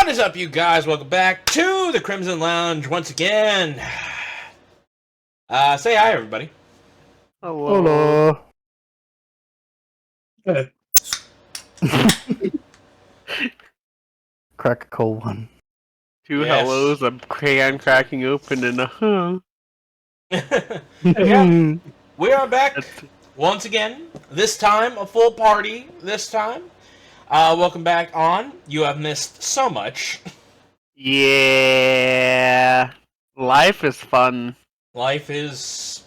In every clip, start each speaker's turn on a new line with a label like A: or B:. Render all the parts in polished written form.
A: What is up, you guys? Welcome back to the Crimson Lounge once again. Say hi, everybody.
B: Hello. Crack a cold one.
C: Two
A: Yes.
C: hellos, a crayon cracking open, and a huh.
A: Yeah, we are back once again. This time, a full party. This time. Welcome back on. You have missed so much.
C: Yeah. Life is fun.
A: Life is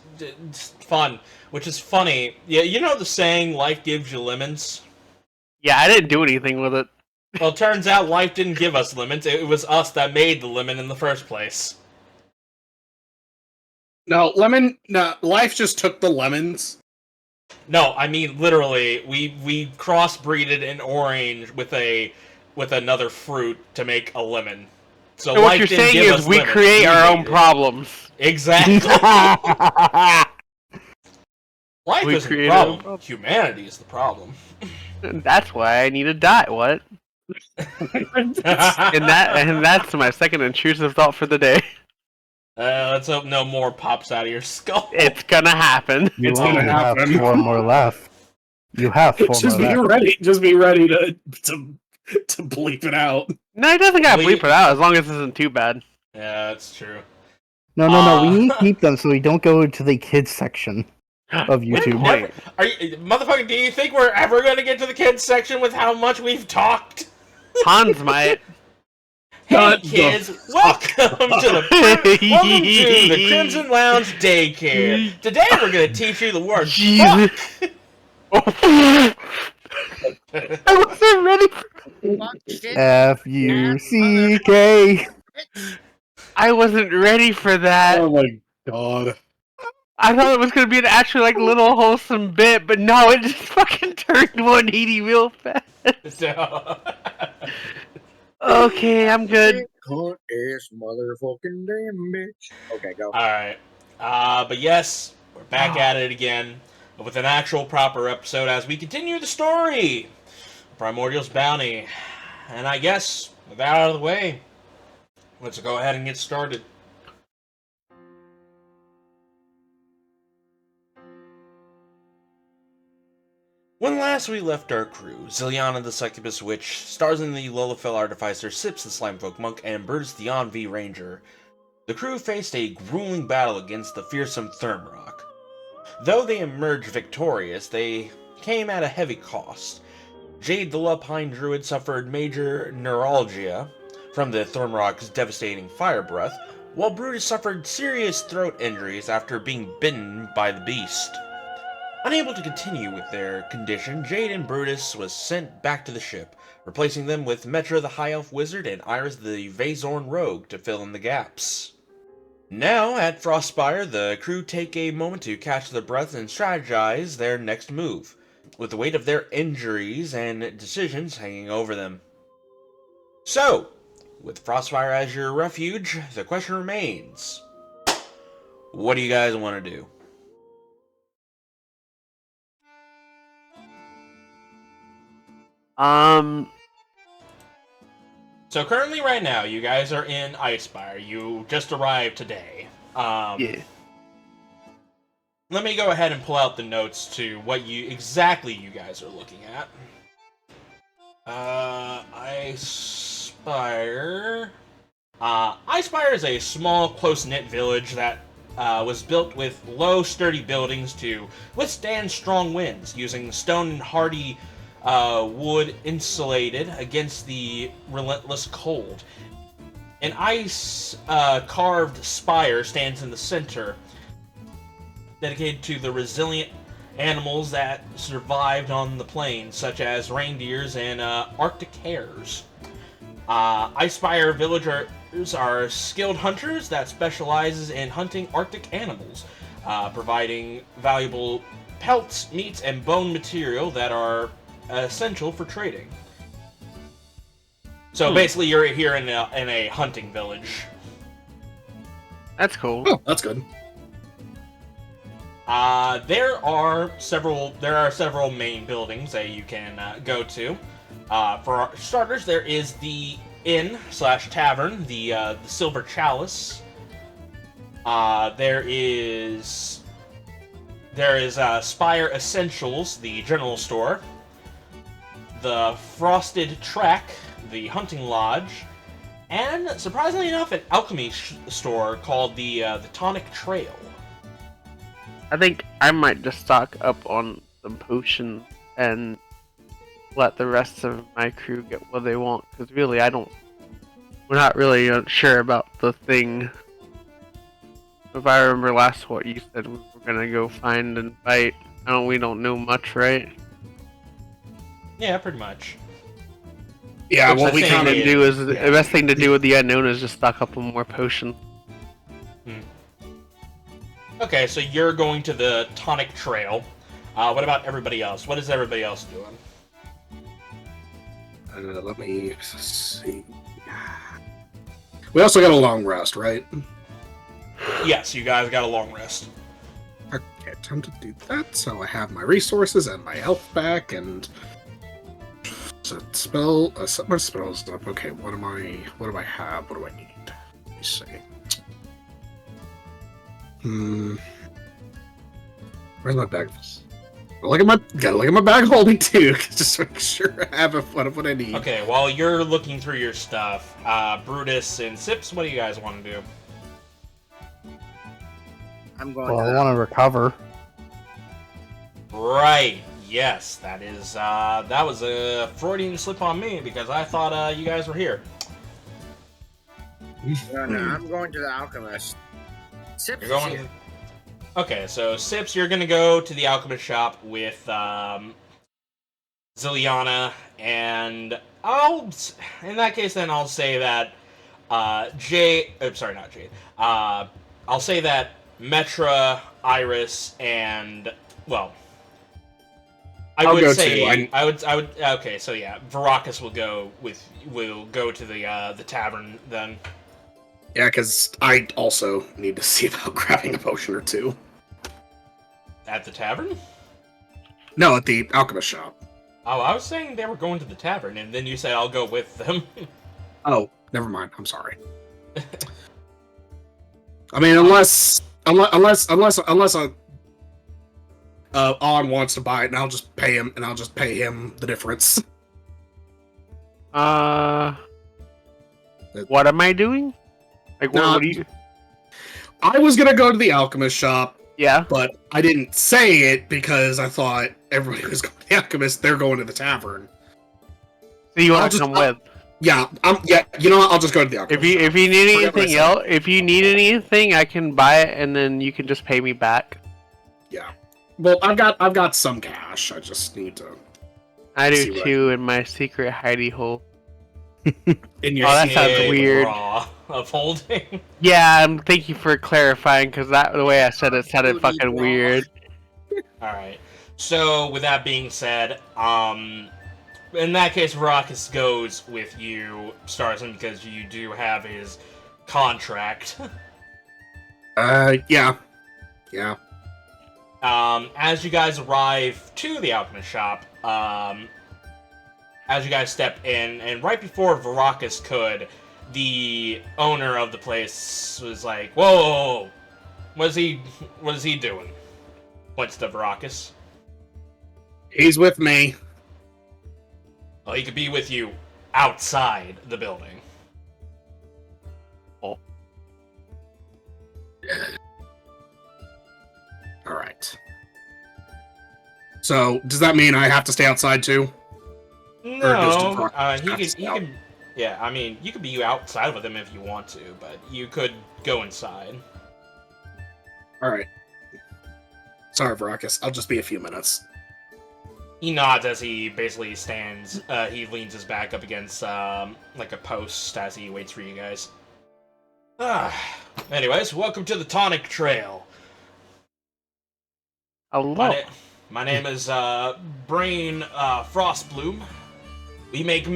A: fun, which is funny. Yeah, you know the saying, life gives you lemons?
C: Yeah, I didn't do anything with it.
A: Well, it turns out life didn't give us lemons. It was us that made the lemon in the first place.
D: No, life just took the lemons.
A: No, I mean literally, we crossbreeded an orange with another fruit to make a lemon. So
C: And what you're saying is we create our own problems.
A: Exactly. Life
C: We
A: isn't the
C: create
A: problem. Humanity is the problem.
C: That's why I need to die. What? and that's my second intrusive thought for the day.
A: Let's hope no more pops out of your skull.
C: It's gonna happen.
D: It's gonna
B: have
D: happen.
B: 4 more left. You have 4
D: Just
B: more
D: be
B: left.
D: ready. Just be ready to bleep it out.
C: No, he doesn't gotta bleep it out as long as it isn't too bad.
A: Yeah, that's true.
B: No, we need to keep them so we don't go into the kids section of YouTube.
C: Wait.
A: Are you, motherfucker? Do you think we're ever going to get to the kids section with how much we've talked?
C: Hans might.
A: Hey
D: Shut the
A: kids, welcome to the Crimson Lounge Daycare. Today we're going to teach you the word
C: Jesus.
A: fuck.
C: I wasn't ready for
B: F-U-C-K.
C: I wasn't ready for that.
D: Oh my god.
C: I thought it was gonna be an actually like little wholesome bit, but no, it just fucking turned 180 real fast.
A: So,
C: Okay, I'm good.
E: Cunt ass motherfucking damn bitch. Okay, go.
A: alright. But yes, we're back at it again with an actual proper episode as we continue the story. Primordial's Bounty. And I guess, with that out of the way, let's go ahead and get started. When last we left our crew, Zilyana the Succubus Witch, Starzin the Lalafell Artificer, Sips the Slimefolk Monk, and Brutus the Envie Ranger, the crew faced a grueling battle against the fearsome Thermrock. Though they emerged victorious, they came at a heavy cost. Jade the Lupine Druid suffered major neuralgia from the Thermrock's devastating fire breath, while Brutus suffered serious throat injuries after being bitten by the beast. Unable to continue with their condition, Jade and Brutus was sent back to the ship, replacing them with Metra the High Elf Wizard and Iris the Vazorn Rogue to fill in the gaps. Now, at Frostspire, the crew take a moment to catch their breath and strategize their next move, with the weight of their injuries and decisions hanging over them. So, with Frostspire as your refuge, the question remains, what do you guys want to do? So currently right now, you guys are in Icespire. You just arrived today.
C: Yeah.
A: Let me go ahead and pull out the notes to what exactly you guys are looking at. Icespire. Icespire is a small, close-knit village that was built with low, sturdy buildings to withstand strong winds, using stone and hardy wood insulated against the relentless cold. An ice-carved spire stands in the center, dedicated to the resilient animals that survived on the plains, such as reindeers and Arctic hares. Icespire villagers are skilled hunters that specializes in hunting Arctic animals, providing valuable pelts, meats, and bone material that are essential for trading. So basically, you're here in a hunting village.
C: That's cool.
D: Oh, that's good.
A: There are several main buildings that you can go to. For starters, there is the inn/tavern, the Silver Chalice. There is Spire Essentials, the general store. The Frosted Track, the hunting lodge. And, surprisingly enough, an alchemy store called the Tonic Trail.
C: I think I might just stock up on some potions and let the rest of my crew get what they want. Because really, we're not really sure about the thing. If I remember last what you said, we were gonna go find and fight. We don't know much, right?
A: Yeah, pretty much.
D: Yeah,
A: Which
D: what
A: I
D: we
A: think
D: kind of
C: The best thing to do with the unknown is just stock up on more potions.
A: Okay, so you're going to the Tonic Trail. What about everybody else? What is everybody else doing?
D: let me see. We also got a long rest, right?
A: Yes, you guys got a long rest.
D: Okay, time to do that. So I have my resources and my health back, and set my spells up. Okay, what do I have? What do I need? Let me see. Where's my bag? Gotta look at my bag holding too, just to make sure I have what I need.
A: Okay, while you're looking through your stuff, Brutus and Sips, what do you guys want to do?
E: I'm going
B: Well,
E: to
B: I want to recover.
A: Right. Yes, that was a Freudian slip on me because I thought you guys were here.
E: No, I'm going to the alchemist. Sips
A: You're going.
E: is here.
A: Okay, so Sips, you're gonna go to the alchemist shop with Zilyana, and in that case, then I'll say that Jade. Sorry, not Jade. I'll say that Metra, Iris, and well, I
D: I'll
A: would
D: go
A: say
D: too.
A: I would. Okay, so yeah, Varacus will go to the tavern then.
D: Yeah, because I also need to see about grabbing a potion or two.
A: At the tavern?
D: No, at the alchemist shop.
A: Oh, I was saying they were going to the tavern, and then you said I'll go with them.
D: Oh, never mind. I'm sorry. I mean, unless On wants to buy it, and I'll just pay him, the difference.
C: What am I doing? Like, what do you?
D: I was gonna go to the alchemist shop,
C: Yeah.
D: but I didn't say it because I thought everybody was going to the alchemist. They're going to the tavern.
C: So you
D: I'll
C: want to
D: just-
C: come with?
D: Yeah, you know what? I'll just go to the alchemist.
C: If you need
D: Forget what I
C: anything
D: said.
C: else, if you need anything, I can buy it, and then you can just pay me back.
D: Yeah. Well, I've got some cash. I just need to.
C: I
D: See
C: do
D: what-
C: too in my secret hidey hole.
D: In your
C: Oh, that sounds
A: Big
C: weird.
A: bra of holding.
C: Yeah, thank you for clarifying, because the way I said it sounded
E: Booty
C: fucking
E: bra.
C: weird.
A: Alright. So, with that being said, in that case, Varacus goes with you, Starzin, because you do have his contract.
D: Yeah.
A: As you guys arrive to the alchemist shop, as you guys step in, and right before Varacus could, the owner of the place was like, "Whoa, what is he doing?" Points to Varacus.
D: He's with me.
A: Well, he could be with you outside the building.
D: All right. So, does that mean I have to stay outside too?
A: No,
D: Varacus
A: he
D: have to
A: could.
D: stay
A: He
D: out?
A: could. Yeah, I mean, you could be outside with him if you want to, but you could go inside.
D: All right. Sorry, Varacus. I'll just be a few minutes.
A: He nods as he basically stands. He leans his back up against like a post as he waits for you guys. Anyways, welcome to the Tonic Trail.
C: Hello.
A: My name is Brain Frostbloom. We make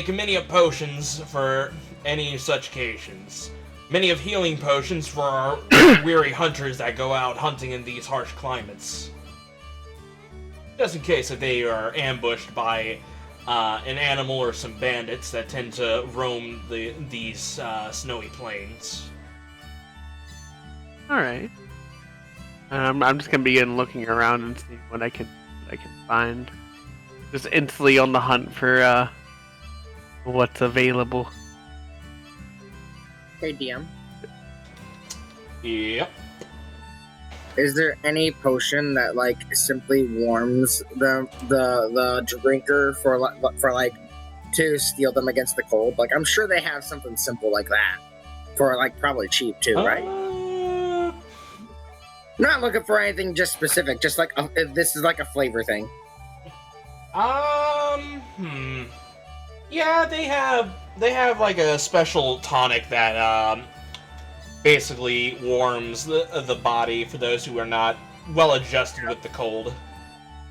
A: many potions for any such occasions. Many of healing potions for our weary hunters that go out hunting in these harsh climates. Just in case if they are ambushed by an animal or some bandits that tend to roam these snowy plains.
C: All right. I'm just gonna begin looking around and seeing what I can find. Just instantly on the hunt for what's available.
F: Hey, DM.
A: Yep.
F: Is there any potion that like simply warms the drinker for like to steel them against the cold? Like I'm sure they have something simple like that for like probably cheap too, right? Not looking for anything just specific, just like this is like a flavor thing.
A: Yeah, they have like a special tonic that basically warms the body for those who are not well adjusted with the cold.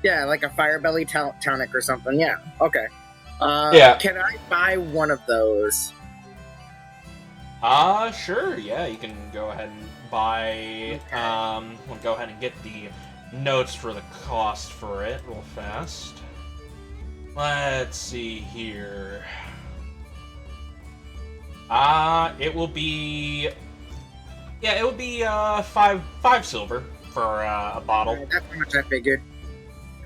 F: Yeah, like a fire belly tonic or something. Yeah. Okay.
A: Yeah.
F: Can I buy one of those?
A: Sure. Yeah, you can go ahead and buy. We'll go ahead and get the notes for the cost for it real fast. Let's see here. It will be. Yeah, it will be five silver for a bottle.
F: That's how much I figured.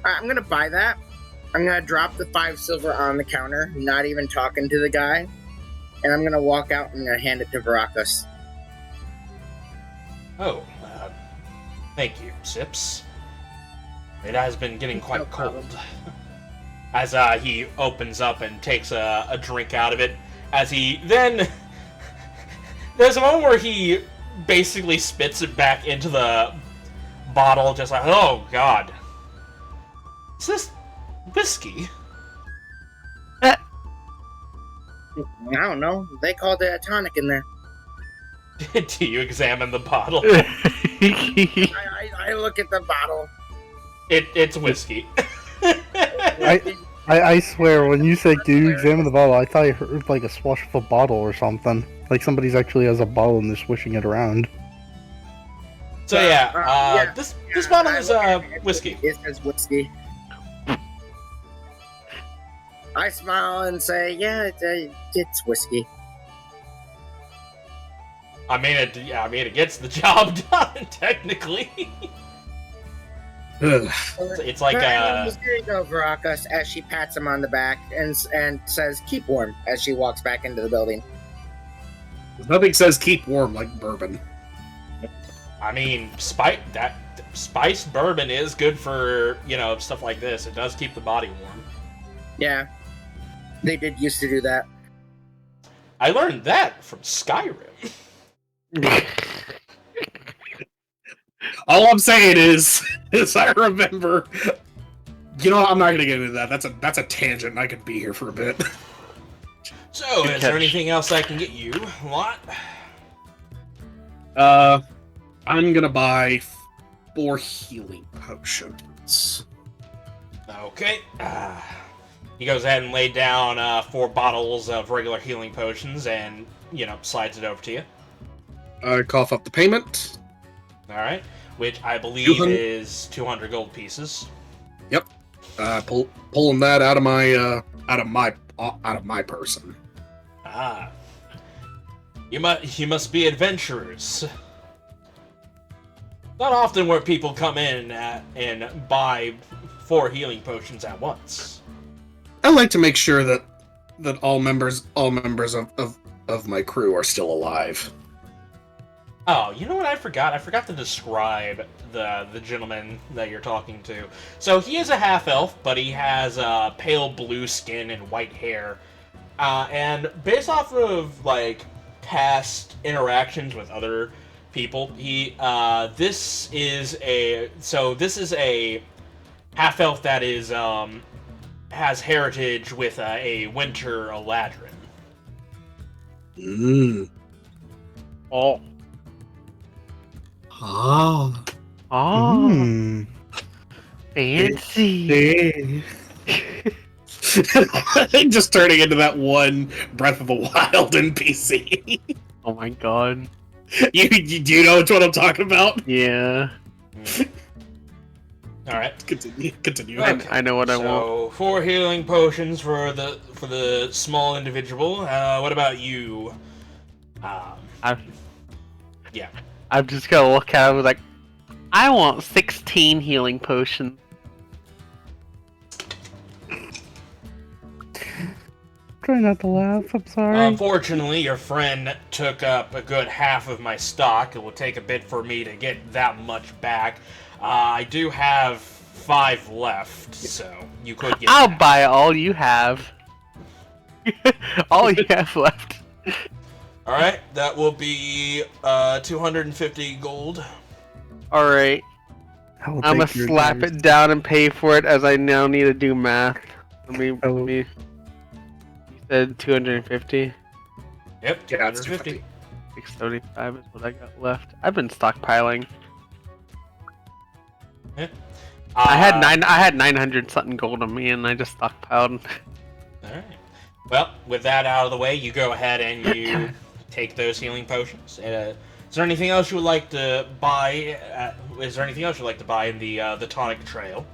F: I'm gonna buy that. I'm gonna drop the 5 silver on the counter, not even talking to the guy, and I'm gonna walk out and I'm gonna hand it to Varakas.
A: Oh, thank you, Sips. It has been getting quite cold. As he opens up and takes a drink out of it, as he then there's a moment where he basically spits it back into the bottle, just like, oh god, is this whiskey?
F: I don't know. They called it a tonic in there.
A: Do you examine the bottle?
F: I look at the bottle.
A: It's whiskey.
B: I swear, when you said, do you examine the bottle, I thought I heard like a swash of a bottle or something. Like somebody's actually has a bottle and they're swishing it around.
A: So this bottle is whiskey.
F: It says whiskey. I smile and say, yeah, it's whiskey.
A: I mean, it gets the job done, technically. It's like
F: Here you go, Varakas, as she pats him on the back and says, keep warm, as she walks back into the building.
D: Nothing says keep warm like bourbon.
A: I mean, spiced bourbon is good for, stuff like this. It does keep the body warm.
F: Yeah. They did used to do that.
A: I learned that from Skyrim.
D: All I'm saying is I remember. I'm not gonna get into that. That's a tangent. And I could be here for a bit.
A: So, is there anything else I can get you, Lot?
D: I'm gonna buy 4 healing potions.
A: Okay. He goes ahead and laid down 4 bottles of regular healing potions and, slides it over to you.
D: I cough up the payment.
A: Alright. Which I believe is 200 gold pieces.
D: Yep. Pulling that out of my person.
A: Ah. You must be adventurers. Not often where people come in and buy 4 healing potions at once.
D: I like to make sure that all members of my crew are still alive.
A: Oh, you know what I forgot? I forgot to describe the gentleman that you're talking to. So he is a half-elf, but he has pale blue skin and white hair. And based off of, past interactions with other people, this is a half-elf that is, has heritage with a winter Eladrin.
C: Oh.
D: Oh.
C: Oh. Fancy.
D: Just turning into that one Breath of the Wild NPC.
C: Oh my god.
D: Do you know what I'm talking about?
C: Yeah.
A: All right.
D: Continue.
A: Okay.
C: I know what I want.
A: So 4 healing potions for the small individual. What about you? Yeah.
C: I'm just gonna look at it like, I want 16 healing potions.
B: Try not to laugh. I'm sorry.
A: Unfortunately, your friend took up a good half of my stock. It will take a bit for me to get that much back. I do have 5 left, so you could get
C: I'll
A: that.
C: buy all you have. All you have left.
A: Alright, that will be 250 gold.
C: Alright,
B: I will
C: I'm gonna
B: take your
C: slap
B: advice.
C: it down and pay for it as I now need to do math. Let me. You said 250?
A: Yep,
D: Yeah, it's
A: 250.
C: 675 is what I got left. I've been stockpiling. I had 900 something gold on me, and I just stockpiled.
A: Alright. Well, with that out of the way, you go ahead and you take those healing potions. Is there anything else you would like to buy? Is there anything else you'd like to buy in the tonic trail?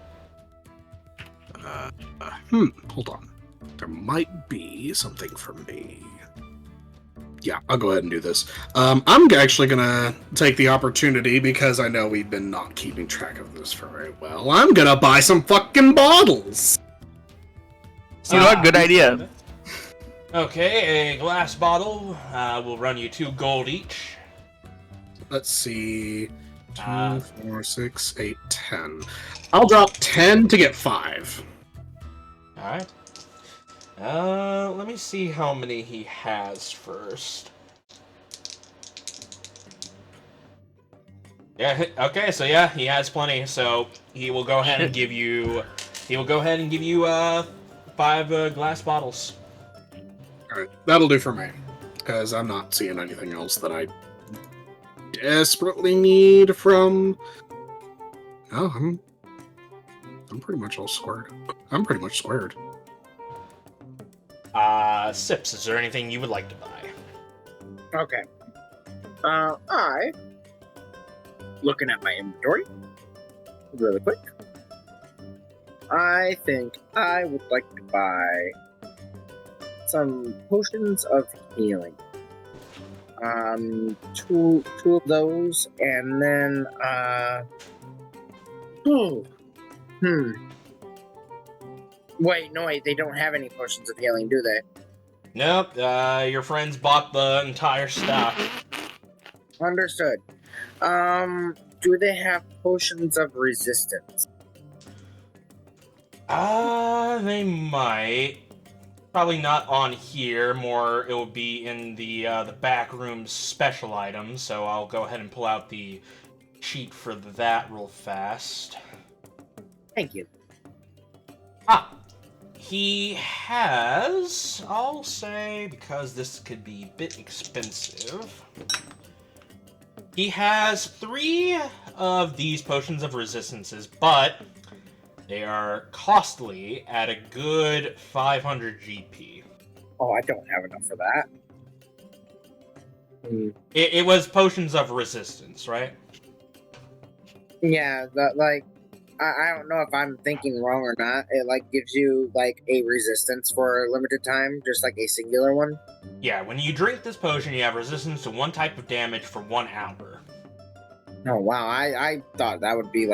D: Hold on. There might be something for me. Yeah, I'll go ahead and do this. I'm actually gonna take the opportunity because I know we've been not keeping track of this very well. I'm gonna buy some fucking bottles.
C: You know what? Good idea.
A: Okay, a glass bottle will run you 2 gold each.
D: Let's see. 2,
A: Uh,
D: 4, 6, 8, 10. I'll drop 10 to get 5.
A: Alright. Let me see how many he has first. Yeah, okay, so yeah, he has plenty, so he will go ahead and give you... He will go ahead and give you, 5 glass bottles.
D: Alright, that'll do for me. Because I'm not seeing anything else that I desperately need from... Oh, I'm pretty much all squared. I'm pretty much squared.
A: Sips, is there anything you would like to buy?
F: Okay. Looking at my inventory, really quick. I think I would like to buy some potions of healing. Two of those, and then, Wait, no, wait, they don't have any potions of healing, do they?
A: Nope, your friends bought the entire stock.
F: Understood. Do they have potions of resistance?
A: They might. Probably not on here, more it will be in the back room's special items, so I'll go ahead and pull out the sheet for that real fast.
F: Thank you.
A: He has, I'll say, because this could be a bit expensive, he has 3 of these potions of resistances, but they are costly at a good 500 GP.
F: Oh, I don't have enough for that.
A: It was potions of resistance, right?
F: Yeah, I don't know if I'm thinking wrong or not. It, gives you, a resistance for a limited time, just like a singular one.
A: Yeah, when you drink this potion, you have resistance to 1 type of damage for 1 hour.
F: Oh, wow, I thought that would be,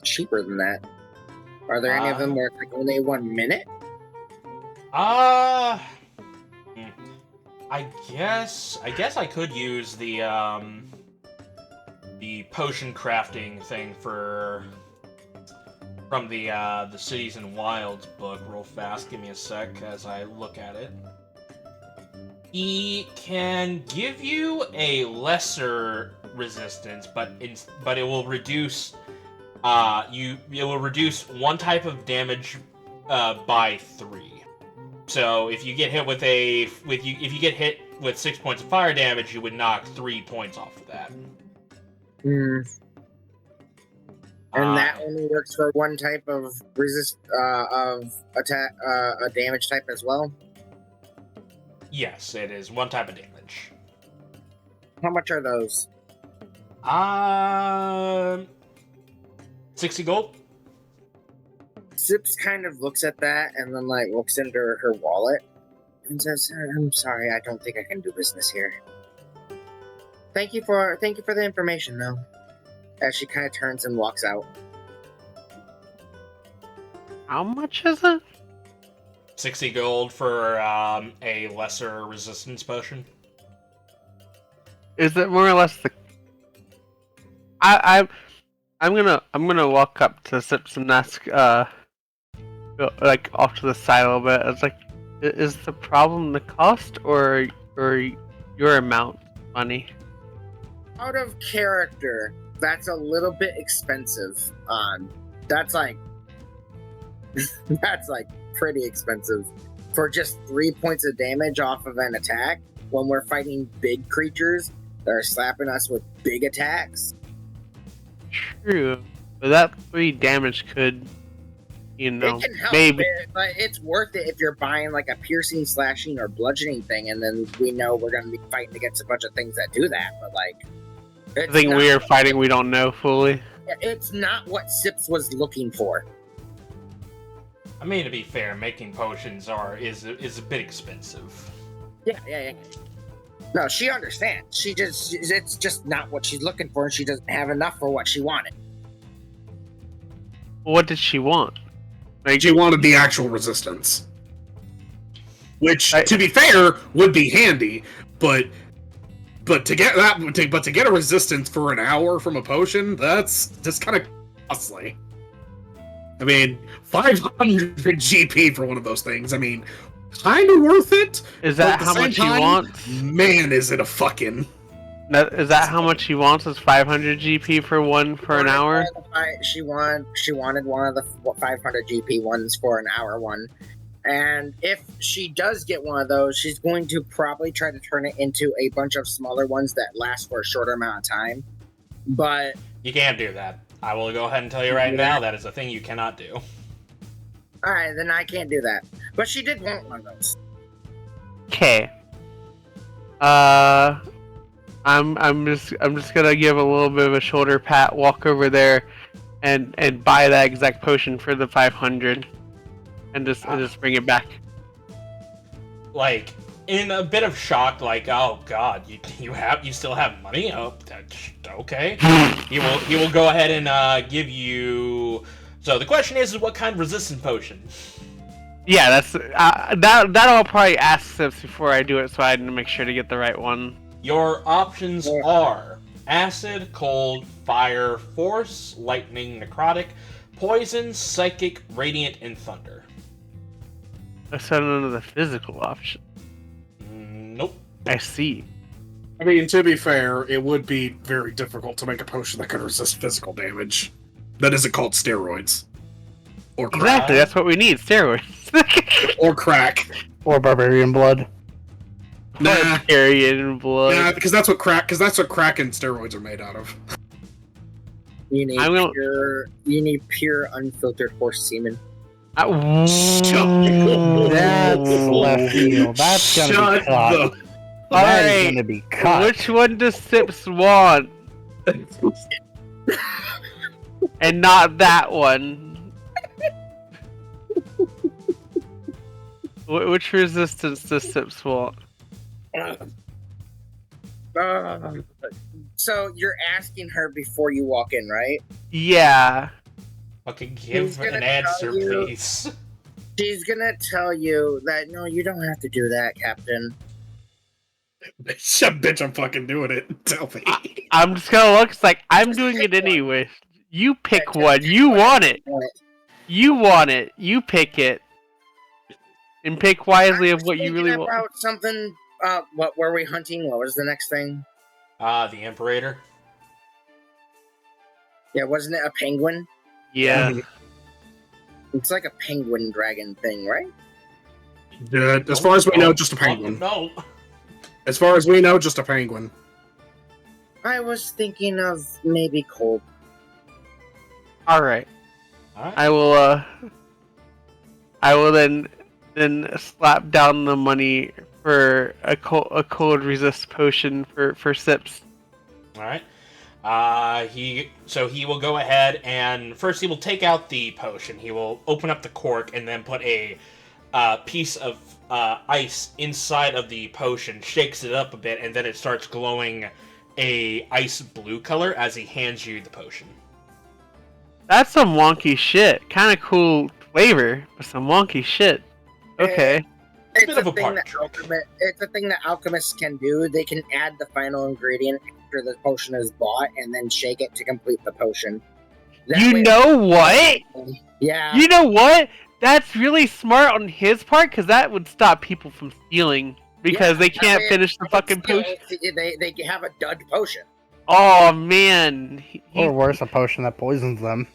F: cheaper than that. Are there any of them where it's, only 1 minute?
A: I guess I could use the potion crafting thing from the Cities and Wilds book real fast. Give me a sec as I look at it. He can give you a lesser resistance, but it will reduce it will reduce 1 type of damage by 3. So if you get hit if you get hit with 6 points of fire damage, you would knock 3 points off of that.
F: And that only works for 1 type of of attack, a damage type as well?
A: Yes, it is 1 type of damage.
F: How much are those?
A: 60 gold?
F: Sips kind of looks at that and then like looks into her wallet and says, "I'm sorry, I don't think I can do business here. Thank you for the information, though." As she kind of turns and walks out.
C: How much is it?
A: 60 gold for a lesser resistance potion.
C: Is it more or less the? I'm gonna walk up to Sips and ask like off to the side a little bit. It's like, is the problem the cost or your amount of money?
F: Out of character, that's a little bit expensive. That's like pretty expensive for just 3 points of damage off of an attack when we're fighting big creatures that are slapping us with big attacks.
C: True, but that 3 damage could, you know,
F: It can help,
C: maybe.
F: but it's worth it if you're buying like a piercing, slashing, or bludgeoning thing, and then we know we're going to be fighting against a bunch of things that do that. But like,
C: The thing we are fighting, we don't know fully.
F: It's not what Sips was looking for.
A: I mean, to be fair, making potions is a bit expensive.
F: Yeah. No, she understands. It's just not what she's looking for, and she doesn't have enough for what she wanted.
C: What did she want? Like,
D: She wanted the actual resistance, which, to be fair, would be handy. But to get a resistance for an hour from a potion, that's just kind of costly. I mean, 500 GP for one of those things. I mean, kind of worth it.
C: Is that how much he wants?
D: Man, is it a fucking...
C: Is that how much he wants? Is 500 GP for an hour?
F: She wanted one of the 500 GP ones for an hour one. And if she does get one of those, she's going to probably try to turn it into a bunch of smaller ones that last for a shorter amount of time. But
A: You can't do that. I will go ahead and tell you right now, that is a thing you cannot do.
F: alright, then I can't do that. But she did want one of those.
C: Okay. I'm just gonna give a little bit of a shoulder pat, walk over there, and buy that exact potion for the 500, and just bring it back.
A: Like, in a bit of shock, like, oh god, you still have money? Oh, okay. He will go ahead and give you. So the question is what kind of resistance potion?
C: Yeah, that's that I'll probably ask Sips before I do it, so I need to make sure to get the right one.
A: Your options are acid, cold, fire, force, lightning, necrotic, poison, psychic, radiant, and thunder.
C: I said none of the physical option.
A: Nope.
C: I see.
D: I mean, to be fair, it would be very difficult to make a potion that could resist physical damage. That isn't called steroids. Or crack.
C: Exactly, that's what we need, steroids.
D: Or crack.
B: Or barbarian blood.
D: Nah.
C: Barbarian blood.
D: Yeah, because that's what crack and steroids are made out of.
F: You need pure unfiltered horse semen.
B: That's left field. That's gonna be cut. That is gonna be cut.
C: Which one does Sips want? And not that one. Which resistance does Sips want?
F: So you're asking her before you walk in, right?
C: Yeah.
A: Fucking give an answer, please.
F: She's gonna tell you that, no, you don't have to do that, Captain.
D: Shut bitch, I'm fucking doing it. Tell me.
C: I'm just gonna look, it's like, I'm doing it anyway. You pick one. You want it. You want it. You pick it. And pick wisely of what you really want.
F: About something, what were we hunting? What was the next thing?
A: The Imperator.
F: Yeah, wasn't it a penguin?
C: Yeah.
F: It's like a penguin dragon thing, right?
D: As far as we know, just a penguin.
A: No.
D: As far as we know, just a penguin.
F: I was thinking of maybe cold.
C: Alright.
A: Alright.
C: I will then slap down the money for a cold resist potion for Sips.
A: Alright. He will go ahead and first he will take out the potion. He will open up the cork and then put a piece of ice inside of the potion, shakes it up a bit, and then it starts glowing a ice blue color as he hands you the potion.
C: That's some wonky shit. Kind of cool flavor, but some wonky shit. Okay.
F: It's
A: Bit of
F: a
A: a
F: thing
A: party
F: that
A: trick.
F: it's a thing that alchemists can do. They can add the final ingredient after the potion is bought, and then shake it to complete the potion. That
C: You
F: way-
C: know what?
F: Yeah.
C: You know what? That's really smart on his part, because that would stop people from stealing. Because
F: Yeah,
C: they
F: that
C: can't
F: way
C: finish the
F: if
C: fucking
F: it's still-
C: potion.
F: They have a dud potion.
C: Oh, man.
B: Or worse, a potion that poisons them.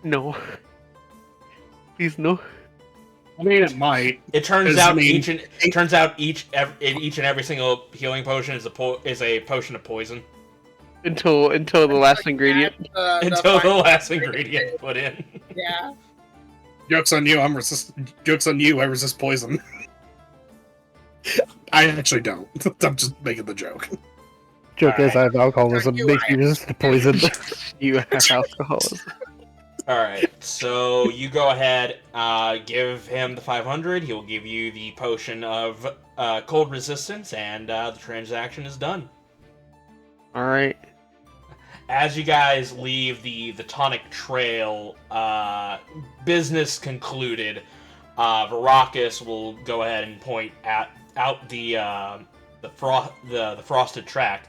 C: No. Please, no.
D: I mean, it might.
A: It turns
D: Does it
A: out
D: mean-
A: each and every single healing potion is a potion of poison
C: Until the last ingredient.
A: until the
F: final
A: last ingredient put in.
F: Yeah.
D: Joke's on you. Joke's on you. I resist poison. I actually don't. I'm just making the joke.
B: Joke is, I have alcoholism.
F: You
B: Makes me resist the poison.
C: You have alcoholism.
A: Alright, so you go ahead, give him the 500, he will give you the potion of cold resistance, and the transaction is done.
C: Alright.
A: As you guys leave the tonic trail, business concluded, Varacus will go ahead and point out the frosted track.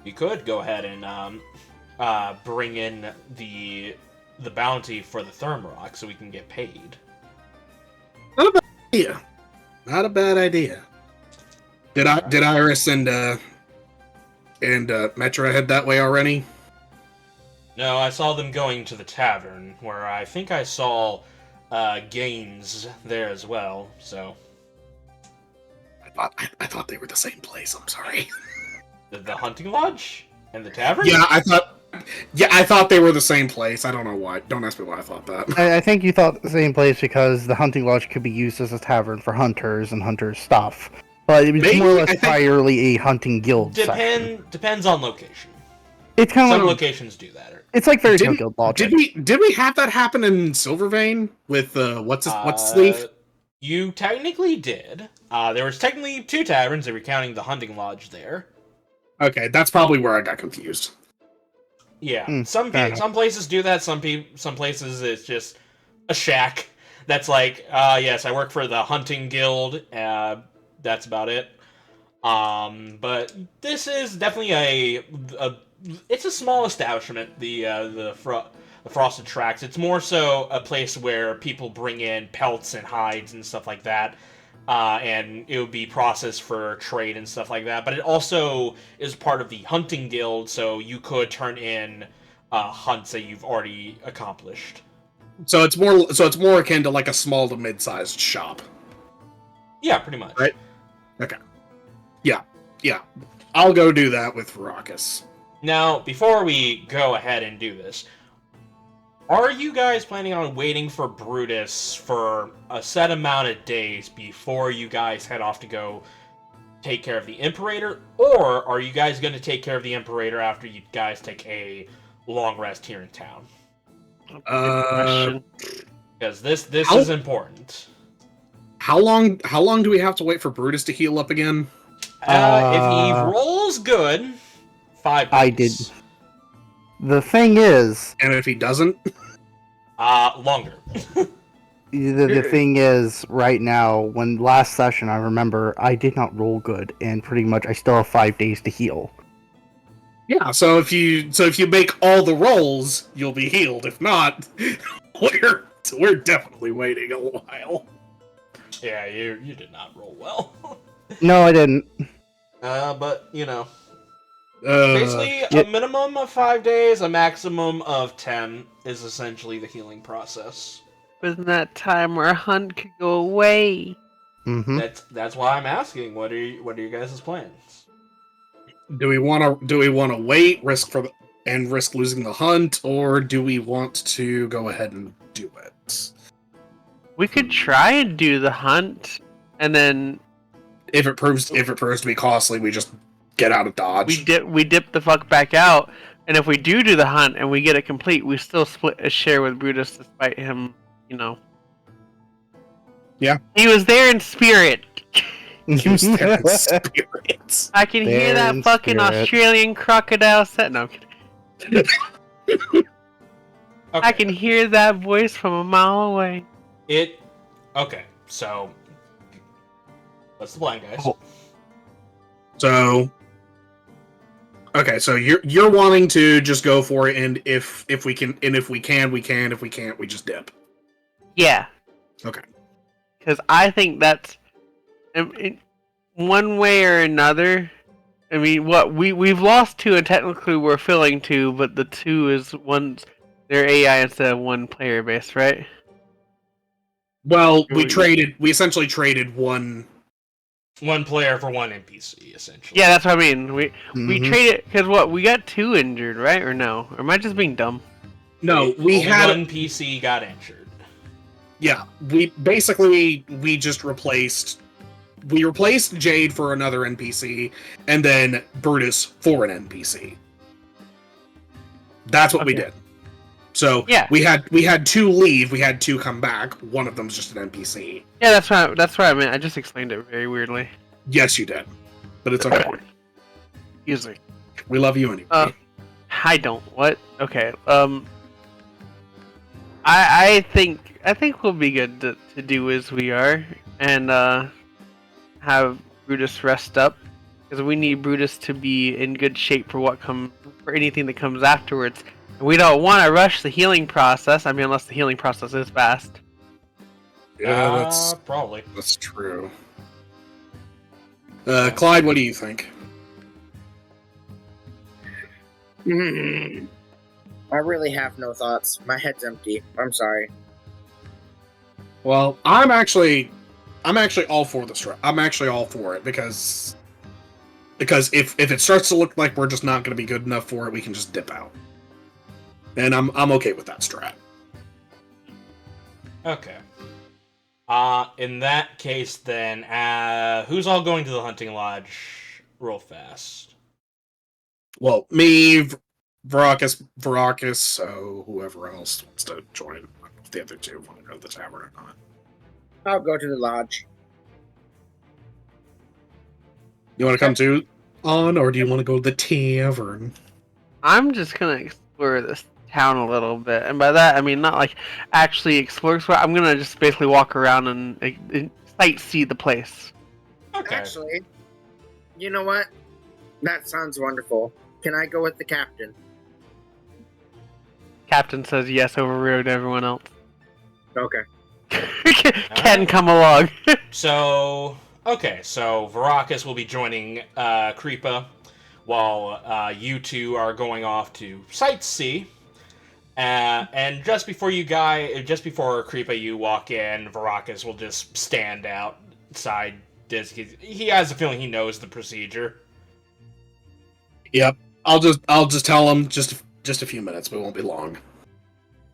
A: You could go ahead and bring in the bounty for the Thermarock so we can get paid.
D: Yeah, not a bad idea. Did Iris and Metra head that way already?
A: No, I saw them going to the tavern, where I think I saw Gaines there as well, so...
D: I thought they were the same place. I'm sorry.
A: The hunting lodge? And the tavern?
D: Yeah, I thought they were the same place. I don't know why. Don't ask me why I thought that.
B: I think you thought the same place because the hunting lodge could be used as a tavern for hunters and hunters' stuff. But it was
D: Maybe,
B: more or
D: I
B: less
D: think-
B: entirely a hunting guild section.
A: Depends on location.
B: It's kind of
A: Some
B: like,
A: locations do that.
B: it's like Fairy Tale
D: Didn't-
B: Guild logic.
D: Did we have that happen in Silvervein with what's his sleeve?
A: You technically did. There was technically 2 taverns if you're counting the hunting lodge there.
D: Okay, that's probably where I got confused.
A: Yeah,
B: fair enough.
A: some places do that. Some places it's just a shack that's like, yes, I work for the hunting guild. That's about it. But this is definitely it's a small establishment. The Frosted Tracks. It's more so a place where people bring in pelts and hides and stuff like that. And it would be processed for trade and stuff like that. But it also is part of the hunting guild, so you could turn in hunts that you've already accomplished.
D: So it's more akin to like a small to mid-sized shop.
A: Yeah, pretty much.
D: Right. Okay. Yeah. I'll go do that with Varacus.
A: Now, before we go ahead and do this, are you guys planning on waiting for Brutus for a set amount of days before you guys head off to go take care of the Imperator? Or are you guys going to take care of the Imperator after you guys take a long rest here in town?
C: Good question.
A: Because this is important.
D: How long do we have to wait for Brutus to heal up again?
A: If he rolls good, 5 days.
B: I did. The thing is,
D: And if he doesn't?
A: Longer.
B: the thing is, right now, when last session, I remember I did not roll good, and pretty much I still have 5 days to heal.
D: Yeah, so if you make all the rolls, you'll be healed. If not, we're definitely waiting a while.
A: Yeah, you did not roll well.
B: No, I didn't.
A: But, you know. Basically, a minimum of 5 days, a maximum of 10 is essentially the healing process.
C: Wasn't that time where a hunt could go away?
B: Mm-hmm.
A: That's why I'm asking. What are you guys' plans?
D: Do we want to wait, risk losing the hunt, or do we want to go ahead and do it?
C: We could try and do the hunt, and then
D: If it proves to be costly, we just get out of Dodge.
C: We dip the fuck back out, and if we do the hunt and we get it complete, we still split a share with Brutus despite him,
D: Yeah.
C: He was there in spirit.
D: He was there in spirits.
C: I can hear
B: There
C: that
B: in
C: fucking
B: spirit.
C: Australian crocodile set. No, I'm kidding.
A: Okay.
C: I can hear that voice from a mile away.
A: Okay, so what's the plan, guys?
B: Oh.
D: So, okay, so you're wanting to just go for it, and if we can, we can. If we can't, we just dip.
C: Yeah.
D: Okay.
C: Because I think that's one way or another. I mean, we've lost 2, and technically we're filling 2, but the 2 is they're AI instead of 1 player base, right?
D: Well, we essentially traded one.
A: One player for one NPC, essentially.
C: Yeah, that's what I mean. We
B: Mhm.
C: traded because we got 2 injured, right? Or no? Or am I just being dumb?
D: No, we
A: Only
D: had
A: one PC got injured.
D: Yeah, we just replaced Jade for another NPC, and then Brutus for an NPC. That's what we
C: Okay.
D: did. So
C: Yeah.
D: we had 2 leave, we had 2 come back. One of them's just an NPC.
C: Yeah, that's what I meant. I just explained it very weirdly.
D: Yes, you did, but it's okay.
C: Usually,
D: We love you anyway.
C: I don't. What? Okay. I think we'll be good to do as we are and have Brutus rest up because we need Brutus to be in good shape for for anything that comes afterwards. And we don't want to rush the healing process. I mean, unless the healing process is fast.
D: Yeah,
A: Probably.
D: that's true. Clyde, what do you think?
F: I really have no thoughts. My head's empty. I'm sorry.
D: Well, I'm actually all for the strat. I'm actually all for it because if it starts to look like we're just not going to be good enough for it, we can just dip out. And I'm okay with that strat.
A: Okay. In that case, then, who's all going to the hunting lodge real fast?
D: Well, me, Varacus, so whoever else wants to join. If the other 2 want to go to the tavern or not.
F: I'll go to the lodge.
D: You want to come to on, or do you want to go to the tavern?
C: I'm just gonna explore this town a little bit, and by that I mean not like actually explore. I'm gonna just basically walk around and sightsee the place.
A: Okay.
F: Actually, you know what? That sounds wonderful. Can I go with the captain?
C: Captain says yes, overrode everyone else.
F: Okay.
C: Can come along.
A: So Varacus will be joining Creepah while you 2 are going off to sightsee. And just before Creepah you walk in, Varacus will just stand outside. He has a feeling he knows the procedure.
D: Yep. I'll just tell him just a few minutes, but it won't be long.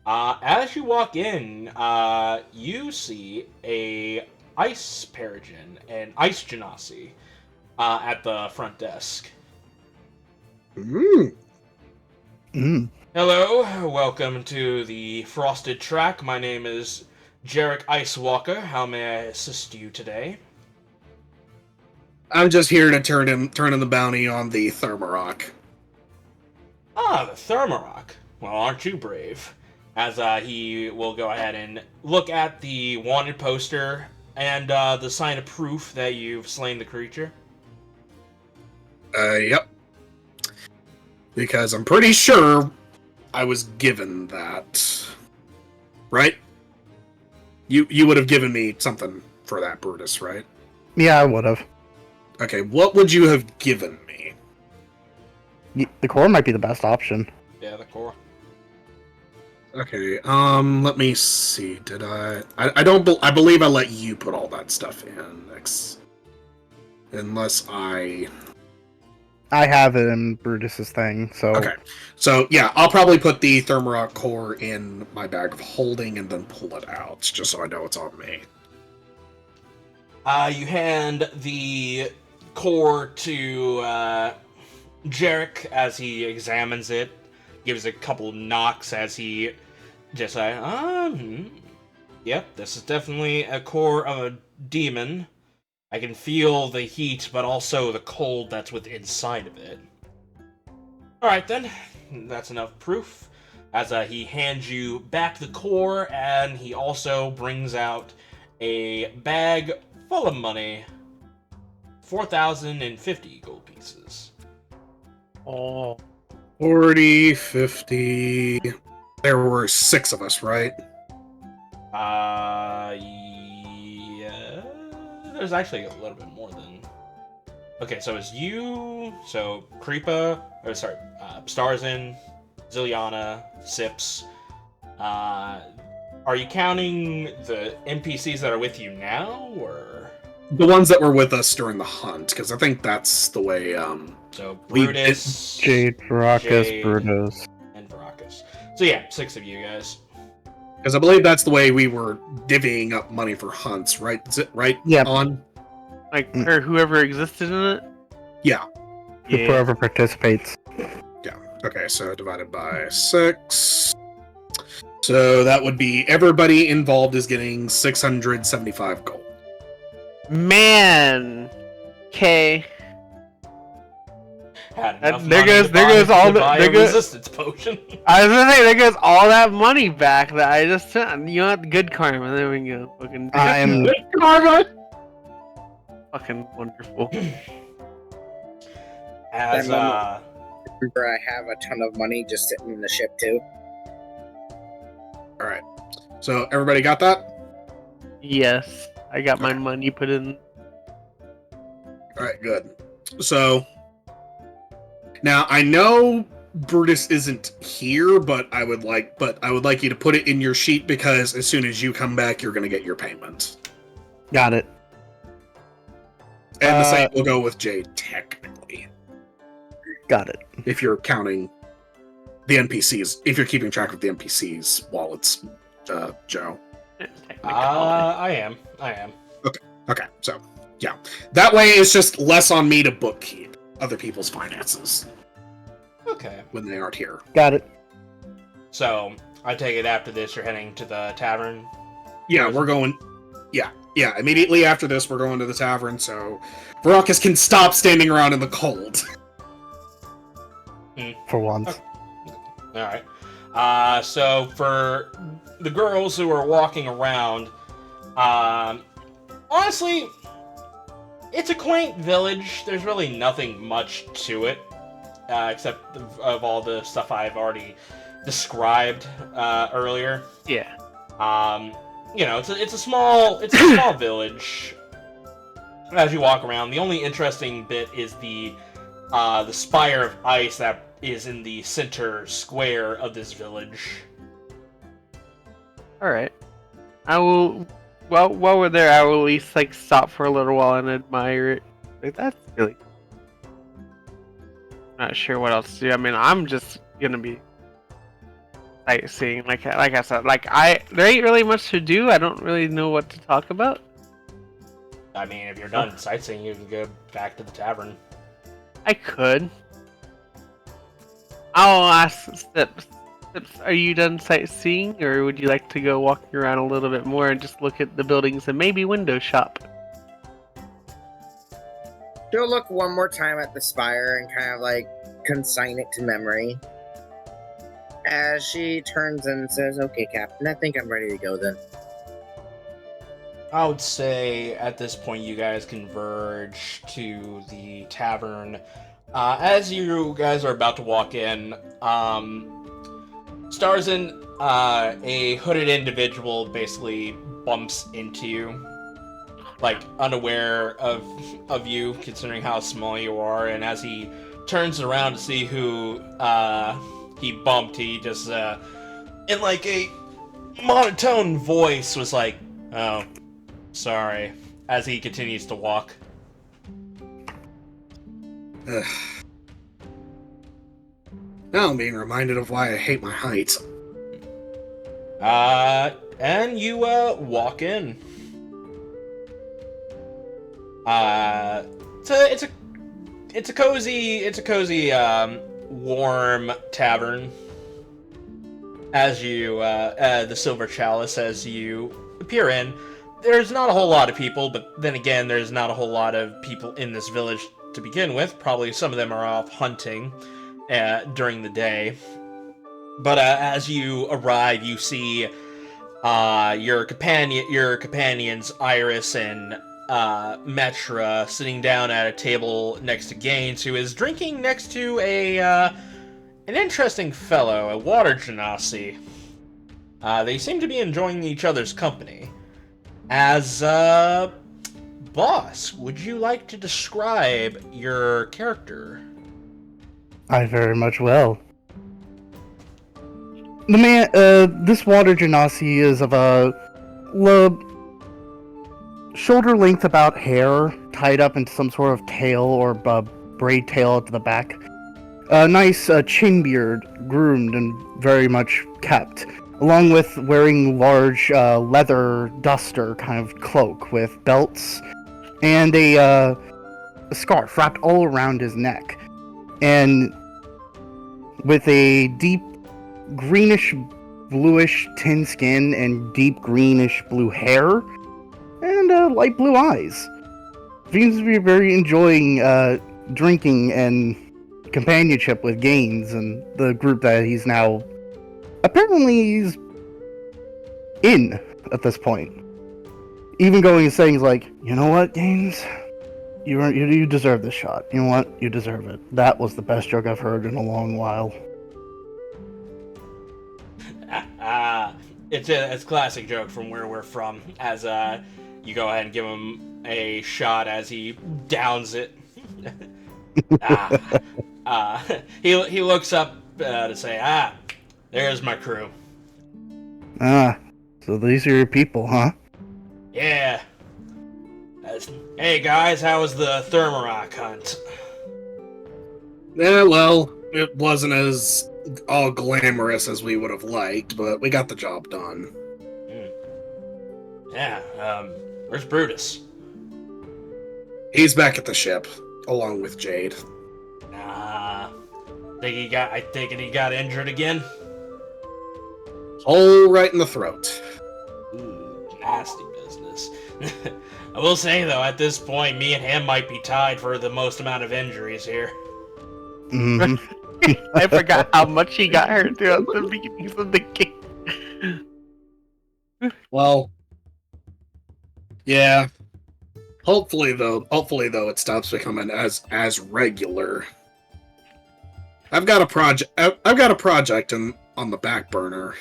A: As you walk in, you see a ice Peregrine and ice Genasi at the front desk.
D: Mm.
A: Hello, welcome to the Frosted Track. My name is Jarek Icewalker. How may I assist you today?
D: I'm just here to turn in the bounty on the Thermarok.
A: Ah, the Thermarok. Well, aren't you brave? As he will go ahead and look at the wanted poster and the sign of proof that you've slain the creature.
D: Yep. Because I'm pretty sure I was given that. Right? You would have given me something for that, Brutus, right?
B: Yeah, I would have.
D: Okay, what would you have given me?
B: The core might be the best option.
A: Yeah, the core.
D: Okay, let me see. Did I believe I let you put all that stuff in. Unless I
B: have it in Brutus's thing, so...
D: Okay. So, yeah, I'll probably put the Thermarok core in my bag of holding and then pull it out, just so I know it's on me.
A: You hand the core to Jarek as he examines it, gives a couple knocks as he just yep, this is definitely a core of a demon. I can feel the heat, but also the cold that's within inside of it. Alright then, that's enough proof. As he hands you back the core, and he also brings out a bag full of money. 4,050 gold pieces.
C: Oh.
D: 40, 50. There were 6 of us, right?
A: Yeah. There's actually a little bit more than. Okay, so it's you. So Creepah, Starzin, Zilyana, Sips. Are you counting the NPCs that are with you now, or
D: The ones that were with us during the hunt, because I think that's the way.
A: so
D: we-
A: Brutus,
B: Jade, Varacus,
A: Jade,
B: Brutus.
A: and Varacus? So yeah, 6 of you guys.
D: Because I believe that's the way we were divvying up money for hunts, right? Is it right?
B: Yep.
D: On.
C: Like, or whoever existed in it?
D: Yeah.
B: Whoever participates.
D: Okay, so divided by 6. So that would be everybody involved is getting 675 gold.
C: Man! Okay.
A: Had enough
C: There
A: money
C: goes-
A: to
C: there
A: buy-
C: goes all
A: to
C: the-
A: buy
C: there
A: a
C: goes-
A: resistance potion.
C: I was gonna say, there goes all that money back that I just took. You know what? Good karma. There we go. Fucking,
B: I am.
C: fucking wonderful.
A: As
F: Remember, I have a ton of money just sitting in the ship too.
D: All right. So everybody got that?
C: Yes. I got my money put in.
D: All right, good. So now I know Brutus isn't here, but I would like you to put it in your sheet because as soon as you come back, you're going to get your payment.
B: Got it.
D: And the same will go with Jade, technically,
B: Got it.
D: if you're counting the NPCs, if you're keeping track of the NPCs while it's Joe.
A: I am.
D: Okay, so yeah, that way it's just less on me to bookkeep other people's finances
A: Okay.
D: when they aren't here.
B: Got it.
A: So I take it after this, you're heading to the tavern.
D: Yeah, we're going. Yeah. Immediately after this, we're going to the tavern, so Varacus can stop standing around in the cold.
B: For once.
A: All right. So for the girls who are walking around, honestly, it's a quaint village. There's really nothing much to it, except of all the stuff I've already described earlier.
C: Yeah.
A: You know, it's a small village. As you walk around, the only interesting bit is the spire of ice that is in the center square of this village.
C: Alright. I will. Well, while we're there, I will at least like stop for a little while and admire it. Like, that's really cool. Not sure what else to do. I mean, I'm just gonna be sightseeing. Like I said, there ain't really much to do. I don't really know what to talk about.
A: I mean, if you're done sightseeing, you can go back to the tavern.
C: I could. I'll ask Sips. Sips, are you done sightseeing, or would you like to go walking around a little bit more and just look at the buildings and maybe window shop?
F: She'll look one more time at the spire and kind of like consign it to memory. As she turns and says, "Okay, Captain, I think I'm ready to go then."
A: I would say at this point you guys converge to the tavern. As you guys are about to walk in, Starzin, a hooded individual, basically bumps into you, like unaware of you, considering how small you are. And as he turns around to see who he bumped, he just, in like a monotone voice, was like, "Oh, sorry," as he continues to walk.
D: Ugh. Now I'm being reminded of why I hate my height.
A: And you, walk in. it's a cozy warm tavern. As you the Silver Chalice, as you appear in, there's not a whole lot of people, but then again, there's not a whole lot of people in this village to begin with. Probably some of them are off hunting during the day. But as you arrive, you see your companions Iris and Metra sitting down at a table next to Gaines, who is drinking next to an interesting fellow, a water genasi. They seem to be enjoying each other's company. As boss, would you like to describe your character?
B: I very much will. The man, this water genasi is of a shoulder length about hair, tied up into some sort of tail or braid tail to the back. A nice chin beard, groomed and very much kept, along with wearing large leather duster kind of cloak with belts and a scarf wrapped all around his neck, and with a deep greenish bluish tin skin and deep greenish blue hair and light blue eyes. Seems to be very enjoying drinking and companionship with Gaines and the group that he's now he's in at this point. Even going and saying like, you know what, Gaines, you deserve this shot. You know what, you deserve it. That was the best joke I've heard in a long while.
A: It's a classic joke from where we're from. As you go ahead and give him a shot as he downs it. He looks up to say, there's my crew.
B: So these are your people, huh?
A: Yeah. Hey guys, how was the Thermarock hunt?
D: Yeah, well, it wasn't as all glamorous as we would have liked, but we got the job done.
A: Yeah, where's Brutus?
D: He's back at the ship, along with Jade.
A: I think he got injured again?
D: Hole right in the throat.
A: Ooh, nasty business. I will say, though, at this point, me and him might be tied for the most amount of injuries here.
B: Mm-hmm.
C: I forgot how much he got hurt throughout the beginnings of the game.
D: Well, yeah. Hopefully though, it stops becoming as regular. I've got a project on the back burner.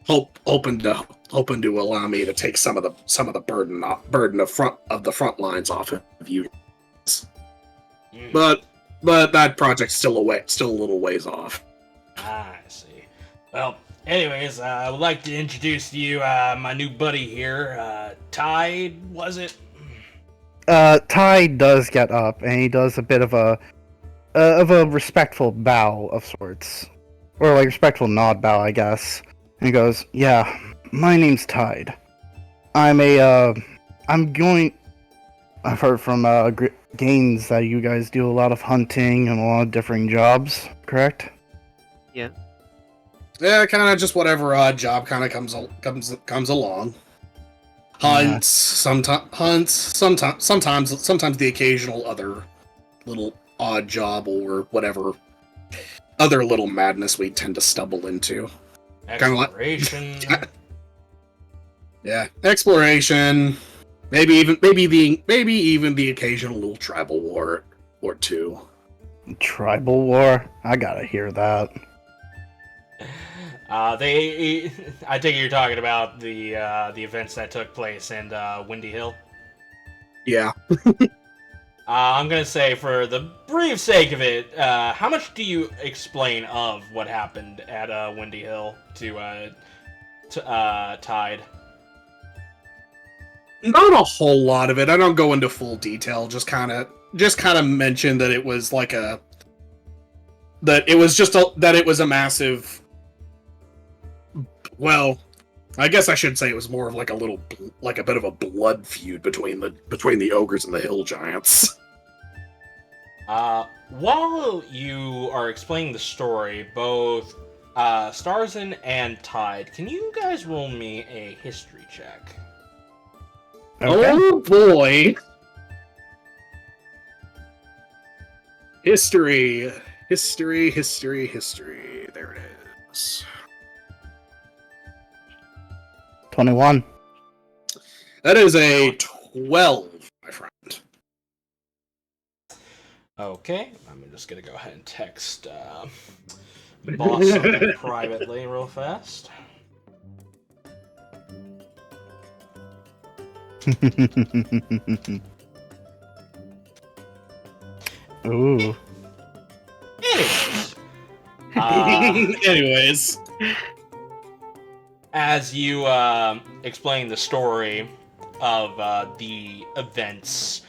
D: Hoping to allow me to take some of the burden of the front lines off of you. But that project's still a little ways off.
A: I see. Well, anyways, I would like to introduce to you my new buddy here, Tide, was it?
B: Tide does get up, and he does a bit of a respectful bow of sorts. Or like respectful nod bow, I guess. And he goes, yeah, my name's Tide. I've heard from Gaines that you guys do a lot of hunting and a lot of different jobs, correct?
C: Yeah.
D: Yeah, kind of just whatever odd job kind of comes along. Hunts, sometimes the occasional other little odd job or whatever other little madness we tend to stumble into.
A: Exploration.
D: Yeah, exploration. Maybe even the occasional little tribal war or two.
B: Tribal war? I gotta hear that.
A: I think you're talking about the events that took place in Windy Hill.
D: Yeah.
A: I'm gonna say, for the brief sake of it, how much do you explain of what happened at Windy Hill to Tide?
D: Not a whole lot of it. I don't go into full detail. Just kind of mention that it was like a massive. Well, I guess I should say it was more of like a bit of a blood feud between the ogres and the hill giants.
A: While you are explaining the story, both Starzin and Tide, can you guys roll me a history check?
B: Okay.
D: Oh boy! History. There it is.
B: 21.
D: That is a 12, my friend.
A: Okay, I'm just gonna go ahead and text boss something privately real fast.
B: Ooh.
A: Anyways,
D: Anyways.
A: as you explain the story of the events,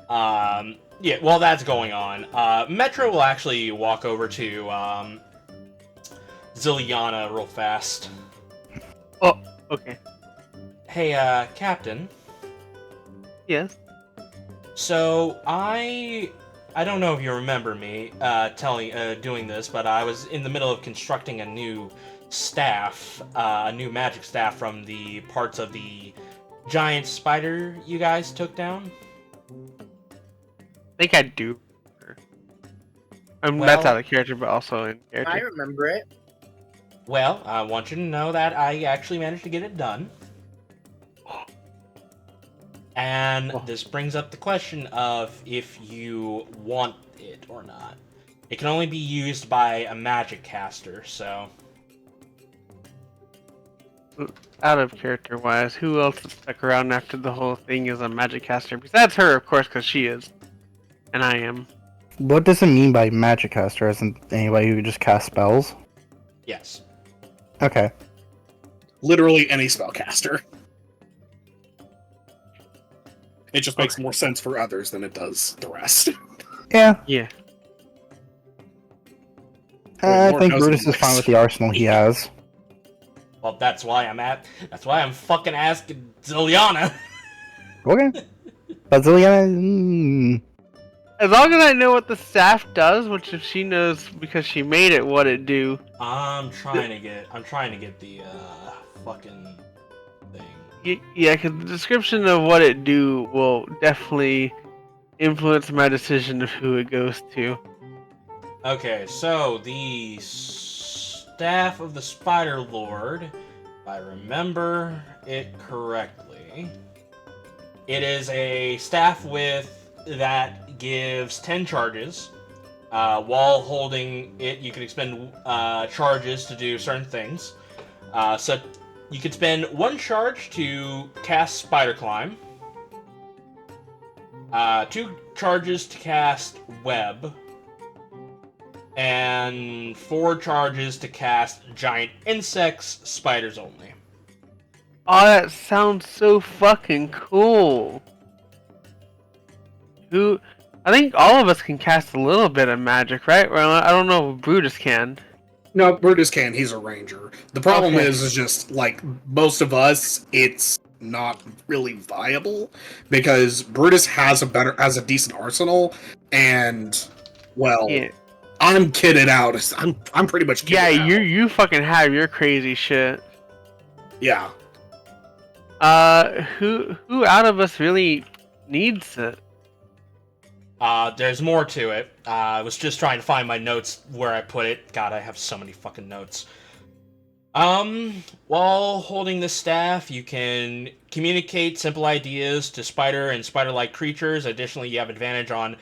A: yeah, while that's going on, Metro will actually walk over to Zilyana real fast.
C: Oh, okay.
A: Hey, Captain.
C: Yes.
A: So I don't know if you remember me doing this, but I was in the middle of constructing a new staff, a new magic staff from the parts of the giant spider you guys took down.
C: I think I do. That's
A: Well-
C: out of character, but also in
F: I
C: character.
F: remember it.
A: Well, I want you to know that I actually managed to get it done. And this brings up the question of if you want it or not. It can only be used by a magic caster, so...
C: Out of character wise, who else has stuck around after the whole thing is a magic caster? Besides her, of course, because she is. And I am.
B: What does it mean by magic caster? Isn't anybody who just cast spells?
A: Yes.
B: Okay.
D: Literally any spellcaster. It just makes more sense for others than it does the rest.
B: Yeah.
C: Yeah.
B: I
D: Lord
B: think
D: knows
B: Brutus
D: what
B: is fine
D: works.
B: with the arsenal he has.
A: Well, that's why I'm fucking asking Zilyana.
B: Okay. But Zilyana...
C: As long as I know what the staff does, which if she knows because she made it what it do.
A: I'm trying to get the fucking thing.
C: Yeah, because the description of what it do will definitely influence my decision of who it goes to.
A: Okay, so the staff of the Spider Lord, if I remember it correctly, it is a staff that gives 10 charges. While holding it, you can expend charges to do certain things. So you can spend 1 charge to cast Spider Climb, 2 charges to cast Web, and 4 charges to cast Giant Insects, Spiders only.
C: Oh, that sounds so fucking cool. I think all of us can cast a little bit of magic, right? Well, I don't know if Brutus can.
D: No, Brutus can. He's a ranger. The problem
C: Okay.
D: is just like most of us, it's not really viable because Brutus has a decent arsenal, and well,
C: Yeah,
D: I'm kitted out. I'm pretty much kitted out.
C: you fucking have your crazy shit.
D: Yeah.
C: Who out of us really needs it?
A: There's more to it. I was just trying to find my notes where I put it. God, I have so many fucking notes. While holding the staff, you can communicate simple ideas to spider and spider-like creatures. Additionally, you have advantage on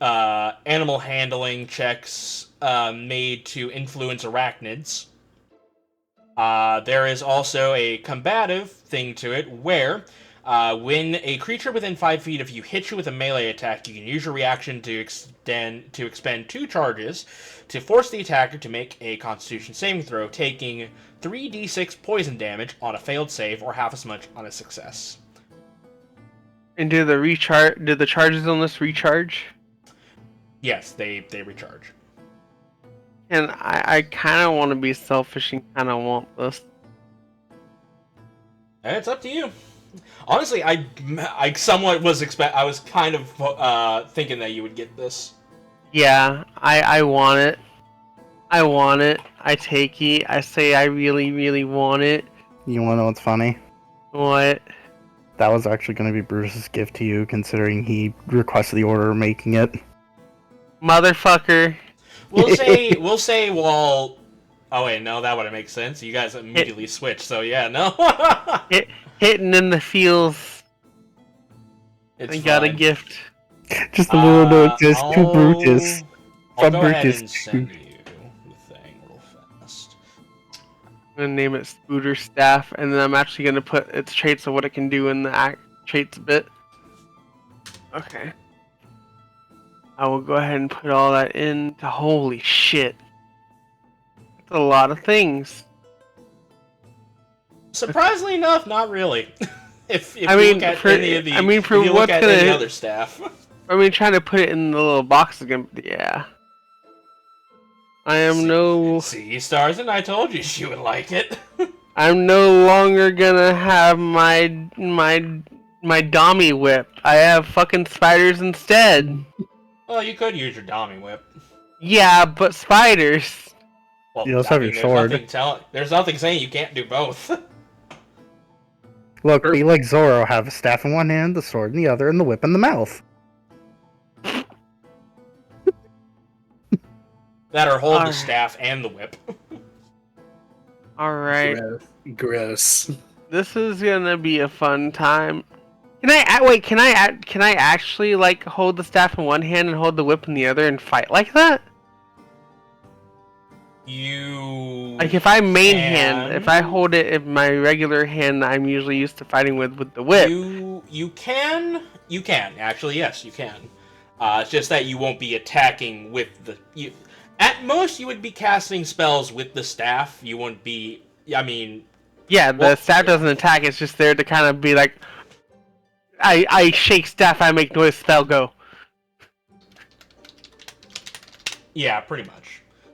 A: animal handling checks made to influence arachnids. There is also a combative thing to it, where when a creature within 5 feet of you hits you with a melee attack, you can use your reaction to expend 2 charges to force the attacker to make a Constitution saving throw, taking 3d6 poison damage on a failed save, or half as much on a success.
C: And do the charges on this recharge?
A: Yes, they recharge.
C: And I kind of want to be selfish and kind of want this.
A: It's up to you. Honestly, I somewhat was I was kind of thinking that you would get this.
C: Yeah, I want it. I want it. I take it. I say I really, really want it.
B: You want to know what's funny?
C: What?
B: That was actually going to be Brutus's gift to you, considering he requested the order of making it.
C: Motherfucker.
A: We'll say, well... Oh wait, no, that wouldn't make sense. You guys immediately switched, so yeah, no.
C: Hitting in the feels.
A: It's
C: I got a
A: fine.
C: gift.
B: Just a little note, just to Brutus.
A: I'll
B: From
A: go ahead
B: Brutus
A: and send you the thing real fast.
C: I'm gonna name it Spooter Staff, and then I'm actually gonna put its traits of what it can do in the traits bit. Okay. I will go ahead and put all that into. Holy shit. That's a lot of things.
A: Surprisingly enough, not really. if
C: I
A: you
C: mean,
A: look at
C: for-
A: any of the,
C: I mean, for
A: if you look
C: what's
A: at
C: gonna-
A: any other staff.
C: I mean, trying to put it in the little box again. Yeah. I am
A: See, Starzin, I told you she would like it.
C: I'm no longer gonna have my Dommy whip. I have fucking spiders instead.
A: Well, you could use your Dommy whip.
C: Yeah, but spiders.
A: Well,
B: You also have your sword.
A: There's nothing saying you can't do both.
B: Look, be like Zoro, have a staff in one hand, the sword in the other, and the whip in the mouth.
A: That or hold the
C: Alright.
A: staff and the whip.
C: Alright.
D: Gross.
C: This is gonna be a fun time. Can I actually like hold the staff in one hand and hold the whip in the other and fight like that? Like if I main hand, if I hold it in my regular hand that I'm usually used to fighting with the whip.
A: You can actually, yes, you can. It's just that you won't be attacking with the. At most, you would be casting spells with the staff. You wouldn't be. I mean.
C: Yeah, the staff doesn't attack. It's just there to kind of be like. I shake staff. I make noise. Spell go.
A: Yeah, pretty much.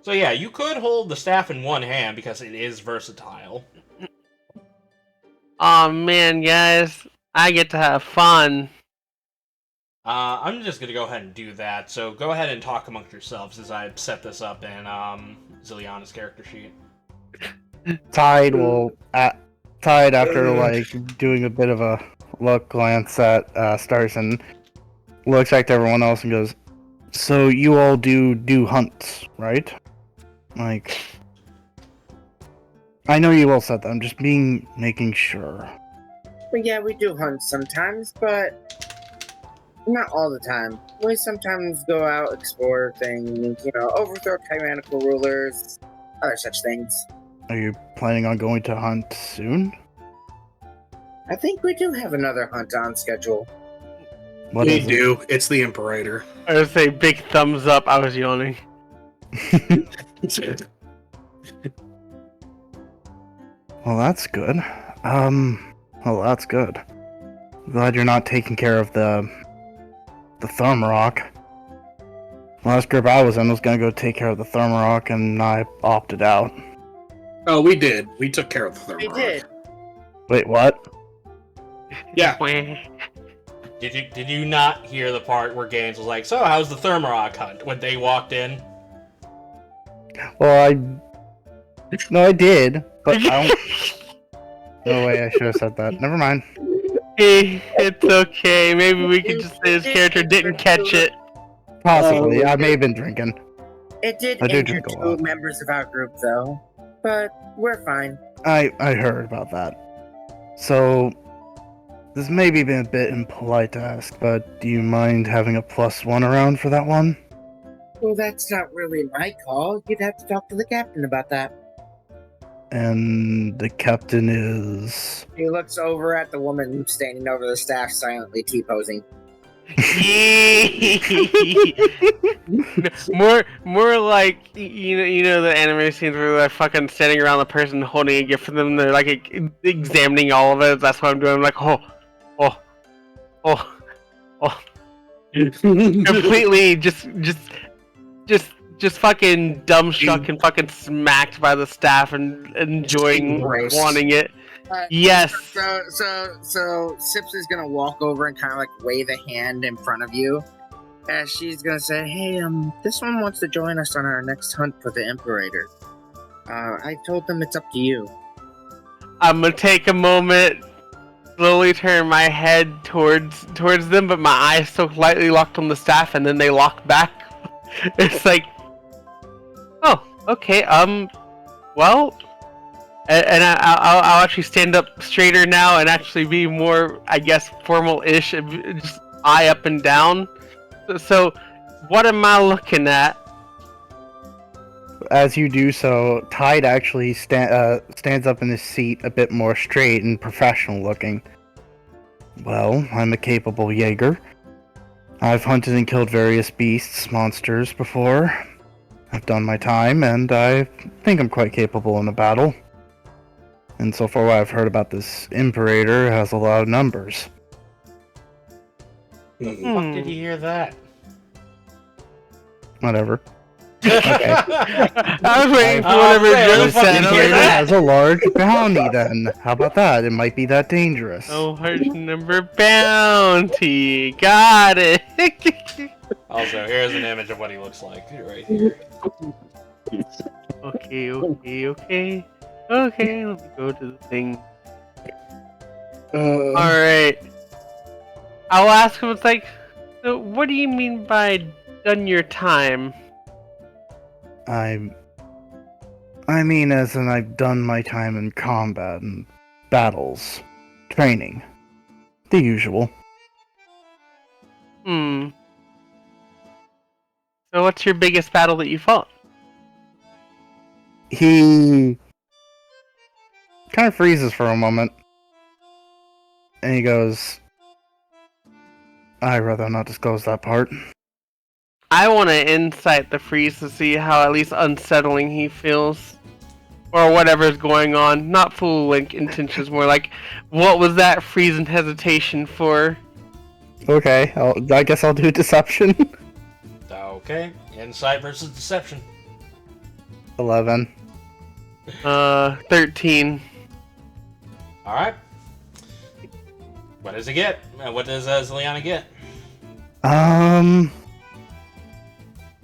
A: So yeah, you could hold the staff in one hand because it is versatile.
C: Aw man, guys, I get to have fun.
A: I'm just gonna go ahead and do that. So go ahead and talk amongst yourselves as I set this up in Zilyana's character sheet.
B: Tide after like doing a bit of a glance at Starzin, looks back to everyone else and goes, "So you all do hunts, right?" Like, I know you all said that. I'm just making sure.
F: But yeah, we do hunt sometimes, but not all the time. We sometimes go out, explore things, overthrow tyrannical rulers, other such things.
B: Are you planning on going to hunt soon?
F: I think we do have another hunt on schedule.
B: What
D: We
B: is it?
D: do. It's the Imperator.
C: I would say big thumbs up. I was yawning.
B: Well, that's good. That's good. Glad you're not taking care of the Thermarock. Last group I was in was gonna go take care of the Thermarock, and I opted out.
D: Oh, we did. We took care of the Thermarock.
F: We did.
B: Wait, what?
D: Yeah.
A: Did you not hear the part where Gaines was like, "So how's the Thermarock hunt?" when they walked in?
B: Well, I did, but I don't. No way, I should have said that. Never mind.
C: Hey, it's okay. Maybe we could just say his character didn't catch it.
B: Possibly, I may have been drinking.
F: It did
B: I do
F: injure
B: drink a
F: two
B: lot.
F: members of our group, though. But we're fine.
B: I heard about that. So, this may be a bit impolite to ask, but do you mind having a +1 around for that one?
F: Well, that's not really my call. You'd have to talk to the captain about that.
B: And the captain is...
F: He looks over at the woman standing over the staff, silently T-posing.
C: more like you know the anime scenes where they're fucking standing around the person holding a gift for them. They're like examining all of it. That's what I'm doing. I'm like, oh, completely just fucking dumbstruck and fucking smacked by the staff and enjoying
D: Gross.
C: wanting it.
F: Uh,
C: Yes.
F: So Sips is gonna walk over and kind of like wave a hand in front of you, she's gonna say, "Hey, this one wants to join us on our next hunt for the Imperator. I told them it's up to you."
C: I'm gonna take a moment, slowly turn my head towards them, but my eyes so lightly locked on the staff, and then they lock back. It's like, oh, okay, well, and I'll actually stand up straighter now and actually be more, I guess, formal-ish, and just eye up and down. So, what am I looking at?
B: As you do so, Tide actually stands up in his seat a bit more straight and professional looking. Well, I'm a capable Jaeger. I've hunted and killed various beasts, monsters before. I've done my time, and I think I'm quite capable in a battle. And so far what I've heard about this Imperator has a lot of numbers.
A: Fuck did you hear that?
B: Whatever. Okay.
C: I was waiting for whatever
A: man,
C: Joe
A: the fuck
C: said.
A: did you
C: I'm
A: hear
C: like,
A: that?
B: Has a large bounty then. How about that? It might be that dangerous.
C: oh, large number bounty. Got it.
A: Also, here's an image of what he looks like right here.
C: Okay. Okay, let me go to the thing. Alright. I'll ask him, it's like, so what do you mean by done your time?
B: I mean, as in I've done my time in combat and battles, training, the usual.
C: So what's your biggest battle that you fought?
B: He kind of freezes for a moment, and he goes, "I'd rather not disclose that part."
C: I want to insight the freeze to see how at least unsettling he feels. Or whatever's going on. Not full like intentions, more like, what was that freeze and hesitation for?
B: Okay, I guess I'll do deception.
A: Okay, insight versus deception.
B: 11.
C: 13.
A: Alright. What does it get? What does Zilyana get?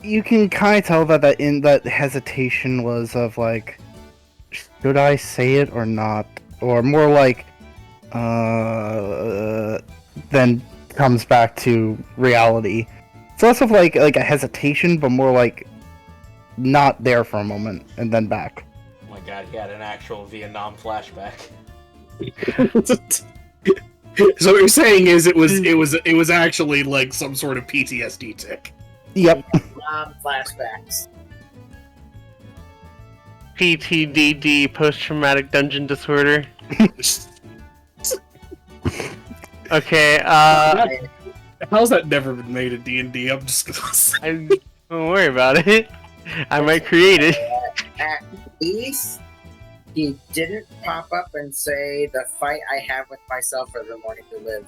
B: You can kind of tell that hesitation was of like, should I say it or not? Or more like, then comes back to reality. It's less of like a hesitation, but more like not there for a moment and then back.
A: Oh my god, he had an actual Vietnam flashback.
D: So what you're saying is it was actually like some sort of PTSD tick.
B: Yep.
F: Flashbacks.
C: PTDD, post-traumatic dungeon disorder. Okay,
D: How's that never been made in D&D? I'm just gonna say.
C: don't worry about it. I might create it.
F: At least he didn't pop up and say the fight I have with myself every morning to live.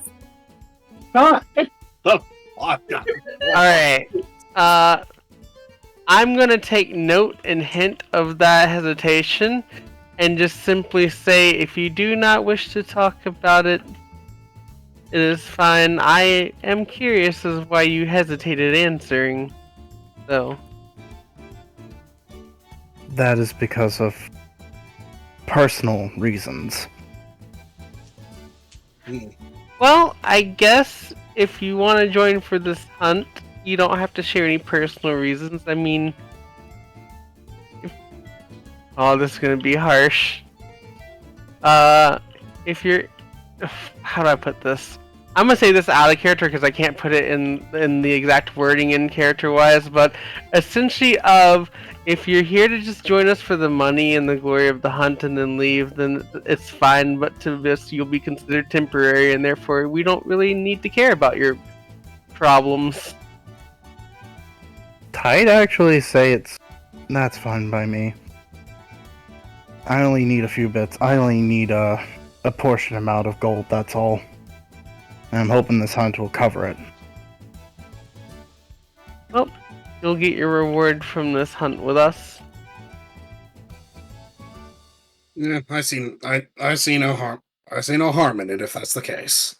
C: Alright. I'm gonna take note and hint of that hesitation and just simply say, if you do not wish to talk about it, it is fine. I am curious as why you hesitated answering. So.
B: That is because of personal reasons.
C: Well, I guess if you want to join for this hunt, you don't have to share any personal reasons. I mean, oh, this is gonna be harsh. If you're, how do I put this? I'm gonna say this out of character because I can't put it in the exact wording in character-wise. But essentially, if you're here to just join us for the money and the glory of the hunt and then leave, then it's fine. But to this, you'll be considered temporary, and therefore we don't really need to care about your problems.
B: I'd actually say that's fine by me. I only need a few bits. I only need a portion amount of gold, that's all. And I'm hoping this hunt will cover it.
C: Well, you'll get your reward from this hunt with us.
D: Yeah, I see no harm. I see no harm in it if that's the case.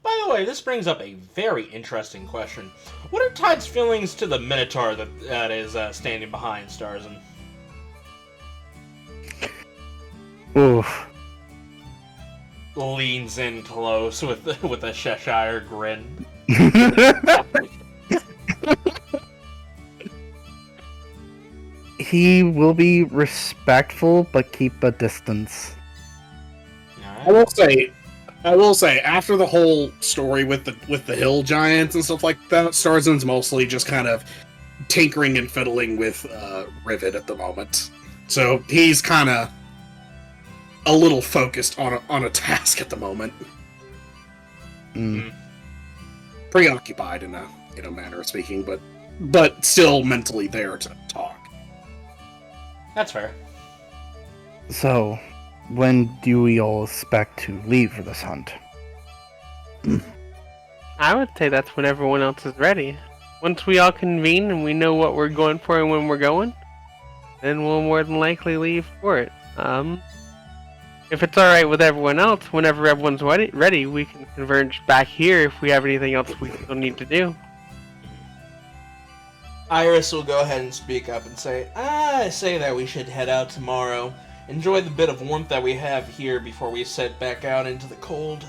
A: By the way, this brings up a very interesting question. What are Tide's feelings to the Minotaur that is standing behind Starzin?
B: Oof.
A: Leans in close with a Cheshire grin.
B: He will be respectful, but keep a distance.
D: I will say, after the whole story with the hill giants and stuff like that, Starzin's mostly just kind of tinkering and fiddling with Rivet at the moment. So he's kind of a little focused on a task at the moment.
B: Mm.
D: Preoccupied in a manner of speaking, but still mentally there to talk.
A: That's fair.
B: So, when do we all expect to leave for this hunt?
C: I would say that's when everyone else is ready. Once we all convene and we know what we're going for and when we're going, then we'll more than likely leave for it. If it's alright with everyone else, whenever everyone's ready, we can converge back here if we have anything else we still need to do.
A: Iris will go ahead and speak up and say, I say that we should head out tomorrow. Enjoy the bit of warmth that we have here before we set back out into the cold.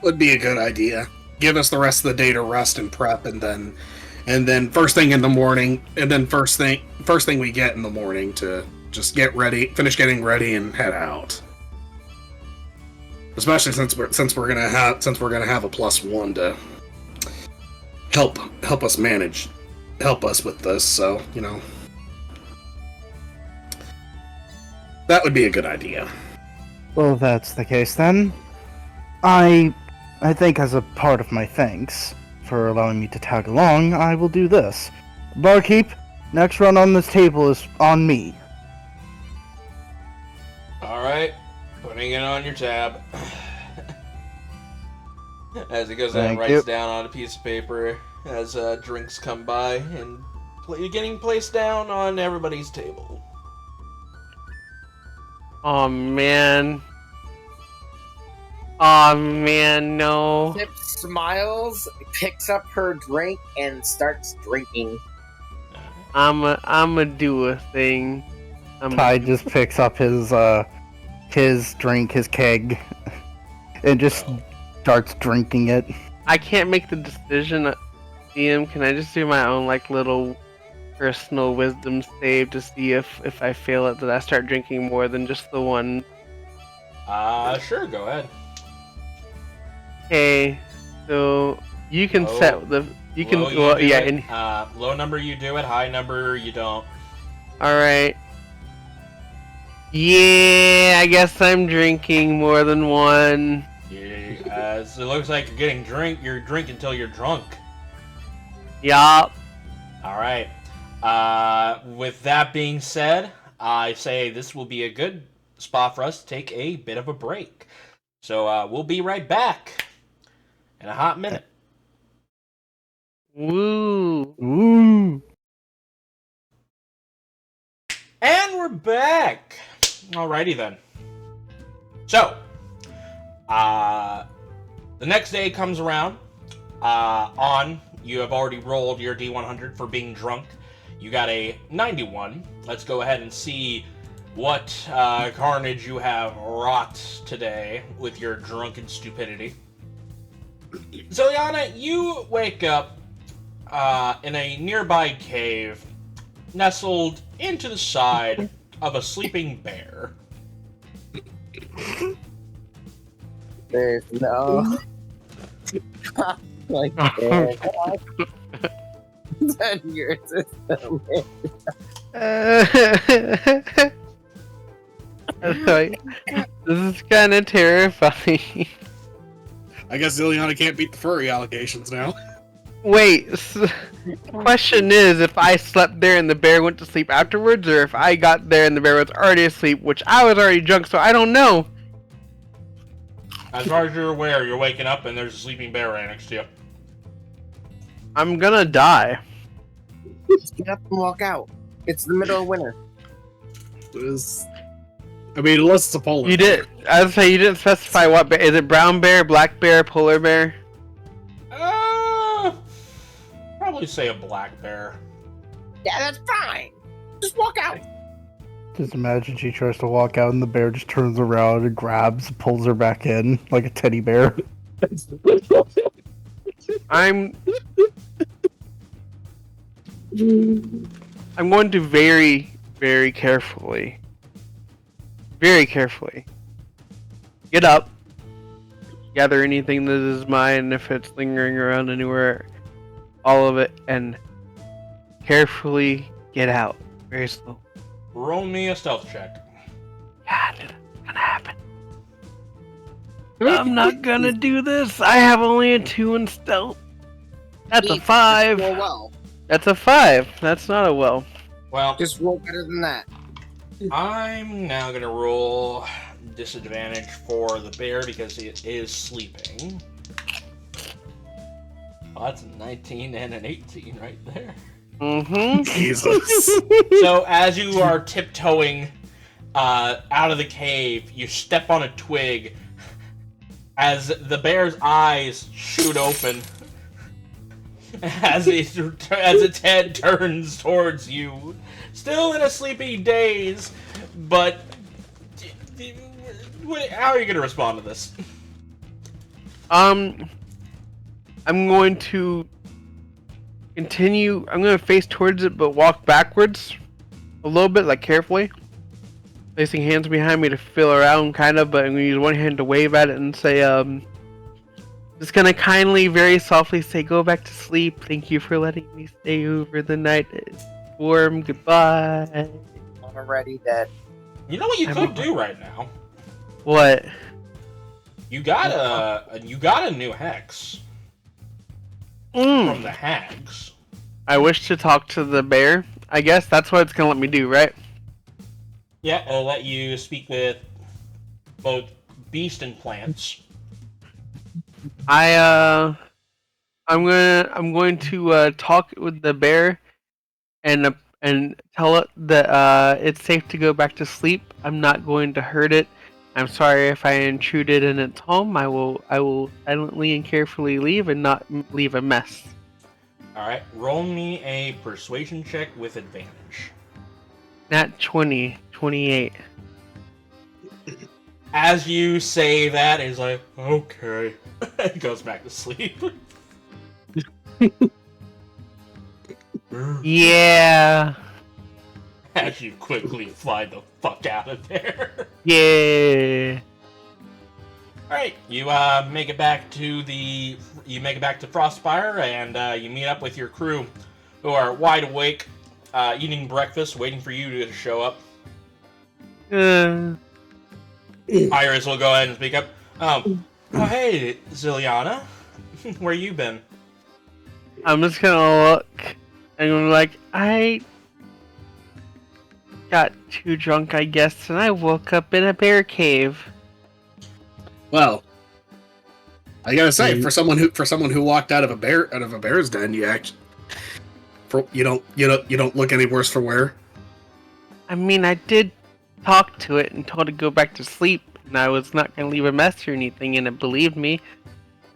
D: Would be a good idea. Give us the rest of the day to rest and prep, and then first thing in the morning, and then first thing we get in the morning to just get ready, finish getting ready, and head out. Especially since we're gonna have a +1 to help us with this. So that would be a good idea.
B: Well, if that's the case then, I think as a part of my thanks for allowing me to tag along, I will do this. Barkeep, next run on this table is on me.
A: Alright, putting it on your tab. As he goes and writes down on a piece of paper as drinks come by and getting placed down on everybody's table.
C: Oh man. Oh man, no.
F: Sip smiles, picks up her drink, and starts drinking.
C: I'ma do a thing.
B: Ty just picks up his drink, his keg, and just starts drinking it.
C: I can't make the decision. DM, can I just do my own little personal wisdom save to see if I fail it, that I start drinking more than just the one?
A: Sure, go ahead.
C: Okay, so you can set the
A: low number you do it, high number you don't.
C: All right. Yeah, I guess I'm drinking more than one.
A: Yeah, so it looks like you're drinking until you're drunk.
C: Yup.
A: Alright. With that being said, I say this will be a good spot for us to take a bit of a break. So we'll be right back in a hot minute.
C: Woo.
B: Ooh.
A: And we're back! Alrighty then. So, the next day comes around. You have already rolled your D100 for being drunk. You got a 91. Let's go ahead and see what carnage you have wrought today with your drunken stupidity. Zilyana, you wake up in a nearby cave, nestled into the side of a sleeping bear.
F: There's no. Like, that your system.
C: This is kind of terrifying.
D: I guess Zilyana can't beat the furry allegations now.
C: Wait, question is if I slept there and the bear went to sleep afterwards, or if I got there and the bear was already asleep, which I was already drunk, so I don't know.
A: As far as you're aware, you're waking up and there's a sleeping bear right next to you.
C: I'm gonna die.
F: Just get up and walk out. It's the middle of winter.
D: I mean, unless it's a polar.
C: You did. I would say you didn't specify what bear. Is it brown bear, black bear, polar bear?
A: Probably say a black bear.
F: Yeah, that's fine. Just walk out.
B: Just imagine she tries to walk out and the bear just turns around and grabs, pulls her back in like a teddy bear.
C: I'm going to very, very carefully get up, gather anything that is mine if it's lingering around anywhere, all of it, and carefully get out. Very slow.
A: Roll me a stealth check.
C: Yeah, it's gonna happen. I'm not gonna do this. I have only a 2 in stealth. That's a 5.
F: Roll well.
C: That's a 5. That's not a well.
A: Well,
F: Just roll better than that.
A: I'm now gonna roll disadvantage for the bear because it is sleeping. Oh, that's a 19 and an 18 right there.
C: Mm-hmm.
D: Jesus.
A: So as you are tiptoeing out of the cave, you step on a twig as the bear's eyes shoot open as its head turns towards you, still in a sleepy daze. But how are you going to respond to this?
C: I'm going to continue. I'm going to face towards it, but walk backwards a little bit, like carefully. Placing hands behind me to feel around, kind of, but I'm going to use one hand to wave at it and say, just going to kindly, very softly say, go back to sleep. Thank you for letting me stay over the night. It's warm. Goodbye.
F: I'm already dead.
A: You know what you could do right now?
C: What?
A: You got a new hex from the hags.
C: I wish to talk to the bear. I guess that's what it's going to let me do, right?
A: Yeah, it'll let you speak with both beast and plants.
C: I'm going to talk with the bear and tell it that it's safe to go back to sleep. I'm not going to hurt it. I'm sorry if I intruded in its home. I will silently and carefully leave and not leave a mess.
A: All right, roll me a persuasion check with advantage.
C: Nat 20, 28.
A: As you say that, he's like, okay. He goes back to sleep.
C: Yeah.
A: As you quickly fly the fuck out of there.
C: Yeah.
A: Alright, you make it back to Frostspire, and you meet up with your crew, who are wide awake, eating breakfast, waiting for you to show up. Iris will go ahead and speak up. Oh hey, Zilyana. Where you been?
C: I'm just gonna look and I'm like, I got too drunk, I guess, and I woke up in a bear cave.
D: Well, I gotta say, for someone who walked out of a bear's den, you don't look any worse for wear.
C: I mean, I did talk to it and told it to go back to sleep, and I was not gonna leave a mess or anything, and it believed me.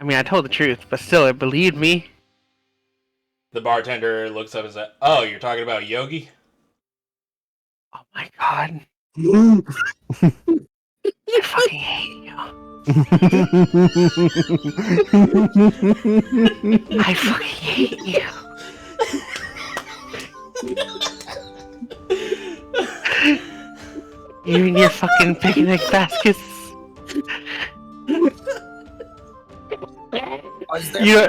C: I mean, I told the truth, but still, it believed me.
A: The bartender looks up and says, oh, you're talking about Yogi?
C: Oh my god. I fucking hate you. I fucking hate you. You and your fucking picnic baskets. You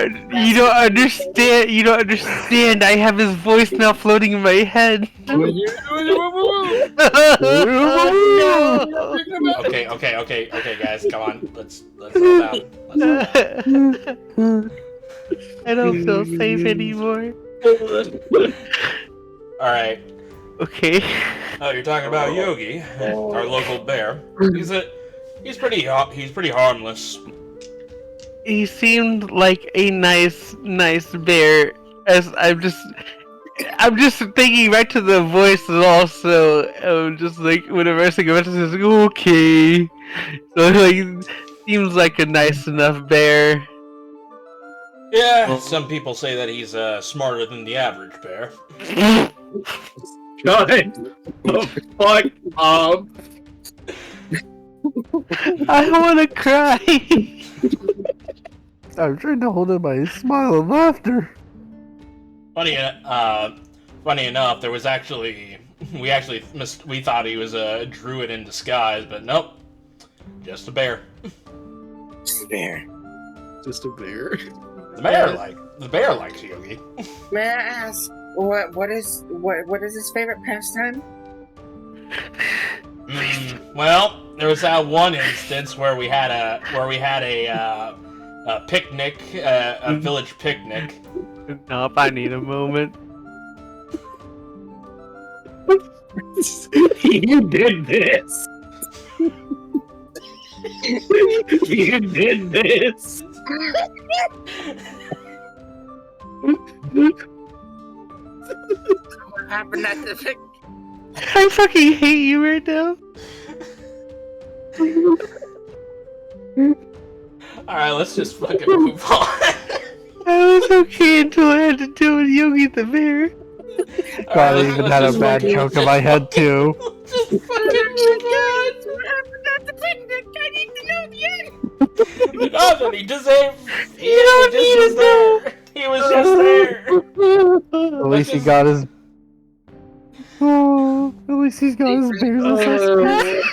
C: don't understand. You don't understand. I have his voice now floating in my head.
A: Okay, guys, come on. Let's slow down.
C: I don't feel safe anymore.
A: Alright.
C: Okay.
A: Oh, you're talking about Yogi, our local bear. He's pretty harmless.
C: He seemed like a nice bear. As I'm just, I'm just thinking back to the voice and also just like whenever I think about it, it's like, okay. So like seems like a nice enough bear.
A: Yeah, some people say that he's smarter than the average bear.
D: God, the fuck up.
C: I wanna cry.
B: I'm trying to hold in my smile and laughter.
A: Funny enough, there was we thought he was a druid in disguise, but nope, just a bear.
F: Just a bear.
D: Just a bear.
A: The bear likes Yogi.
F: May I ask what is his favorite pastime?
A: Well, there was that one instance where we had a picnic, a village picnic.
C: Nope, I need a moment.
D: You did this. You did this.
F: What happened at the picnic?
C: I fucking hate you right now.
A: Alright, let's just fucking move on.
C: I was okay until I had to deal with Yogi the bear.
B: God, I even had a bad joke in my head too.
A: Just fucking move on.
F: What happened at the picnic? I need to know the end.
A: Nothing. He just ain't. He just was there. He was just there.
B: At least he got his. Oh, at least he's got his bears and success.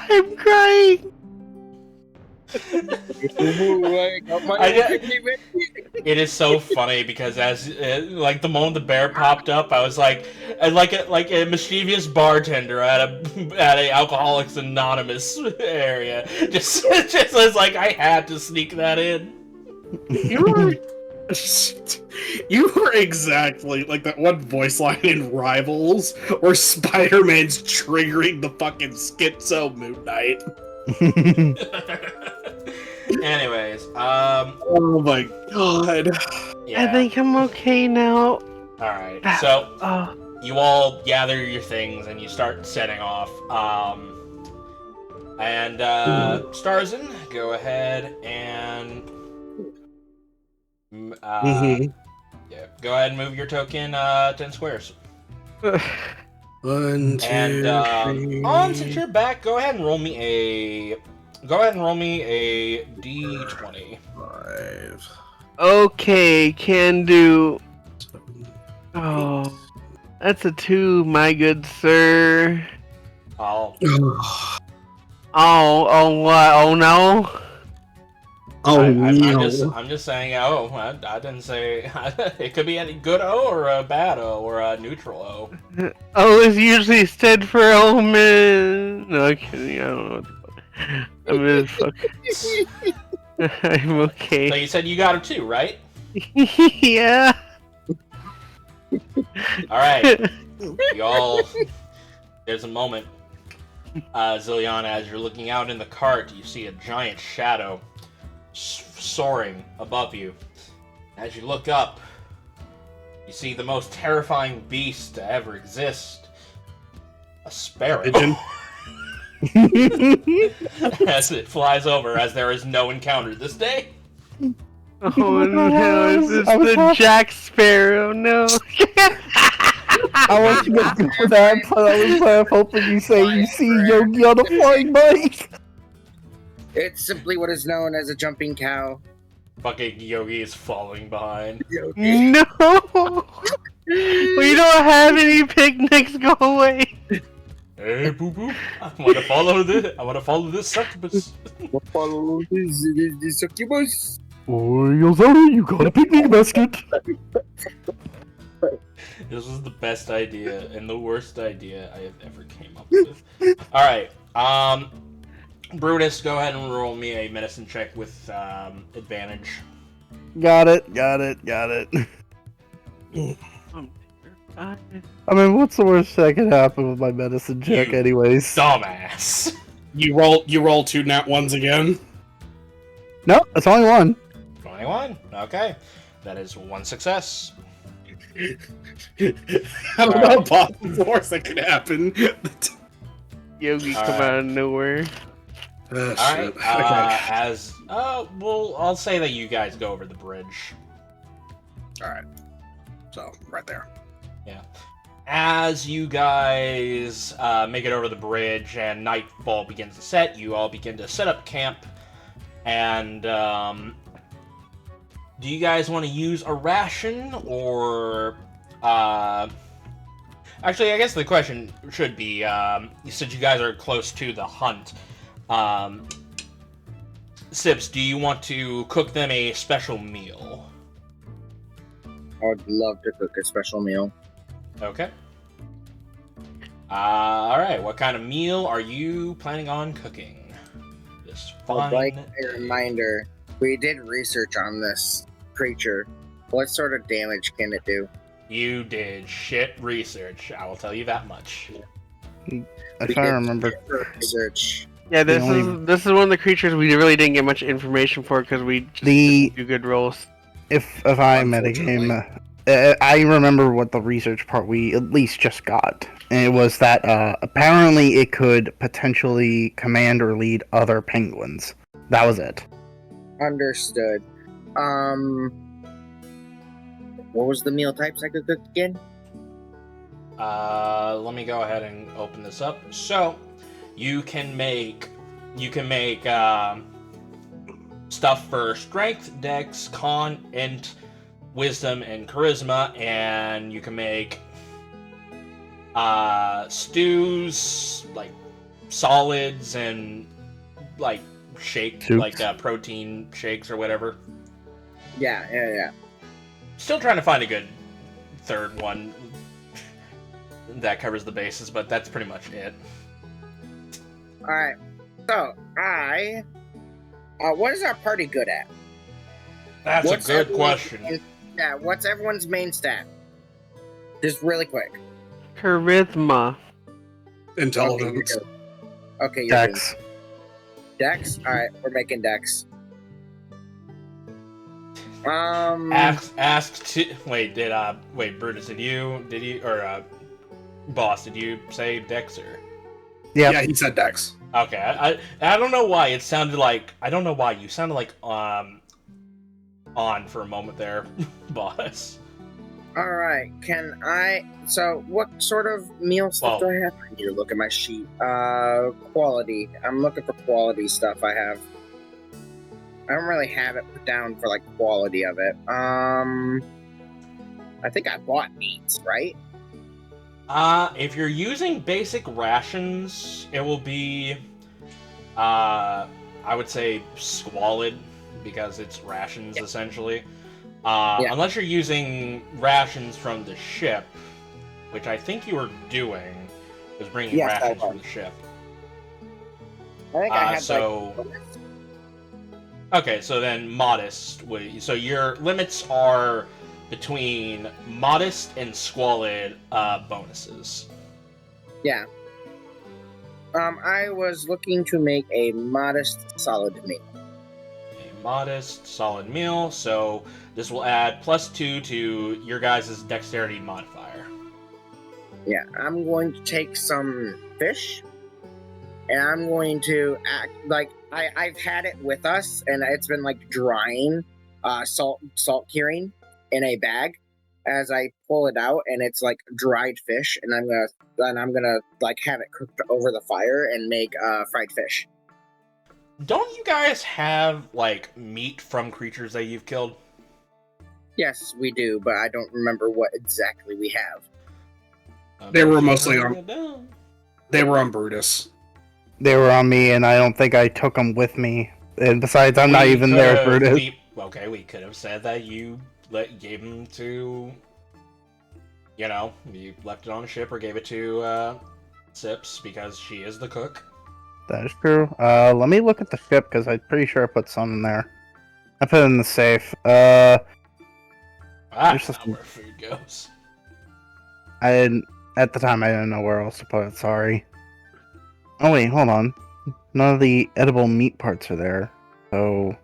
C: I'm crying.
A: It is so funny because as like the moment the bear popped up, I was like a mischievous bartender at a Alcoholics Anonymous area. Just as like I had to sneak that in.
D: You were exactly like that one voice line in Rivals where Spider-Man's triggering the fucking schizo Moon Knight.
A: Anyways,
D: oh my god.
A: yeah.
C: I think I'm okay now.
A: Alright, so
C: Oh,
A: you all gather your things and you start setting off. Starzin, go ahead and yeah, go ahead and move your token 10 squares.
D: 1, 2,
A: And
D: 3.
A: since you're back, go ahead and roll me a D20.
D: 5.
C: okay, can do.
D: 7.
C: Oh, that's a 2, my good sir.
A: Oh,
C: Oh, what? Oh no.
A: I'm just saying. Oh, I didn't say it could be any good O or a bad O or a neutral O.
C: O is usually stood for Omen. No, I'm kidding. I don't know what the fuck. I'm just fucking. I'm
A: So
C: okay.
A: you said you got a 2, right?
C: Yeah.
A: All right, y'all. There's a moment, Zilyana, as you're looking out in the cart, you see a giant shadow soaring above you. As you look up, you see the most terrifying beast to ever exist. A sparrow. As it flies over, as there is no encounter this day.
C: Oh no, is this
B: I was
C: the
B: happy.
C: Jack Sparrow? No.
B: I want you to go for that, but I was hoping you say you see Yogi on a flying bike.
F: It's simply what is known as a jumping cow.
A: Fucking Yogi is following behind.
C: No. We don't have any picnics. Go away.
A: Hey, boo boo! I want to follow this succubus.
F: Follow the Succubus.
B: Oh, Yozana, you got a picnic basket.
A: This was the best idea and the worst idea I have ever came up with. All right, Brutus, go ahead and roll me a medicine check with advantage.
B: Got it. I mean, what's the worst that could happen with my medicine check,
A: You
B: anyways?
A: Dumbass.
D: You roll 2 nat 1s again.
B: No, it's only one.
A: 21. Okay, that is 1 success.
D: I don't know, boss. Of course that could happen.
C: Yogi
A: All
C: come
A: right.
C: out of nowhere.
A: All right.
D: Shit. Okay.
A: Well, I'll say that you guys go over the bridge.
D: Alright. So, right there.
A: As you guys make it over the bridge and nightfall begins to set, you all begin to set up camp. And do you guys want to use a ration or? Actually, I guess the question should be: since you guys are close to the hunt, Sips, do you want to cook them a special meal?
F: I would love to cook a special meal.
A: Okay. Alright, what kind of meal are you planning on cooking? This
F: I'd
A: fine...
F: like a reminder, we did research on this creature. What sort of damage can it do?
A: You did shit research, I will tell you that much.
B: If I remember,
F: Research.
C: Yeah,
B: The
C: this
B: only-
C: is one of the creatures we really didn't get much information for because we just
B: The-
C: didn't do good rolls.
B: if I metagame, I remember what the research part we at least just got. And it was that apparently it could potentially command or lead other penguins. That was it.
F: Understood. What was the meal types I could cook again?
A: Let me go ahead and open this up. So, you can make stuff for strength, dex, con, int, wisdom, and charisma, and you can make stews, like solids and like shake,
B: Soups.
A: like protein shakes or whatever.
F: Yeah.
A: Still trying to find a good third one that covers the bases, but that's pretty much it.
F: Alright. So, what is our party good at?
A: That's
F: What's
A: a good
F: everyone's
A: question.
F: main- Yeah, what's everyone's main stat? Just really quick.
C: Charisma.
D: Intelligence.
F: Okay, you're doing
B: Dex.
F: Dex? Alright, we're making Dex.
A: Wait, Brutus, did you, Boss, did you say Dex or?
B: Yep.
D: Yeah, he said Dex.
A: Okay, I don't know why it sounded like, you sounded like, on for a moment there, Boss.
F: Alright, so what sort of meal stuff do I have? I need to look at my sheet. Quality. I'm looking for quality stuff I have. I don't really have it put down for, like, quality of it. I think I bought meats, right?
A: If you're using basic rations, it will be, I would say squalid, because it's rations, essentially. Unless you're using rations from the ship, which I think you were doing, was bringing
F: Yes, I
A: rations
F: was.
A: from the ship.
F: I think I had,
A: so... Okay, so then modest. So your limits are between modest and squalid bonuses.
F: Yeah. I was looking to make a modest, solid meal.
A: A modest, solid meal. So this will add +2 to your guys' dexterity modifier.
F: Yeah, I'm going to take some fish, and I'm going to act like I've had it with us, and it's been like drying, salt curing in a bag. As I pull it out, and it's like dried fish, and I'm gonna like have it cooked over the fire and make fried fish.
A: Don't you guys have like meat from creatures that you've killed?
F: Yes, we do, but I don't remember what exactly we have.
D: They were mostly They were on Brutus.
B: They were on me, and I don't think I took them with me. And besides, I'm not even there, Brutus.
A: We could have said that you gave them to, you left it on a ship or gave it to Sips because she is the cook.
B: That is true. Let me look at the ship, because I'm pretty sure I put some in there. I put it in the safe.
A: That's
B: There's
A: not where food goes.
B: At the time, I didn't know where else to put it, sorry. Oh wait, hold on. None of the edible meat parts are there. So...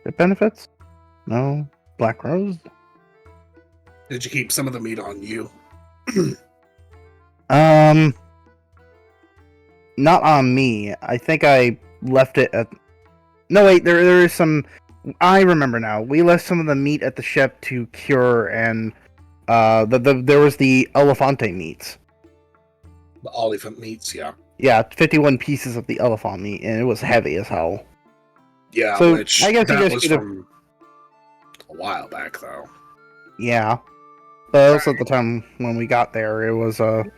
B: It benefits? No. Black Rose?
D: Did you keep some of the meat on you?
B: Not on me. I think I left it at. No, wait. There is some. I remember now. We left some of the meat at the ship to cure, and there was the elefante meats.
D: The elephant meats, yeah.
B: Yeah, 51 pieces of the elephant meat, and it was heavy as hell.
D: Yeah,
B: So,
D: which
B: I guess you
D: that
B: guys
D: was
B: could've-
D: from a while back, though.
B: Yeah, but also at the time when we got there, it was kind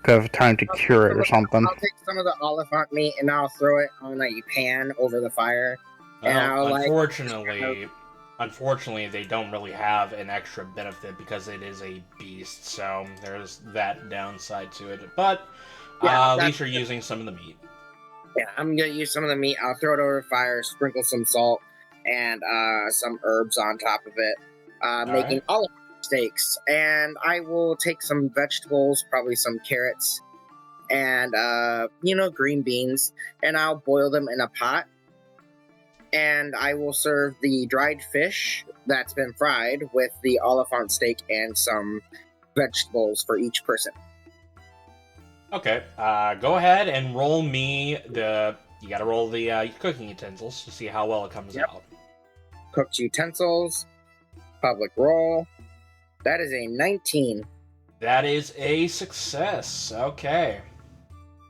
B: of time to cure it or something.
F: I'll take some of the oliphant meat and I'll throw it on a pan over the fire. And I'll,
A: Unfortunately, they don't really have an extra benefit because it is a beast, so there's that downside to it. But at least you're using some of the meat.
F: Yeah, I'm gonna use some of the meat. I'll throw it over the fire, sprinkle some salt and some herbs on top of it, making olive steaks. And I will take some vegetables, probably some carrots, and green beans, and I'll boil them in a pot. And I will serve the dried fish that's been fried with the oliphant steak and some vegetables for each person.
A: Okay, go ahead and roll me the... You gotta roll the cooking utensils to see how well it comes out.
F: Cooked utensils, public roll. That is a 19.
A: That is a success. Okay.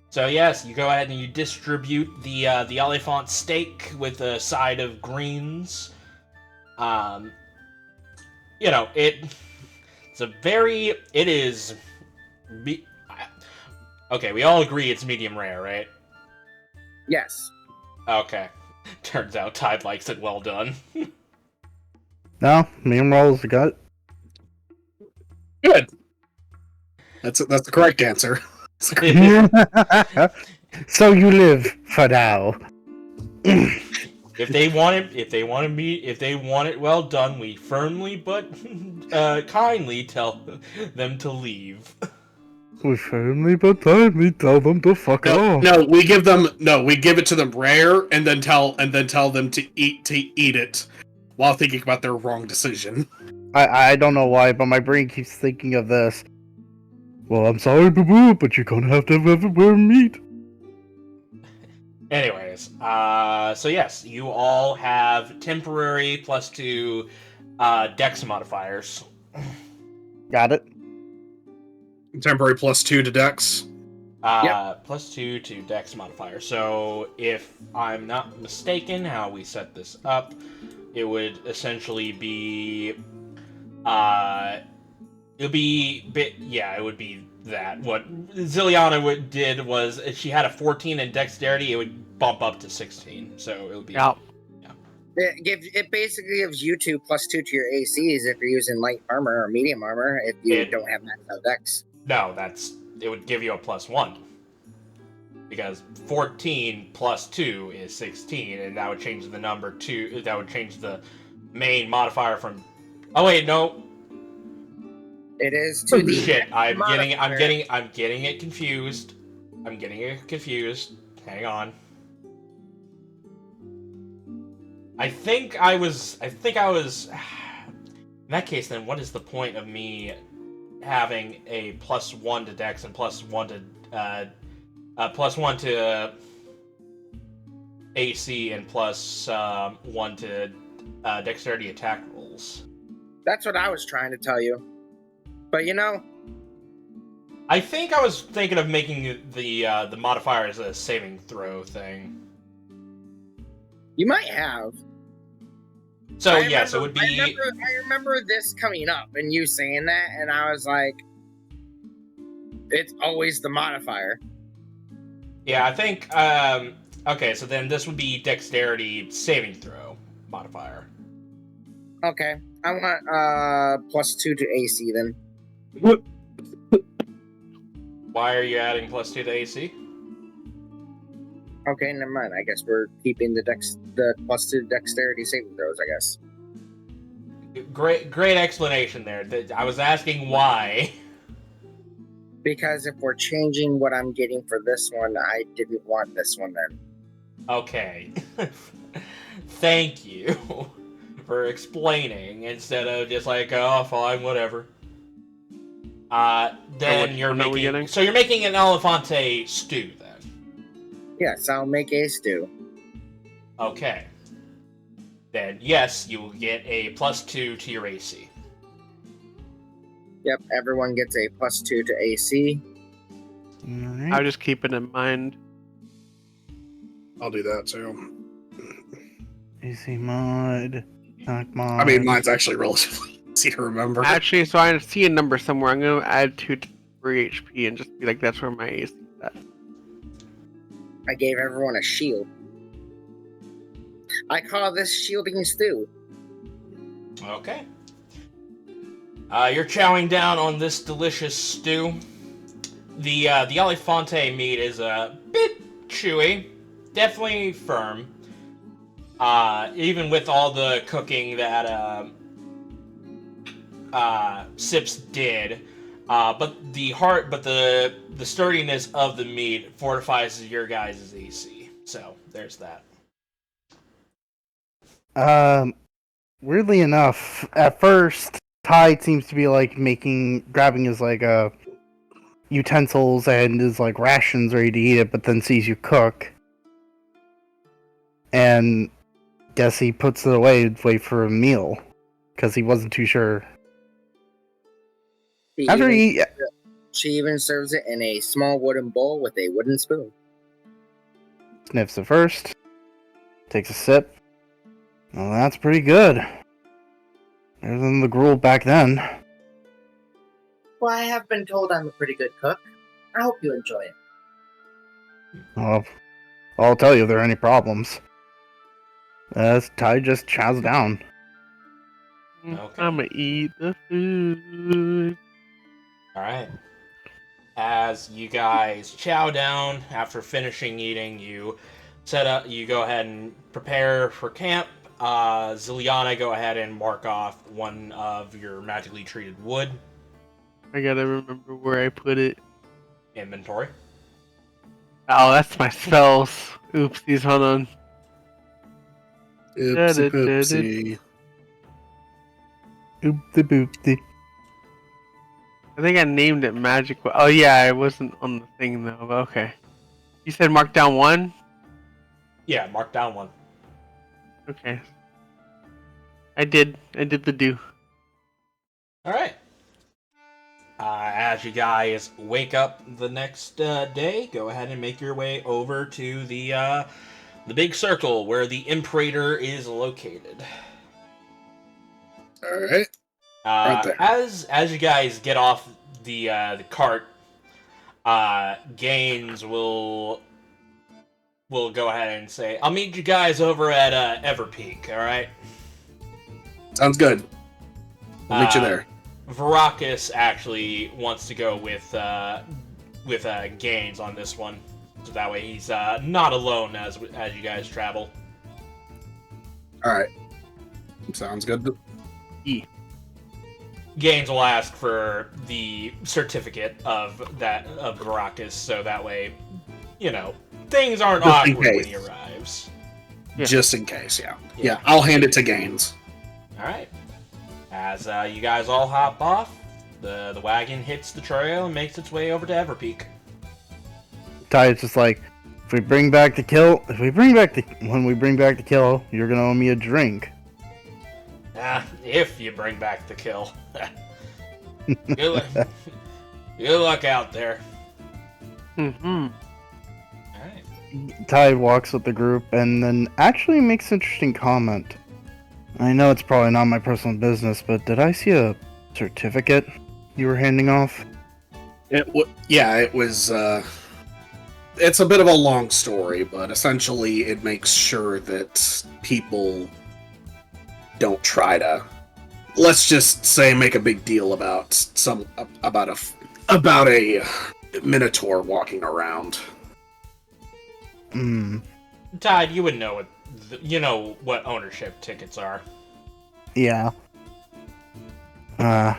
A: So yes, you go ahead and you distribute the elephant steak with a side of greens. It is. Okay, we all agree it's medium rare, right?
F: Yes.
A: Okay. Turns out Tide likes it well done.
B: No, medium rolls gut.
D: Good. That's the correct answer.
B: So you live for now.
A: If they want it well done, we firmly but kindly tell them to leave.
B: We firmly but kindly tell them to fuck off.
D: No, we give it to them rare and then tell them to eat it while thinking about their wrong decision.
B: I don't know why, but my brain keeps thinking of this. Well, I'm sorry, boo-boo, but you're gonna have to have everywhere meat.
A: Anyways, so yes, you all have temporary +2 dex modifiers.
B: Got it.
D: Temporary +2 to dex.
A: +2 to dex modifier. So if I'm not mistaken, how we set this up, it would essentially be it would be that. What Zilyana did was, if she had a 14 in dexterity, it would bump up to 16. So it would be...
C: Yeah.
F: It basically gives you +2 to your ACs if you're using light armor or medium armor if you don't have maxed out dex.
A: No, it would give you a +1. Because 14 +2 is 16, and that would change the number to... That would change the main modifier from... Oh wait, no.
F: It is to the...
A: Shit, I'm getting it confused. Hang on. I think I was... In that case, then, what is the point of me having a +1 to dex and +1 to AC and +1 to dexterity attack rolls?
F: That's what I was trying to tell you. But
A: I think I was thinking of making the modifier as a saving throw thing.
F: You might have.
A: So yes, it would be...
F: I remember this coming up and you saying that, and I was like, it's always the modifier.
A: Yeah, I think... okay, so then this would be dexterity saving throw modifier.
F: Okay, I want +2 to AC then.
A: Why are you adding +2 to AC?
F: Okay, never mind. I guess we're keeping the +2 dexterity saving throws, I guess.
A: Great explanation there. I was asking why.
F: Because if we're changing what I'm getting for this one, I didn't want this one then.
A: Okay. Thank you for explaining instead of just like, oh, fine, whatever. Then
C: which
A: you're
C: one are we
A: making.
C: getting?
A: So you're making an elefante stew then.
F: Yes, I'll make a stew.
A: Okay. Then yes, you will get a +2 to your AC.
F: Yep, everyone gets a +2 to AC.
B: Alright.
C: I'll just keep it in mind.
D: I'll do that too.
B: AC mod. Knock mod.
D: I mean, mine's actually relatively easy to remember.
C: Actually, so I see a number somewhere. I'm gonna add 2 to 3 HP and just be like, that's where my AC is at.
F: I gave everyone a shield. I call this shielding stew.
A: Okay. You're chowing down on this delicious stew. The elefante meat is a bit chewy, definitely firm. Even with all the cooking that Sips did, but the sturdiness of the meat fortifies your guys' AC. So there's that.
B: Weirdly enough, at first, Tide seems to be like grabbing his like utensils and his like rations ready to eat it, but then sees you cook, and guess he puts it away to wait for a meal because he wasn't too sure.
F: She even serves it in a small wooden bowl with a wooden spoon.
B: Sniffs it first, takes a sip. Well, that's pretty good. Better than the gruel back then.
F: Well, I have been told I'm a pretty good cook. I hope you enjoy it.
B: Well, I'll tell you if there are any problems. Ty just chows down.
A: Okay.
C: I'm gonna eat the food.
A: Alright. As you guys chow down after finishing eating, you go ahead and prepare for camp. Zilyana, go ahead and mark off one of your magically treated wood.
C: I gotta remember where I put it.
A: Inventory.
C: Oh, that's my spells. Oopsies, hold on.
D: Oopsie poopsie.
B: Oopty boopty.
C: I think I named it Magic. Oh yeah, it wasn't on the thing though, but okay. You said mark down 1?
A: Yeah, mark down 1.
C: Okay. I did the do.
A: Alright. As you guys wake up the next day, go ahead and make your way over to the big circle where the Imperator is located.
D: Alright. Right there.
A: As you guys get off the cart, Gaines will go ahead and say, "I'll meet you guys over at Everpeak." All right.
D: Sounds good. We'll meet you there.
A: Varacus actually wants to go with Gaines on this one, so that way he's not alone as you guys travel.
D: Alright. Sounds good.
A: Gaines will ask for the certificate of Varacus, so that way, things aren't
D: Just in
A: awkward when
D: case.
A: he arrives.
C: Yeah.
D: Just in case, yeah. Yeah, I'll hand it to Gaines.
A: Alright. As you guys all hop off, the wagon hits the trail and makes its way over to Everpeak.
B: Ty's just like, when we bring back the kill, you're gonna owe me a drink.
A: If you bring back the kill. Good luck out there.
C: Mm-hmm.
A: Alright.
B: Ty walks with the group and then actually makes an interesting comment. I know it's probably not my personal business, but did I see a certificate you were handing off?
D: It was, it's a bit of a long story, but essentially it makes sure that people don't try to, let's just say, make a big deal about a minotaur walking around.
A: Tide, you would know what ownership tickets are.
B: Yeah.
A: And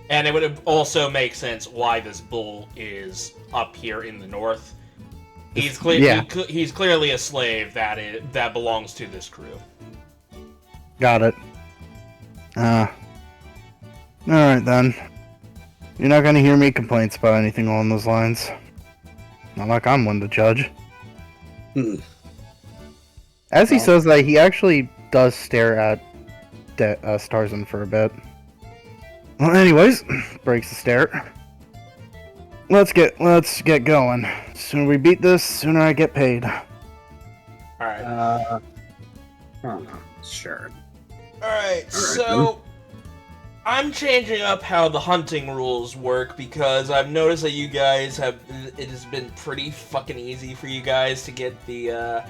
A: it would also make sense why this bull is up here in the north. He's clearly a slave that belongs to this crew.
B: Got it. Alright then. You're not gonna hear me complaints about anything along those lines. Not like I'm one to judge. As he says that, he actually does stare at Starzin for a bit. Well, anyways, breaks the stare. Let's get going. Sooner we beat this, sooner I get paid.
A: Alright.
D: Sure.
A: Alright, so I'm changing up how the hunting rules work because I've noticed that you guys it has been pretty fucking easy for you guys to get the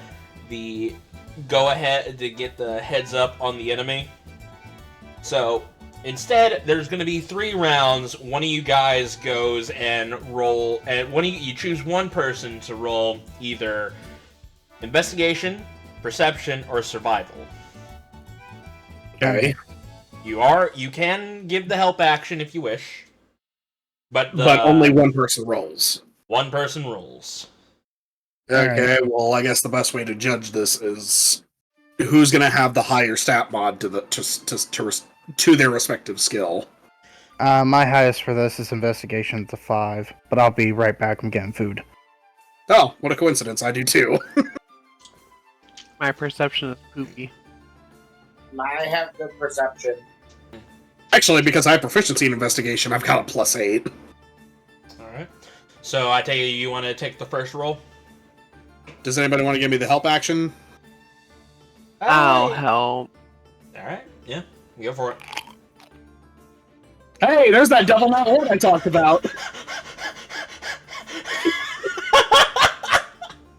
A: go ahead to get the heads up on the enemy. So instead, there's going to be 3 rounds. One of you guys goes and roll, and you choose one person to roll either investigation, perception, or survival.
D: Okay.
A: You can give the help action if you wish, but
D: only one person rolls.
A: One person rolls.
D: Okay, well, I guess the best way to judge this is who's going to have the higher stat mod to their respective skill.
B: My highest for this is investigation. It's a 5, but I'll be right back. I'm getting food.
D: Oh, what a coincidence! I do too.
C: My perception is poopy.
F: I have good perception.
D: Actually, because I have proficiency in investigation, I've got a +8.
A: Alright. So I tell you want to take the first roll?
D: Does anybody want to give me the help action?
C: I'll help.
A: Alright, yeah. Go for it.
D: Hey, there's that double nut one I talked about.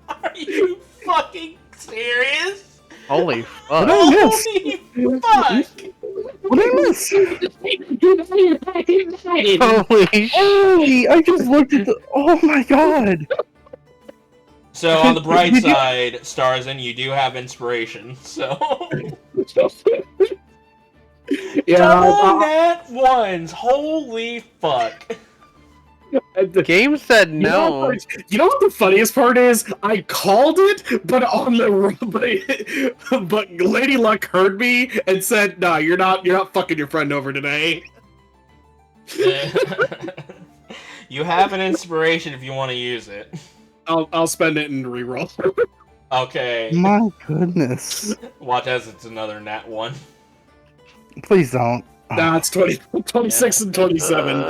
A: Are you fucking serious?
C: Holy fuck.
B: What did I miss?
A: Holy fuck!
B: What did I miss?
C: Holy shit.
B: Hey, I just looked at the... Oh my god!
A: So on the bright side, Starzin, you do have inspiration, so...
D: Yeah,
A: Double nat ones! Holy fuck.
C: The game said no.
D: You know what the funniest part is? I called it, but but Lady Luck heard me and said, "No, you're not fucking your friend over today."
A: You have an inspiration if you want to use it.
D: I'll spend it and reroll.
A: Okay.
B: My goodness.
A: Watch as it's another nat 1.
B: Please don't.
D: Nah, it's 26 and 27.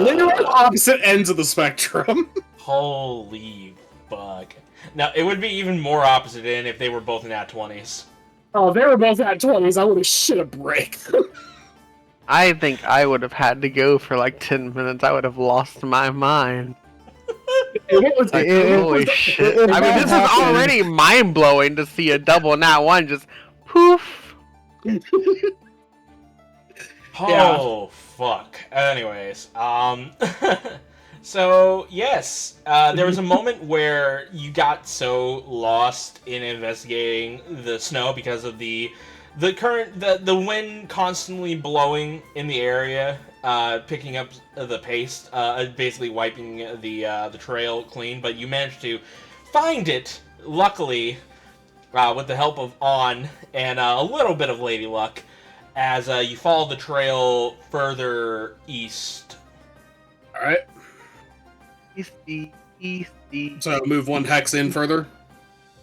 D: Literal opposite ends of the spectrum.
A: Holy fuck. Now, it would be even more opposite in if they were both nat 20s.
D: Oh, they were both at 20s. I would have shit a brick.
C: I think I would have had to go for like 10 minutes. I would have lost my mind. Holy shit. I mean, this is already mind-blowing to see a double nat 1 just poof.
A: Oh, fuck. Anyways, so, yes, there was a moment where you got so lost in investigating the snow because of the wind constantly blowing in the area, picking up the pace, basically wiping the trail clean, but you managed to find it, luckily, with the help of On and a little bit of Lady Luck, as you follow the trail further east.
D: Alright.
C: Easty.
D: So move 1 hex in further?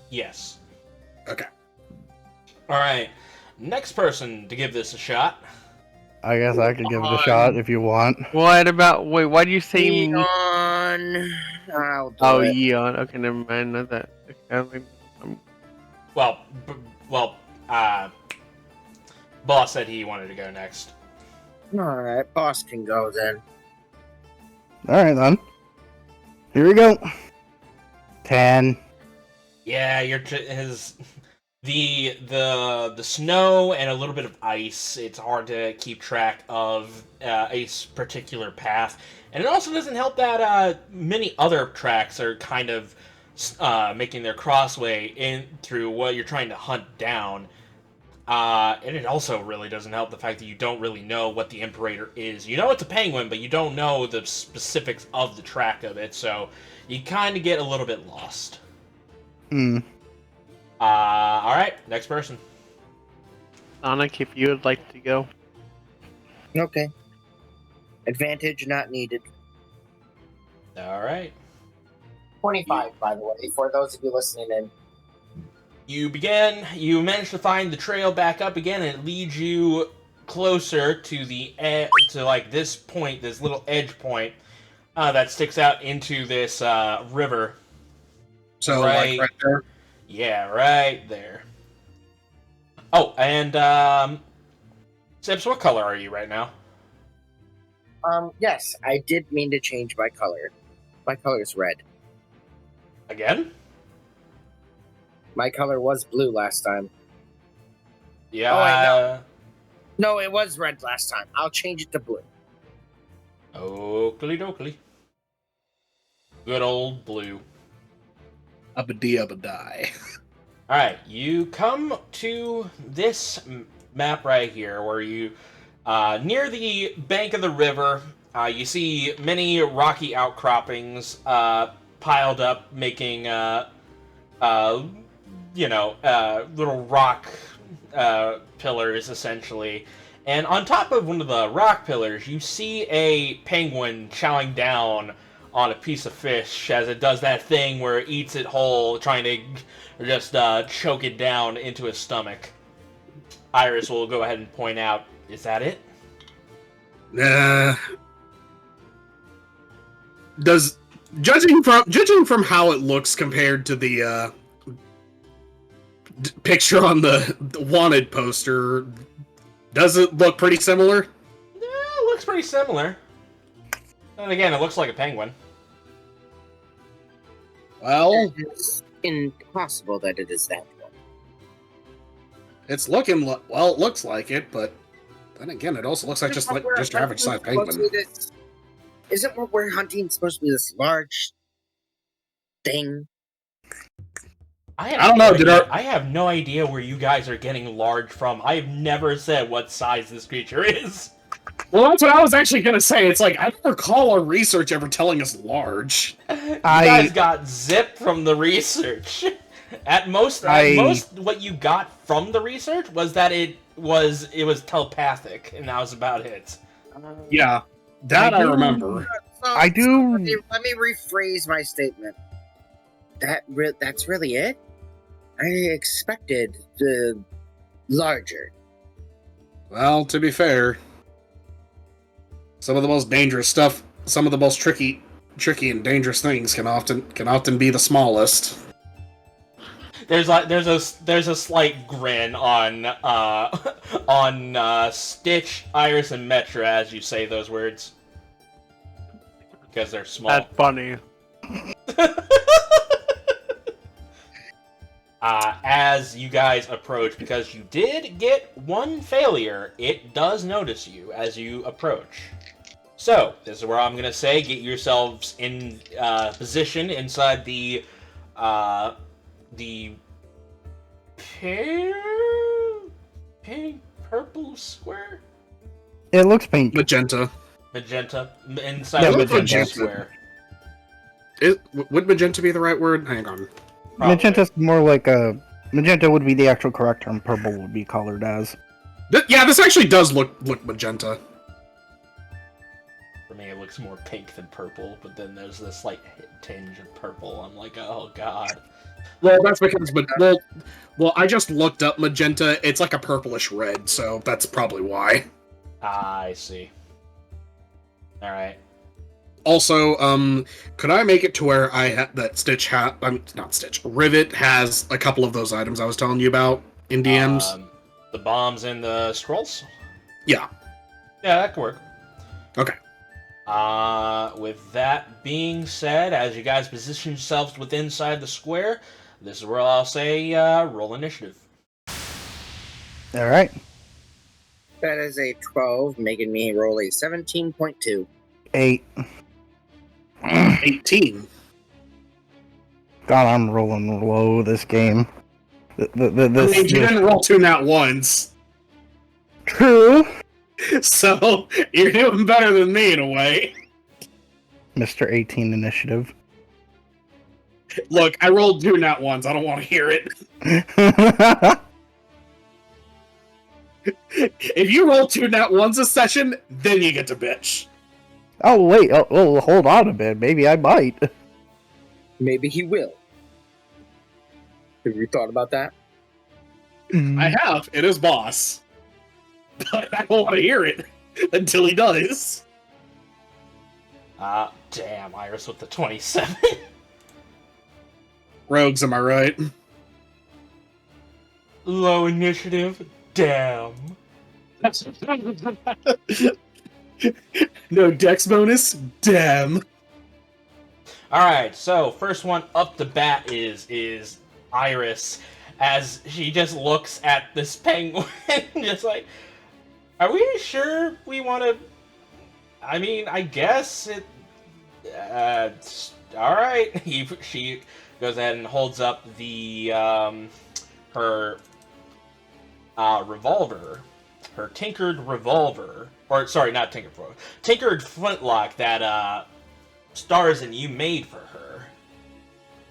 A: Yes.
D: Okay.
A: Alright. Next person to give this a shot.
B: I guess I could give it a shot if you want.
C: What about... Wait, why do you say...
F: Eon. I'll do
C: Oh,
F: it.
C: Eon. Okay, never mind. Not that.
A: Well, Boss said he wanted to go next.
F: Alright, boss can go then.
B: Alright then. Here we go. 10.
A: Yeah, the snow and a little bit of ice. It's hard to keep track of a particular path, and it also doesn't help that many other tracks are kind of making their crossway in through what you're trying to hunt down. And it also really doesn't help the fact that you don't really know what the Imperator is. You know it's a penguin, but you don't know the specifics of the track of it, so you kind of get a little bit lost. Alright, next person.
C: Sonic, if you would like to go.
F: Okay. Advantage not needed.
A: All right.
F: 25, by the way, for those of you listening in.
A: You manage to find the trail back up again, and it leads you closer to this point, this little edge point that sticks out into this river.
D: So,
A: right
D: there?
A: Yeah, right there. Oh, and Sips, what color are you right now?
F: Yes, I did mean to change my color. My color is red.
A: Again?
F: My color was blue last time.
A: Yeah.
F: Oh, I know. No, it was red last time. I'll change it to blue.
A: Oakley dokley. Good old blue.
D: Abadie.
A: Alright, you come to this map right here where you, near the bank of the river, you see many rocky outcroppings piled up, making, little rock pillars, essentially. And on top of one of the rock pillars, you see a penguin chowing down on a piece of fish as it does that thing where it eats it whole, trying to just choke it down into its stomach. Iris will go ahead and point out, is that it?
D: Judging from how it looks compared to the picture on the wanted poster, does it look pretty similar?
A: Yeah, it looks pretty similar. And again, it looks like a penguin.
D: Well,
F: It's impossible that it is that one.
D: it's looking well. It looks like it, but then again, it also looks like just your average size penguin.
F: Isn't what we're hunting supposed to be this large thing?
A: I
D: don't know,
A: I have no idea where you guys are getting large from. I have never said what size this creature is.
D: Well, that's what I was actually gonna say. It's like I don't recall our research ever telling us large.
A: You guys got zipped from the research. At most, what you got from the research was that it was telepathic, and that was about it.
D: Yeah, that I remember.
B: I do.
F: Let me rephrase my statement. That's really it? I expected the larger.
D: Well, to be fair, some of the most dangerous stuff, some of the most tricky and dangerous things can often be the smallest.
A: There's a slight grin on Stitch, Iris, and Metra as you say those words because they're small.
C: That's funny.
A: As you guys approach, because you did get one failure, it does notice you as you approach. So, this is where I'm going to say, get yourselves in position inside the pink, purple square?
B: It looks pink.
D: Magenta.
A: Inside
B: Yeah,
A: the magenta
D: magenta.
A: square.
D: Would magenta be the right word? Hang on.
A: Probably.
B: Magenta's more like a... Magenta would be the actual correct term. Purple would be colored as.
D: Yeah, this actually does look magenta.
A: For me, it looks more pink than purple, but then there's this slight tinge of purple. I'm like, oh god.
D: Well, that's because, well, I just looked up magenta. It's like a purplish red, so that's probably why.
A: I see. All right.
D: Also, could I make it to where Rivet has a couple of those items I was telling you about in DMs?
A: The bombs and the scrolls?
D: Yeah.
A: Yeah, that could work.
D: Okay.
A: With that being said, as you guys position yourselves within inside the square, this is where I'll say, roll initiative.
B: Alright.
F: That is a 12, making me roll a 17.2.
B: 8.
D: 18.
B: God, I'm rolling low this game.
D: You didn't roll 2 nat ones.
B: True,
D: So, you're doing better than me in a way.
B: Mr. 18 initiative.
D: Look, I rolled 2 nat ones. I don't want to hear it. If you roll 2 nat ones a session, then you get to bitch.
B: Oh wait, hold on a bit. Maybe I might.
F: Maybe he will. Have you thought about that?
D: I have. It is boss. But I don't want to hear it until he does.
A: Damn, Iris with the 27.
D: Rogues, am I right?
A: Low initiative. Damn.
D: No dex bonus? Damn.
A: Alright, so first one up the bat is Iris, as she just looks at this penguin, just like, are we sure we want to... I mean, I guess it... alright. She goes ahead and holds up the, her, revolver. Her tinkered revolver. Or, sorry, not tinkered revolver. Tinkered flintlock that, Starzin you made for her.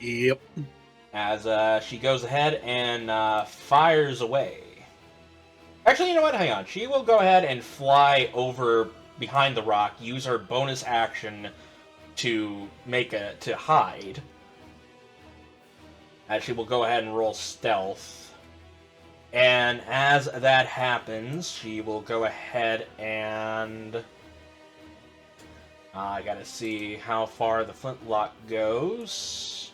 D: Yep.
A: As, she goes ahead and, fires away. Actually, you know what? Hang on. She will go ahead and fly over behind the rock, use her bonus action to to hide. As she will go ahead and roll stealth. And as that happens, she will go ahead and... I gotta see how far the flintlock goes.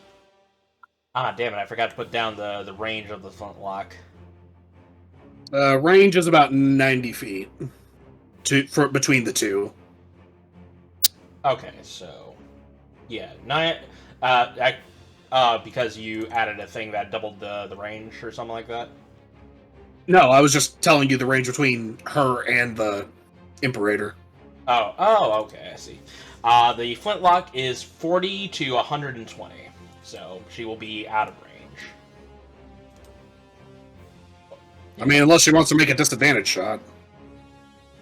A: Ah, damn it, I forgot to put down the range of the flintlock.
D: Range is about 90 feet between the two.
A: Okay, so... Yeah, because you added a thing that doubled the range or something like that?
D: No, I was just telling you the range between her and the Imperator.
A: Oh, okay, I see. The flintlock is 40 to 120, so she will be out of range.
D: I mean, unless she wants to make a disadvantage shot.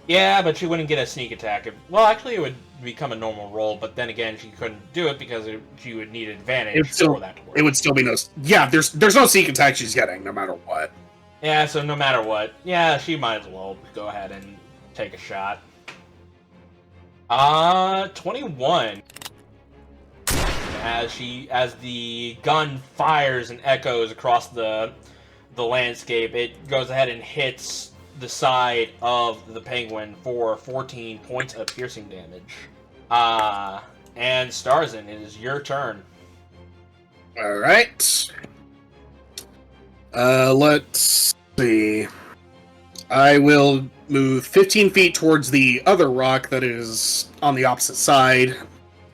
A: Yeah, but she wouldn't get a sneak attack. Well, actually, it would become a normal roll, but then again, she couldn't do it because she would need advantage for that to work.
D: It would still be no... Yeah, there's no sneak attack she's getting, no matter what.
A: Yeah, so no matter what, yeah, she might as well go ahead and take a shot. 21. As the gun fires and echoes across the landscape, it goes ahead and hits the side of the penguin for 14 points of piercing damage. And Starzin, it is your turn.
D: Alright. Let's see. I will move 15 feet towards the other rock that is on the opposite side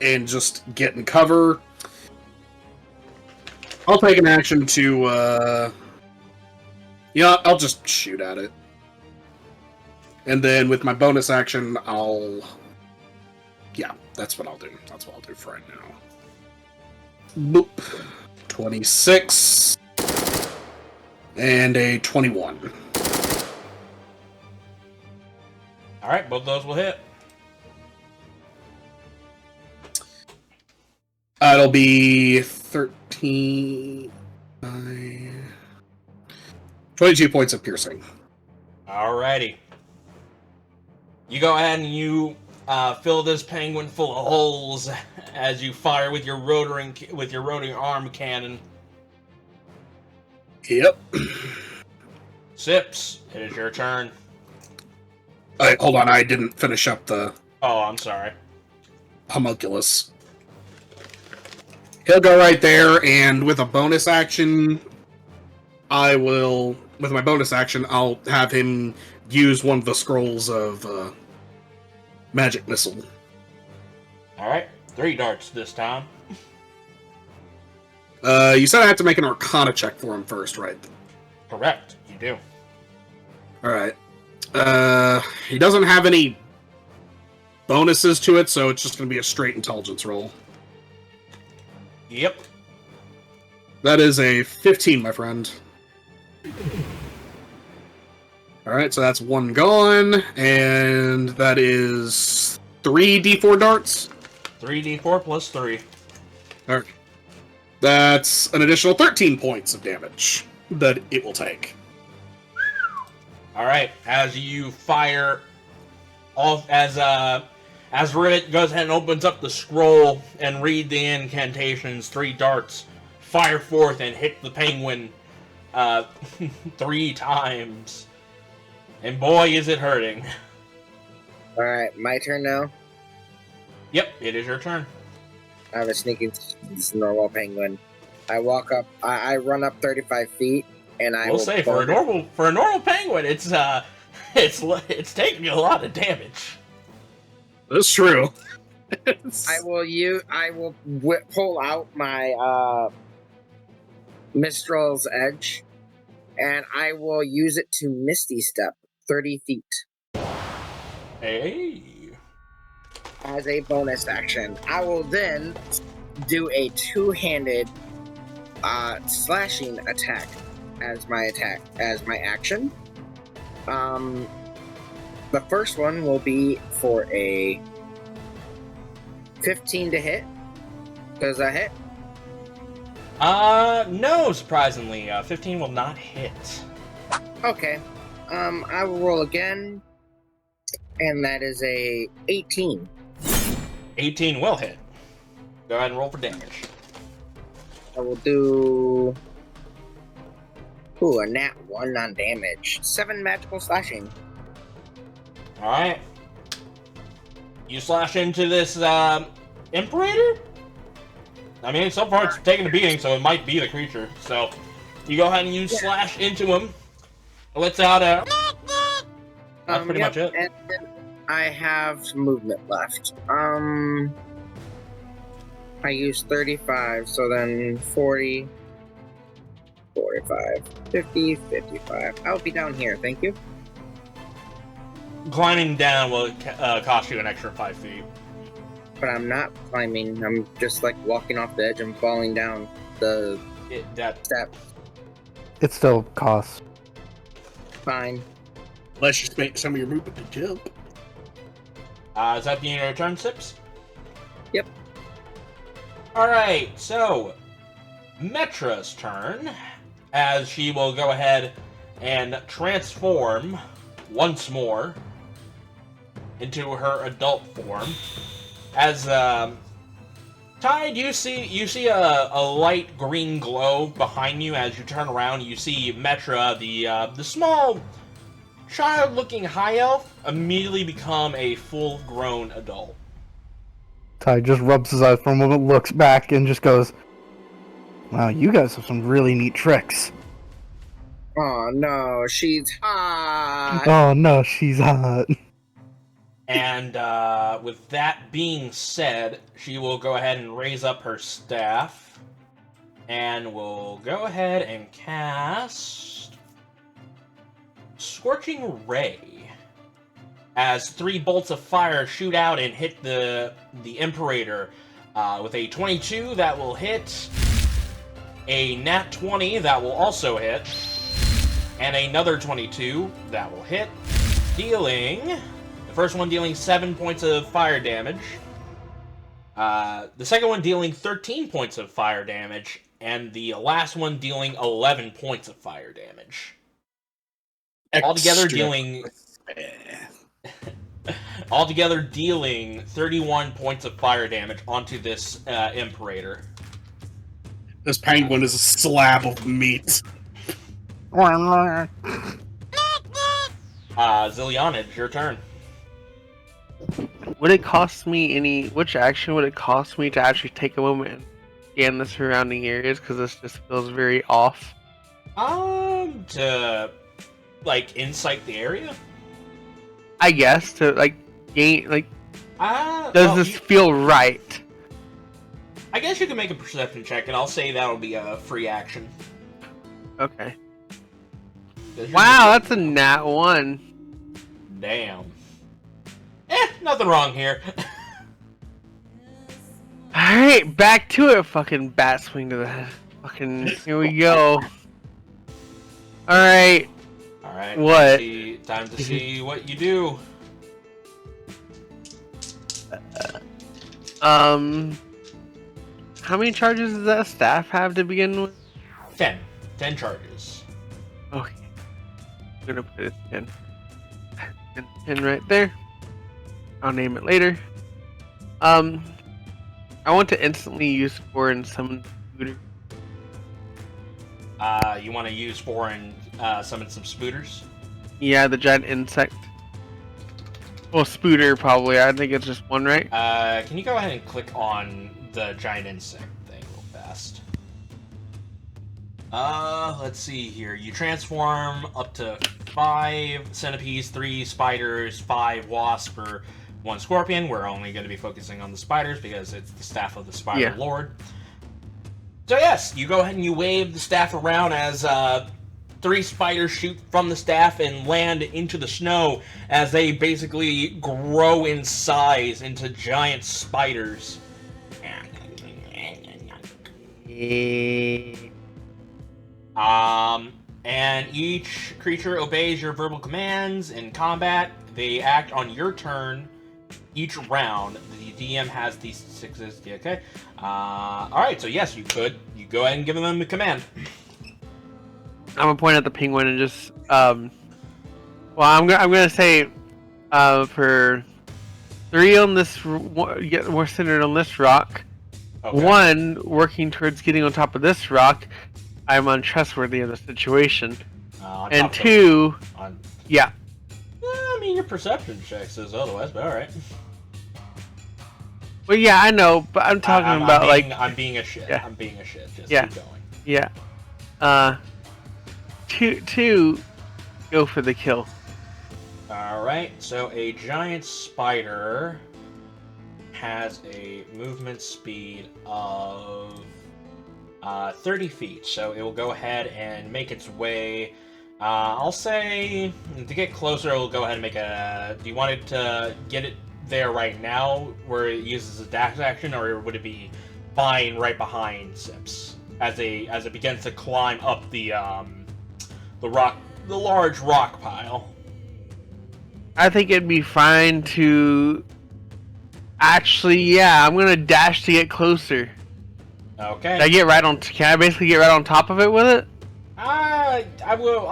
D: and just get in cover. I'll take an action to, yeah, I'll just shoot at it. And then with my bonus action, yeah, that's what I'll do. That's what I'll do for right now. Boop. 26. And a 21.
A: Alright, both those will hit.
D: It'll be 13... 22 points of piercing.
A: Alrighty. You go ahead and you fill this penguin full of holes as you fire with your rotary arm cannon.
D: Yep.
A: Sips, it is your turn.
D: Hold on, I didn't finish up the
A: Oh, I'm sorry.
D: homunculus. He'll go right there, and with a bonus action, with my bonus action, I'll have him use one of the scrolls of magic missile.
A: Alright, 3 darts this time.
D: You said I have to make an Arcana check for him first, right?
A: Correct, you do.
D: Alright. He doesn't have any bonuses to it, so it's just going to be a straight intelligence roll.
A: Yep.
D: That is a 15, my friend. Alright, so that's 1 gone, and that is 3 d4 darts.
A: 3d4 plus 3.
D: Alright. That's an additional 13 points of damage that it will take.
A: Alright, as you fire off, as As Rivet goes ahead and opens up the scroll and read the incantations, 3 darts fire forth and hit the penguin 3 times. And boy, is it hurting.
F: Alright, my turn now.
A: Yep, it is your turn.
F: I have a sneaking normal penguin. I walk up, I run up 35 feet, and I
A: will say for a normal penguin, it's taking a lot of damage.
D: That's true.
F: I will pull out my Mistral's Edge, and I will use it to Misty Step 30 feet.
A: Hey.
F: As a bonus action. I will then do a 2-handed slashing attack as my action. The first one will be for a 15 to hit. Does that hit?
A: No, surprisingly. 15 will not hit.
F: Okay. I will roll again. And that is a 18.
A: 18 will hit. Go ahead and roll for damage.
F: I will do... Ooh, a nat 1 on damage. 7 magical slashing.
A: Alright. You slash into this, Imperator? I mean, so far it's taking a beating, so it might be the creature. So, you go ahead and you slash into him. It lets out a... That's pretty much it.
F: And then I have some movement left. I used 35, so then 40, 45, 50, 55. I'll be down here, thank you.
A: Climbing down will cost you an extra 5 feet.
F: But I'm not climbing, I'm just like walking off the edge and falling down the steps.
B: It still costs.
F: Fine.
D: Unless you make some of your movement to jump.
A: Is that the end of your turn, Sips?
F: Yep.
A: Alright, so Metra's turn, as she will go ahead and transform once more into her adult form. As Tide, you see a light green glow behind you. As you turn around, you see Metra, the small child-looking high elf, immediately become a full-grown adult.
B: Ty just rubs his eyes for a moment, looks back, and just goes, "Wow, you guys have some really neat tricks."
F: Oh no, she's hot.
B: Oh no, she's hot.
A: And with that being said, she will go ahead and raise up her staff, and will go ahead and cast Scorching Ray. As 3 bolts of fire shoot out and hit the Imperator. With a 22, that will hit. A nat 20, that will also hit. And another 22, that will hit. Dealing... The first one dealing 7 points of fire damage. The second one dealing 13 points of fire damage. And the last one dealing 11 points of fire damage. Altogether dealing 31 points of fire damage onto this Imperator.
D: This penguin is a slab of meat.
A: Zilyana, it's your turn.
C: Would it cost me any... Which action would it cost me to actually take a moment and scan the surrounding areas? Because this just feels very off.
A: To... like, insight the area?
C: I guess, to, like, gain... Like,
A: does
C: does this feel right?
A: I guess you can make a perception check, and I'll say that'll be a free action.
C: Okay. Wow, that's a nat 1.
A: Damn. Nothing wrong here.
C: Alright, back to it, fucking bat swing to the head. Fucking, here we go. Alright.
A: Alright,
C: What?
A: Time to see what you do.
C: How many charges does that staff have to begin with?
A: 10. 10 charges.
C: Okay. I'm gonna put it 10. 10 right there. I'll name it later. I want to instantly use 4 and summon Spooter.
A: You want to use 4 and summon some spooters?
C: Yeah, the giant insect. Well, Spooter probably. I think it's just one, right?
A: Can you go ahead and click on the giant insect thing real fast? Let's see here. You transform up to 5 centipedes, 3 spiders, 5 wasps, or 1 scorpion. We're only going to be focusing on the spiders because it's the staff of the Spider Lord. So yes, you go ahead and you wave the staff around as 3 spiders shoot from the staff and land into the snow as they basically grow in size into giant spiders. And each creature obeys your verbal commands in combat. They act on your turn each round. The DM has these 6s. Okay. Alright, so yes, you go ahead and give them the command.
C: I'm gonna point at the penguin and just well, I'm gonna say for 3 on this, get more centered on this rock. Okay. 1 working towards getting on top of this rock. I'm untrustworthy in the situation. And 2, yeah.
A: I mean, your perception check says otherwise, but alright.
C: Well, yeah, I know, but I'm talking
A: I'm being a shit.
C: Yeah.
A: I'm being a shit. Just
C: yeah.
A: keep going.
C: Yeah. 2 go for the kill.
A: Alright, so a giant spider has a movement speed of 30 feet, so it will go ahead and make its way. I'll say to get closer, it will go ahead and make a. Do you want it to get it there right now, where it uses a dash action, or would it be fine right behind Sips as it begins to climb up the large rock pile?
C: I think it'd be fine to. Actually, yeah, I'm gonna dash to get closer.
A: Okay.
C: Can I basically get right on top of it with it?
A: I will.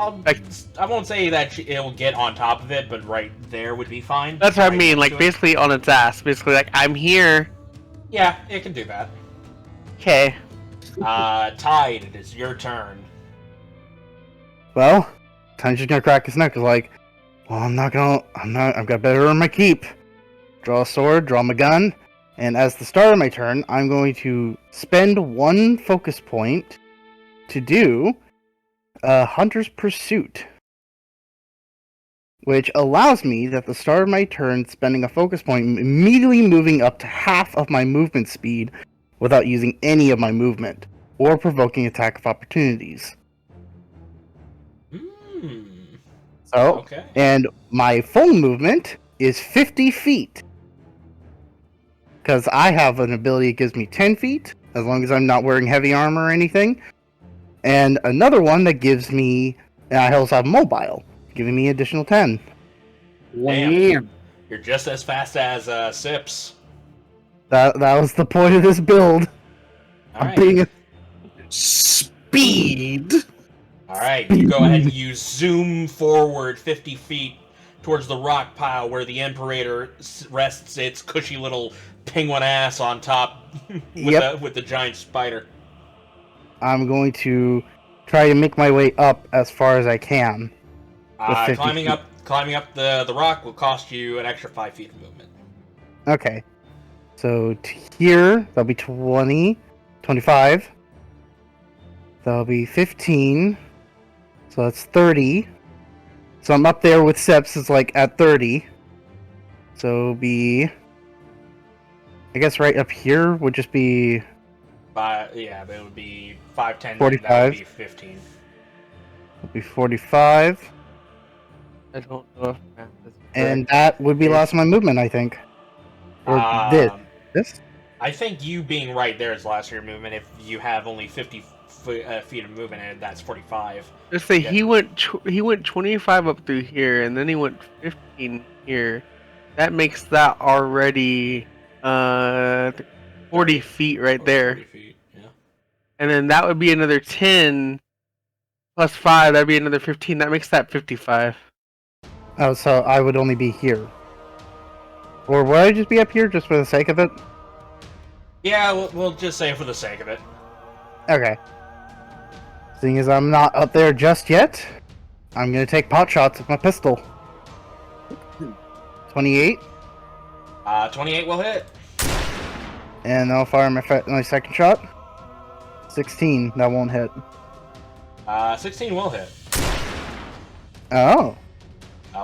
A: I won't say that it'll get on top of it, but right there would be fine.
C: That's what I mean. Like basically on its ass. Basically, like I'm here.
A: Yeah, it can do that.
C: Okay.
A: Tide, it is your turn.
B: Well, Time's just gonna crack his neck. Is like, well, I've got better on my keep. Draw a sword, draw my gun. And as the start of my turn, I'm going to spend 1 focus point to do Hunter's Pursuit, which allows me that at the start of my turn, spending a focus point, immediately moving up to half of my movement speed without using any of my movement, or provoking attack of opportunities. So, okay. And my full movement is 50 feet. Because I have an ability that gives me 10 feet, as long as I'm not wearing heavy armor or anything. And another one that gives me, and I also have mobile, giving me additional 10.
A: Damn. You're just as fast as Sips.
B: That was the point of this build.
A: Alright.
B: Being a
D: speed.
A: Alright, you go ahead and you zoom forward 50 feet towards the rock pile where the Imperator rests its cushy little penguin ass on top with the giant spider.
B: I'm going to try to make my way up as far as I can.
A: Climbing up the rock will cost you an extra 5 feet of movement.
B: Okay. So here, that'll be 20, 25. That'll be 15. So that's 30. So I'm up there with Seps, it's like at 30. So it'll be, I guess right up here would just be...
A: Yeah, but it would be 5, 10,
B: 45.
A: That would be 15.
B: It'll be 45.
C: I don't know if math is
B: And that would be lost my movement, I think. Or this?
A: I think you being right there is last your movement. If you have only 50 feet of movement, and that's 45.
C: Let's say he went 25 up through here, and then he went 15 here. That makes that already 40 feet right there.
A: 40 feet, yeah.
C: And then that would be another 10 plus 5. That'd be another 15. That makes that 55.
B: Oh, so I would only be here. Or would I just be up here just for the sake of it?
A: Yeah, we'll just say for the sake of it.
B: Okay. Seeing as I'm not up there just yet, I'm gonna take pot shots with my pistol. 28,
A: 28 will hit.
B: and I'll fire my second shot. 16, that won't hit.
A: 16 will hit.
B: Oh.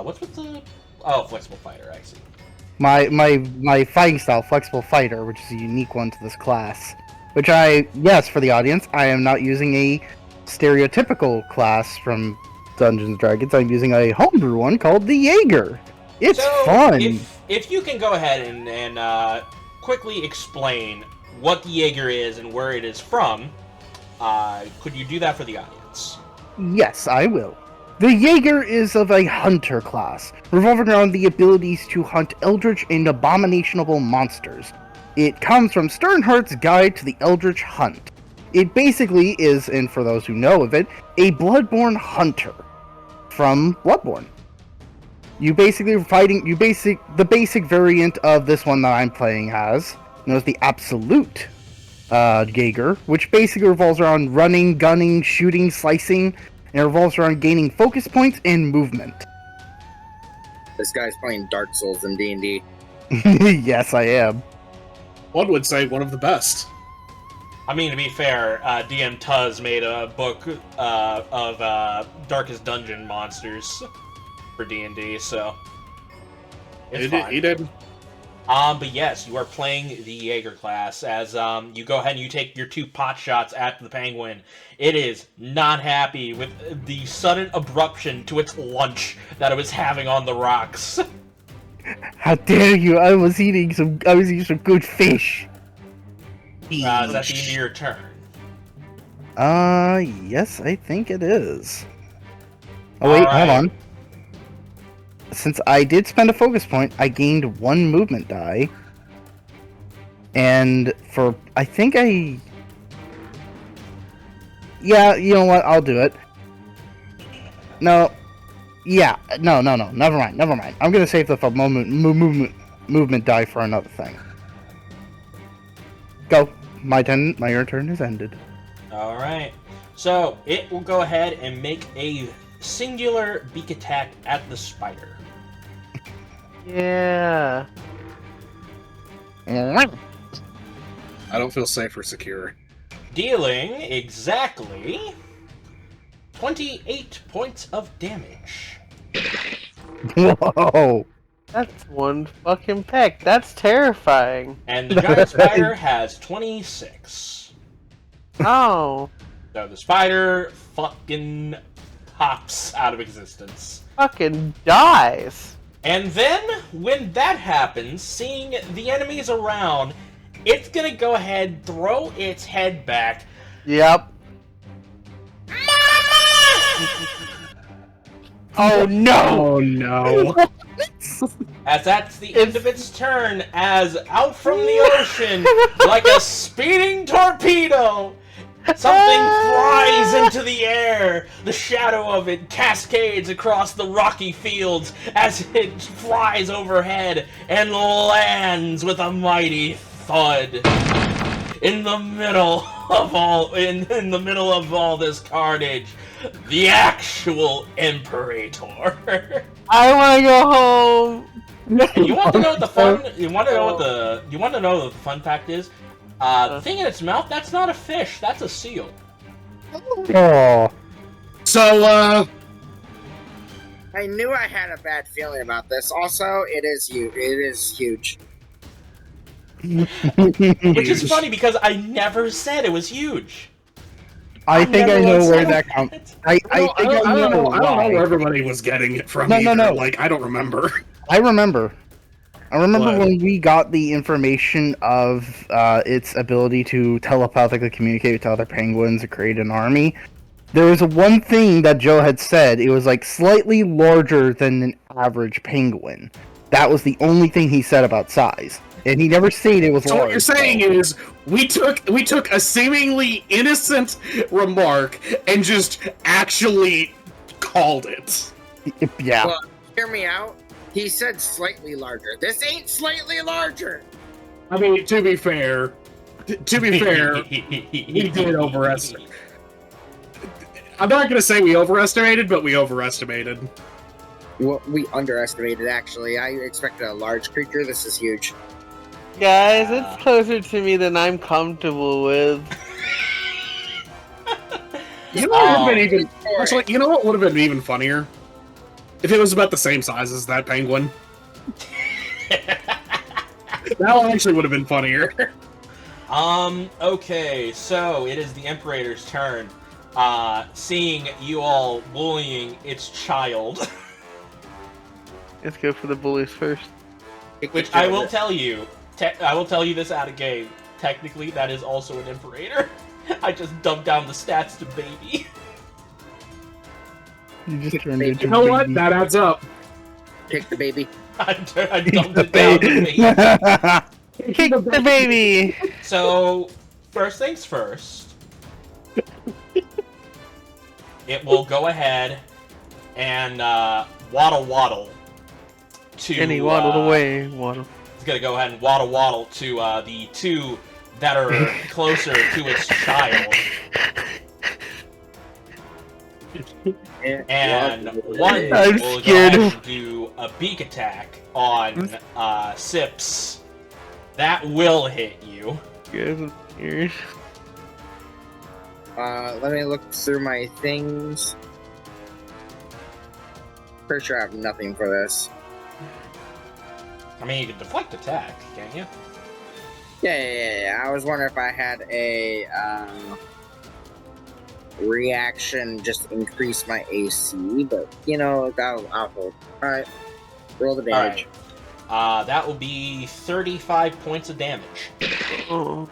A: What's with the... Oh, flexible fighter, I see.
B: My fighting style, flexible fighter, which is a unique one to this class. Which yes, for the audience, I am not using a stereotypical class from Dungeons & Dragons. I'm using a homebrew one called the Jaeger. It's fun.
A: If you can go ahead and quickly explain what the Jaeger is and where it is from, could you do that for the audience?
B: Yes, I will. The Jaeger is of a hunter class, revolving around the abilities to hunt eldritch and abominationable monsters. It comes from Sternhardt's Guide to the Eldritch Hunt. It basically is, and for those who know of it, a Bloodborne hunter from Bloodborne. The basic variant of this one that I'm playing has, known as the Absolute Jaeger, which basically revolves around running, gunning, shooting, slicing, and it revolves around gaining focus points and movement.
F: This guy's playing Dark Souls in D&D.
B: Yes, I am.
D: One would say one of the best.
A: I mean, to be fair, DM Tuz made a book of Darkest Dungeon monsters for D&D, so it's fine.
D: He did.
A: But yes, you are playing the Jaeger class as you go ahead and you take your 2 pot shots at the penguin. It is not happy with the sudden abruption to its lunch that it was having on the rocks.
B: How dare you! I was eating some good fish.
A: Is that the end of your turn?
B: Yes, I think it is. Oh wait, hold on. Since I did spend a focus point, I gained 1 movement die. And yeah, you know what? I'll do it. No. Yeah, no, never mind. I'm gonna save the movement die for another thing. Go. My turn is ended.
A: Alright. So, it will go ahead and make a singular beak attack at the spider.
C: Yeah.
D: I don't feel safe or secure.
A: Dealing exactly 28 points of damage.
B: Whoa!
C: That's one fucking peck. That's terrifying.
A: And the giant spider has 26.
C: Oh.
A: So the spider fucking pops out of existence.
C: Fucking dies.
A: And then, when that happens, seeing the enemies around, it's gonna go ahead, throw its head back.
C: Yep.
B: Oh no!
D: Oh no!
A: As that's the end of its turn, as out from the ocean, like a speeding torpedo, something flies into the air. The shadow of it cascades across the rocky fields as it flies overhead and lands with a mighty thud in the middle of all this carnage. The actual Imperator.
C: I want to go home.
A: And you want to know what the fun? You want to know what the fun fact is? The thing in its mouth, that's not a fish. That's a seal.
B: Oh.
D: So,
F: I knew I had a bad feeling about this. Also, it is huge.
A: Which is funny because I never said it was huge.
B: I think I know where that comes. I
D: don't know where everybody was getting it from.
B: No.
D: Like, I don't remember.
B: I remember
D: What?
B: when we got the information of its ability to telepathically communicate with other penguins and create an army. There was one thing that Joe had said. It was like slightly larger than an average penguin. That was the only thing he said about size. And he never said it was
D: So
B: large.
D: what you're saying is we took a seemingly innocent remark and just actually called it.
B: Yeah.
F: Well, hear me out. He said slightly larger. This ain't slightly larger.
D: I mean, to be fair, we did overestimate. I'm not gonna say we overestimated, but we overestimated.
F: Well, we underestimated, actually. I expected a large creature. This is huge.
C: Guys, it's closer to me than I'm comfortable with.
D: You know what would have been even actually? You know what would have been even funnier? If it was about the same size as that penguin. That one actually would have been funnier.
A: Okay, so it is the Imperator's turn. Seeing you all bullying its child.
C: Let's go for the bullies first.
A: Which I will tell you. I will tell you this out of game. Technically, that is also an Imperator. I just dumped down the stats to baby.
B: You just turned into
D: You know what?
B: baby.
D: That adds up.
F: Kick the baby.
A: I dumped it down to baby.
C: Kick the baby!
A: So, first things first. It will go ahead and waddle to.
C: And he waddled away. Waddle.
A: It's gonna go ahead and waddle to the two that are closer to its child. And one
C: I'm
A: will
C: scared.
A: go ahead and do a beak attack on Sips. That will hit you.
C: Good. Here.
F: Let me look through my things. Pretty sure I have nothing for this.
A: I mean, you can deflect attack, can't you?
F: Yeah. I was wondering if I had a reaction just to increase my AC, but you know, I'll hold. Alright. Roll the damage.
A: Alright. That will be 35 points of damage.
C: Oh.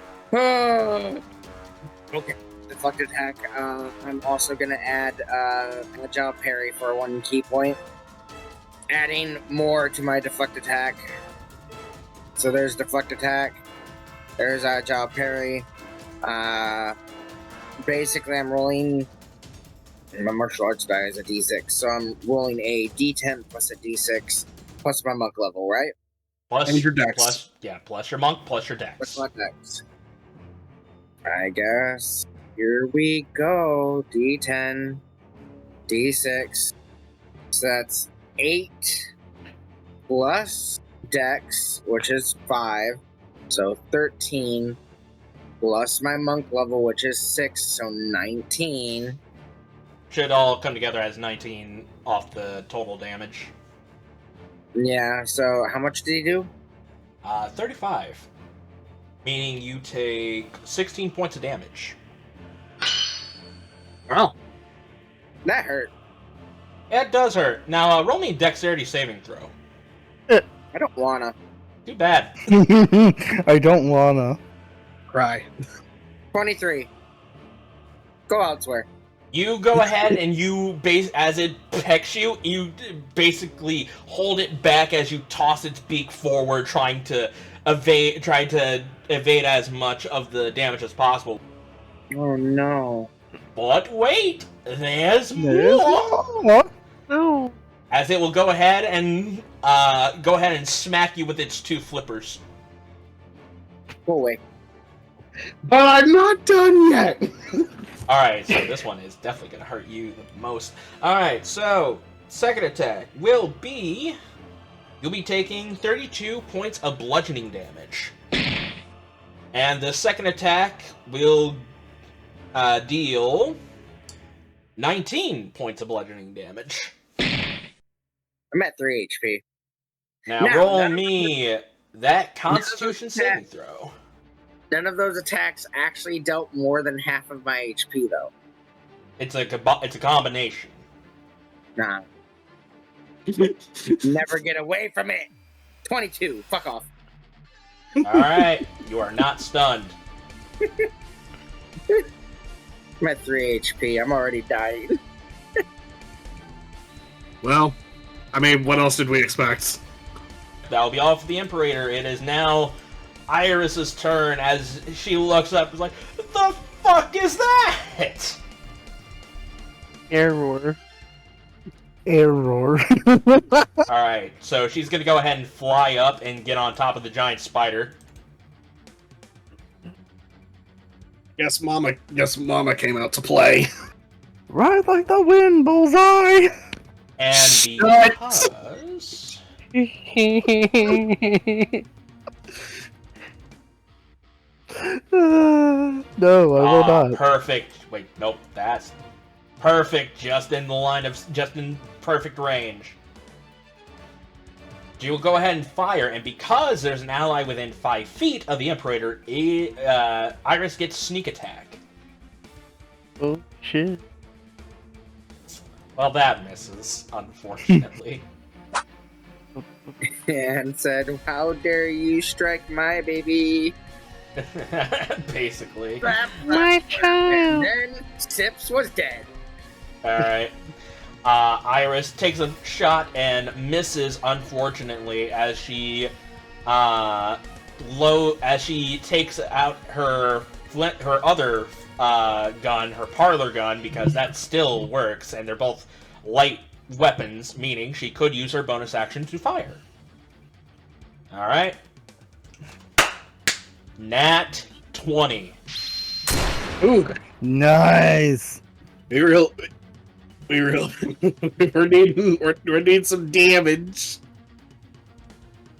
F: Okay. Deflect attack. I'm also gonna add agile parry for 1 key point. Adding more to my deflect attack. So there's deflect attack. There's agile parry. Basically, I'm rolling. My martial arts die is a d6, so I'm rolling a d10 plus a d6 plus my monk level, right?
A: Plus
D: And your dex.
A: Plus your monk, plus your dex.
F: Plus my dex. I guess. Here we go. D10, D6. So that's 8 plus dex, which is 5. So 13 plus my monk level, which is 6. So 19.
A: Should all come together as 19 off the total damage.
F: Yeah, so how much did he do?
A: 35. Meaning you take 16 points of damage.
D: Wow.
F: That hurt.
A: It does hurt. Now, roll me a dexterity saving throw.
F: I don't wanna.
A: Too bad.
B: I don't wanna.
D: Cry.
F: 23. Go elsewhere.
A: You go ahead and you as it pecks you, you basically hold it back as you toss its beak forward, trying to evade as much of the damage as possible.
F: Oh no.
A: But wait, there's more.
C: No.
A: As it will go ahead and smack you with its 2 flippers.
F: Go away.
D: But I'm not done yet.
A: Alright, so this one is definitely going to hurt you the most. Alright, so second attack will be... You'll be taking 32 points of bludgeoning damage. And the second attack will deal 19 points of bludgeoning damage.
F: I'm at 3 HP.
A: Now
F: Now,
A: roll
F: none of
A: me that Constitution saving throw.
F: None of those attacks actually dealt more than half of my HP, though.
A: It's a combination.
F: Nah. Never get away from it. 22. Fuck off.
A: Alright, you are not stunned.
F: I'm at 3 HP. I'm already dying.
D: Well, I mean, what else did we expect?
A: That'll be all for the Imperator. It is now Iris's turn as she looks up and is like, the fuck is that?
C: Error.
B: Error.
A: Alright, so she's gonna go ahead and fly up and get on top of the giant spider.
D: Yes, Mama came out to play.
B: Ride like the wind, bullseye.
A: And
D: Shut.
A: because...
B: No, I will not.
A: Perfect. Wait, nope, that's perfect. Just in perfect range. She will go ahead and fire, and because there's an ally within 5 feet of the Imperator, Iris gets sneak attack.
C: Oh shit.
A: Well, that misses, unfortunately.
F: And said, "How dare you strike my baby?"
A: Basically.
C: My child.
F: And then Sips was dead.
A: Alright. Iris takes a shot and misses, unfortunately, as she takes out her other gun, her parlor gun, because that still works, and they're both light weapons, meaning she could use her bonus action to fire. Alright. Nat 20.
D: Ooh,
B: Nice.
D: we're needing some damage.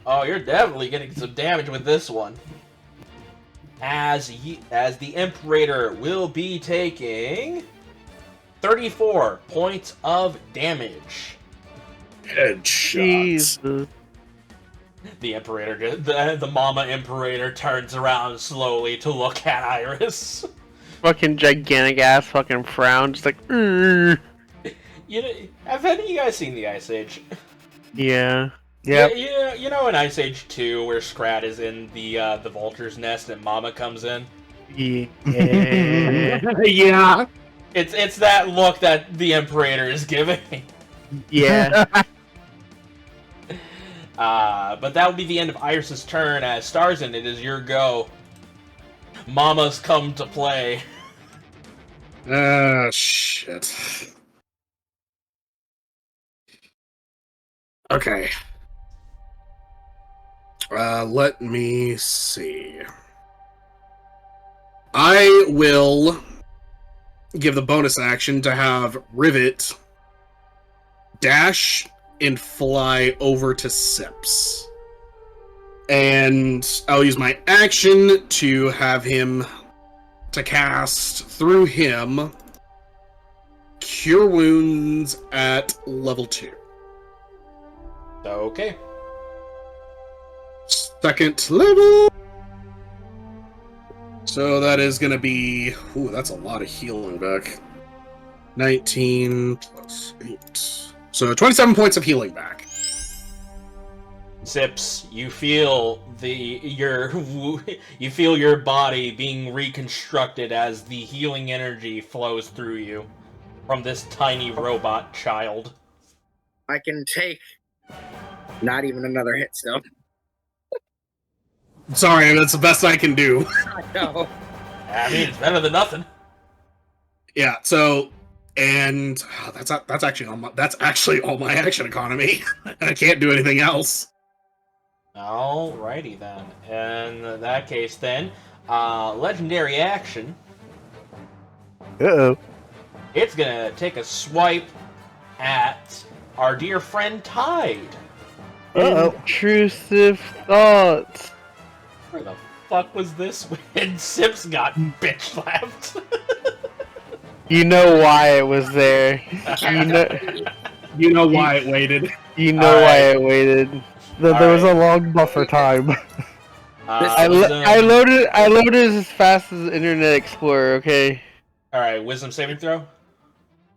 A: Oh, you're definitely getting some damage with this one. As the Imperator will be taking 34 points of damage.
D: Headshot.
C: Jesus.
A: The Imperator, the Mama Imperator, turns around slowly to look at Iris.
C: Fucking gigantic ass fucking frown, just like, "Urgh."
A: You know, have any of you guys seen the Ice Age?
C: Yeah.
B: Yep.
A: You know in Ice Age 2 where Scrat is in the vulture's nest and Mama comes in?
C: Yeah.
D: Yeah.
A: It's that look that the Imperator is giving.
C: Yeah.
A: But that will be the end of Iris's turn. As Starzin, it is your go. Mama's come to play.
D: Ah, shit. Okay. Let me see. I will give the bonus action to have Rivet dash and fly over to Sips. And I'll use my action to have him to cast through him Cure Wounds at level 2.
A: Okay.
D: Second level. So that is going to be... Ooh, that's a lot of healing back. 19 plus 8. So 27 points of healing back.
A: Sips, you feel you feel your body being reconstructed as the healing energy flows through you from this tiny robot child.
F: I can take not even another hit still.
D: Sorry, that's the best I can do.
F: No.
A: I mean, it's better than nothing.
D: Yeah, so... And that's actually all my action economy. I can't do anything else.
A: Alrighty then. In that case then, legendary action.
B: Uh-oh.
A: It's gonna take a swipe at our dear friend Tide.
B: Uh-oh.
C: Intrusive thoughts.
A: Where the fuck was this when Sips got bitch slapped?
C: You know why it was there.
D: You know why it waited.
C: You know why it waited.
B: There was a long buffer time.
C: I loaded as fast as Internet Explorer. Okay.
A: All right, wisdom saving throw.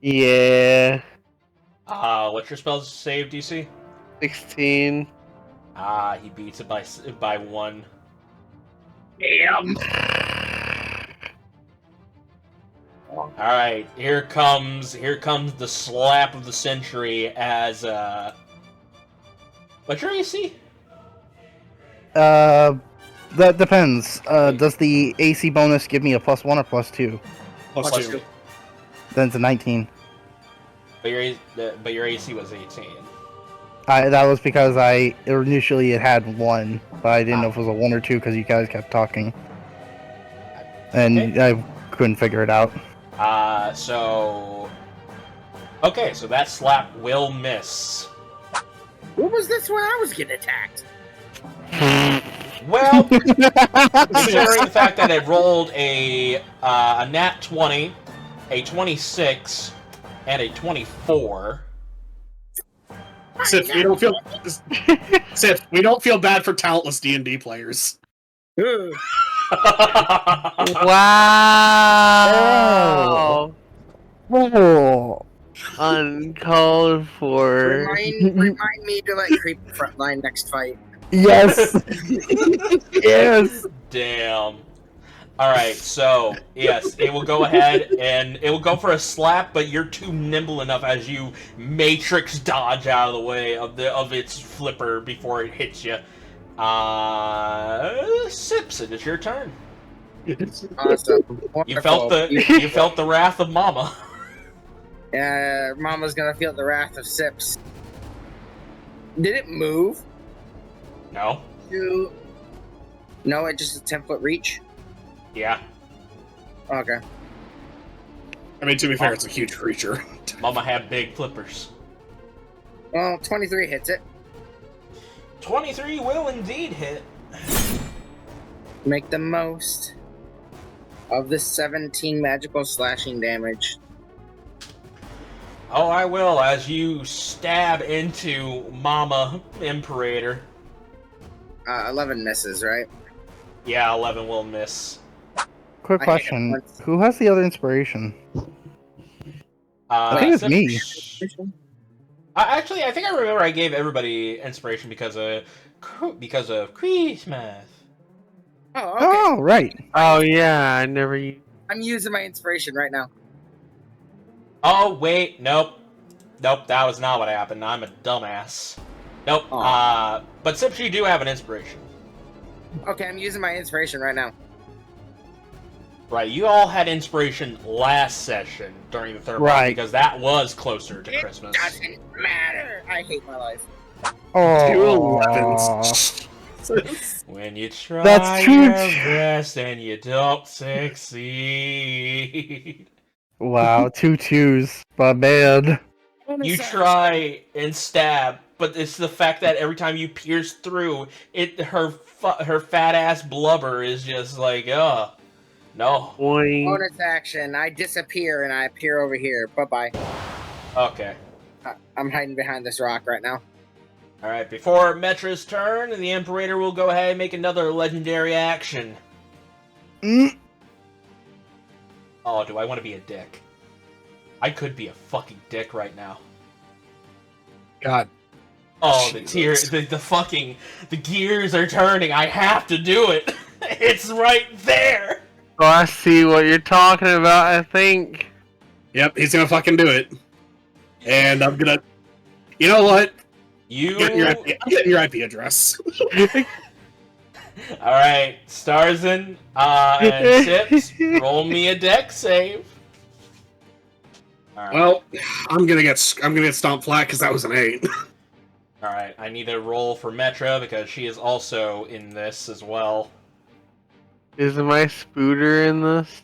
C: Yeah.
A: What's your spell save DC?
C: 16.
A: He beats it by 1.
D: Damn.
A: All right, here comes the slap of the century as What's your AC?
B: That depends. Does the AC bonus give me a +1 or +2?
D: +2.
B: Then it's a 19.
A: But your AC was 18.
B: That was because I initially it had 1, but I didn't know if it was a 1 or 2 because you guys kept talking, and I couldn't figure it out.
A: Okay, so that slap will miss.
F: What was this when I was getting attacked?
A: Well, considering the fact that it rolled a nat 20, a 26, and a 24.
D: Sith, we don't feel bad for talentless D&D players.
C: Wow!
B: Oh.
C: Uncalled for.
F: Remind me to let Creep frontline next fight.
B: Yes. Yes.
A: Damn. Alright, so, yes, it will go ahead and it will go for a slap, but you're too nimble enough as you matrix dodge out of the way of its flipper before it hits you. Sips, it is your turn.
F: Awesome.
A: You felt the wrath of Mama.
F: Mama's gonna feel the wrath of Sips. Did it move?
A: No.
F: No, it just a 10-foot reach?
A: Yeah.
F: Okay.
D: I mean, to be fair, it's a huge creature.
A: Mama had big flippers.
F: Well, 23 hits it.
A: 23 will indeed hit.
F: Make the most of the 17 magical slashing damage.
A: Oh, I will, as you stab into Mama Imperator.
F: 11 misses, right?
A: Yeah, 11 will miss.
B: Quick
F: I hit it
B: question:
F: once.
B: who has the other inspiration? I think it's me.
A: Actually, I think I remember I gave everybody inspiration because of Christmas.
F: Oh, okay.
B: Oh, right.
C: Oh yeah, I never.
F: I'm using my inspiration right now.
A: Oh wait, nope, that was not what happened. I'm a dumbass. Nope.
F: Aw.
A: But Sips, you do have an inspiration.
F: Okay, I'm using my inspiration right now.
A: Right, you all had inspiration last session during the third round
B: Right.
A: because that was closer to Christmas.
F: It doesn't matter. I hate my life.
B: Oh,
D: 2 11s.
A: When you try
B: That's
A: your
B: huge.
A: best and you don't succeed.
B: Wow, 2 2s, but man.
A: You try and stab, but it's the fact that every time you pierce through, her fat ass blubber is just like, no.
C: Boing.
F: Bonus action. I disappear and I appear over here. Bye-bye.
A: Okay.
F: I'm hiding behind this rock right now.
A: Alright, before Metra's turn, the Imperator will go ahead and make another legendary action.
B: Mm.
A: Oh, do I want to be a dick? I could be a fucking dick right now.
D: God.
A: Oh,
D: Jesus.
A: the gears are turning. I have to do it. It's right there.
C: Oh, I see what you're talking about. I think.
D: Yep, he's gonna fucking do it. And I'm gonna... You know what? I'm getting your IP address.
A: Alright, Starzin, and Sips, roll me a deck save. All right.
D: Well, I'm gonna get stomped flat because that was an 8.
A: Alright, I need a roll for Metra because she is also in this as well.
C: Is my spooter in this?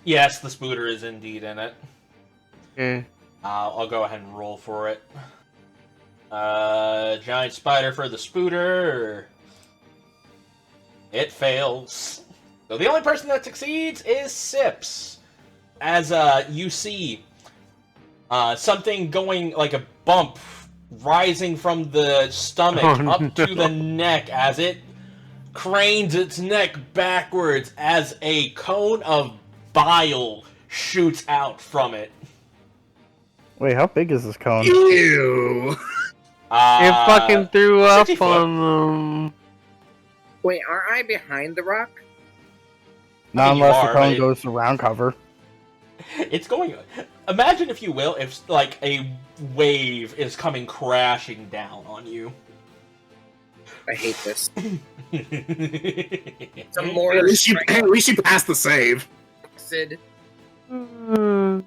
A: Yes, the Spooter is indeed in it.
C: Okay.
A: I'll go ahead and roll for it. Giant Spider for the Spooter. It fails. So the only person that succeeds is Sips. As you see something going like a bump rising from the stomach up to the neck as it cranes its neck backwards as a cone of bile shoots out from it.
B: Wait, how big is this cone?
D: Ew.
C: It fucking threw up
A: 60 foot.
C: on them.
F: Wait, aren't I behind the rock?
B: Not
A: I mean, you
B: unless the
A: are,
B: cone
A: but
B: goes to round cover.
A: It's going. Imagine, if you will, if like a wave is coming crashing down on you.
F: I hate this. It's a
D: At
F: mortar
D: least
F: strike
D: you passed the save.
F: acid.
C: Hmm.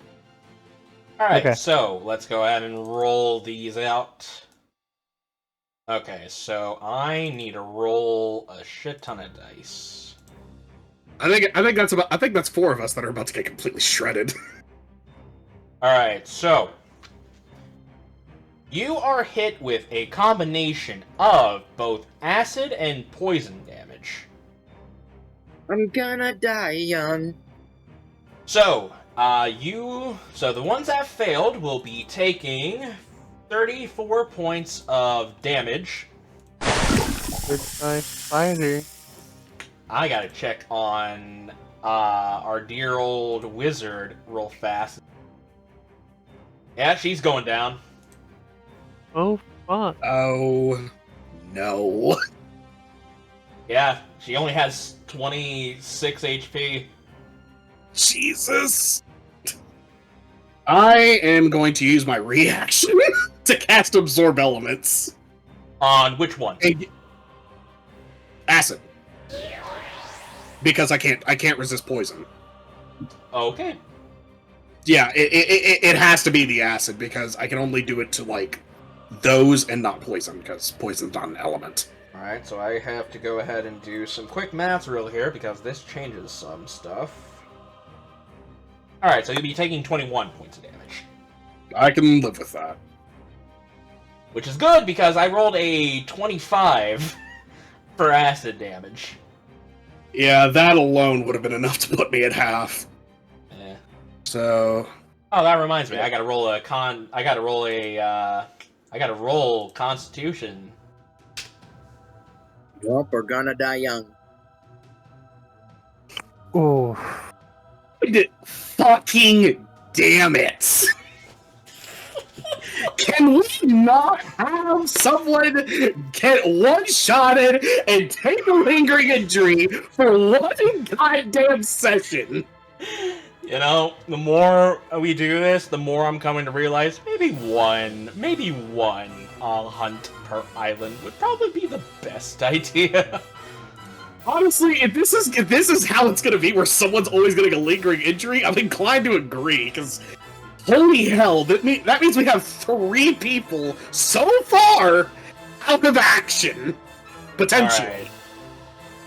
A: Alright,
B: Okay.
A: so let's go ahead and roll these out. Okay, so I need to roll a shit ton of dice.
D: I think that's 4 of us that are about to get completely shredded.
A: Alright, so you are hit with a combination of both acid and poison damage.
F: I'm gonna die young.
A: So, the ones that failed will be taking 34 points of damage.
C: Goodbye, spider.
A: I gotta check on our dear old wizard real fast. Yeah, she's going down.
C: Oh, fuck.
D: Oh, no.
A: Yeah, she only has 26 HP.
D: Jesus. I am going to use my reaction to cast Absorb Elements.
A: On which one?
D: Acid. Because I can't resist poison.
A: Okay.
D: Yeah, it has to be the acid, because I can only do it to, like, those and not poison, because poison's not an element.
A: Alright, so I have to go ahead and do some quick math real here, because this changes some stuff. Alright, so you'll be taking 21 points of damage.
D: I can live with that.
A: Which is good, because I rolled a 25 for acid damage.
D: Yeah, that alone would have been enough to put me at half.
A: Eh.
D: So...
A: Oh, that reminds me, I gotta roll Constitution.
F: Nope, we're gonna die young.
B: Ooh.
D: Fucking damn it! Can we not have someone get one-shotted and take a lingering injury for one goddamn session?
A: You know, the more we do this, the more I'm coming to realize maybe one hunt per island would probably be the best idea.
D: Honestly, if this is how it's gonna be, where someone's always gonna get a lingering injury, I'm inclined to agree, because holy hell, that means we have 3 people so far out of action, potentially.
A: Alright.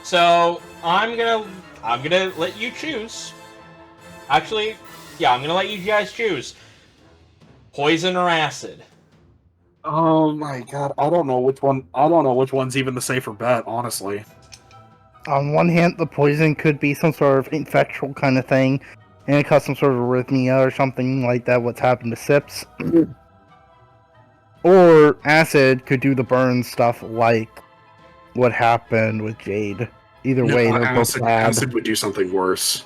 A: So I'm gonna let you choose. Actually, yeah, I'm gonna let you guys choose. Poison or acid?
D: Oh my god, I don't know which one's even the safer bet, honestly.
B: On one hand, the poison could be some sort of infectious kind of thing, and it caused some sort of arrhythmia or something like that, what's happened to Sips. Or acid could do the burn stuff like what happened with Jade. Either way, they're both bad.
D: Acid would do something worse.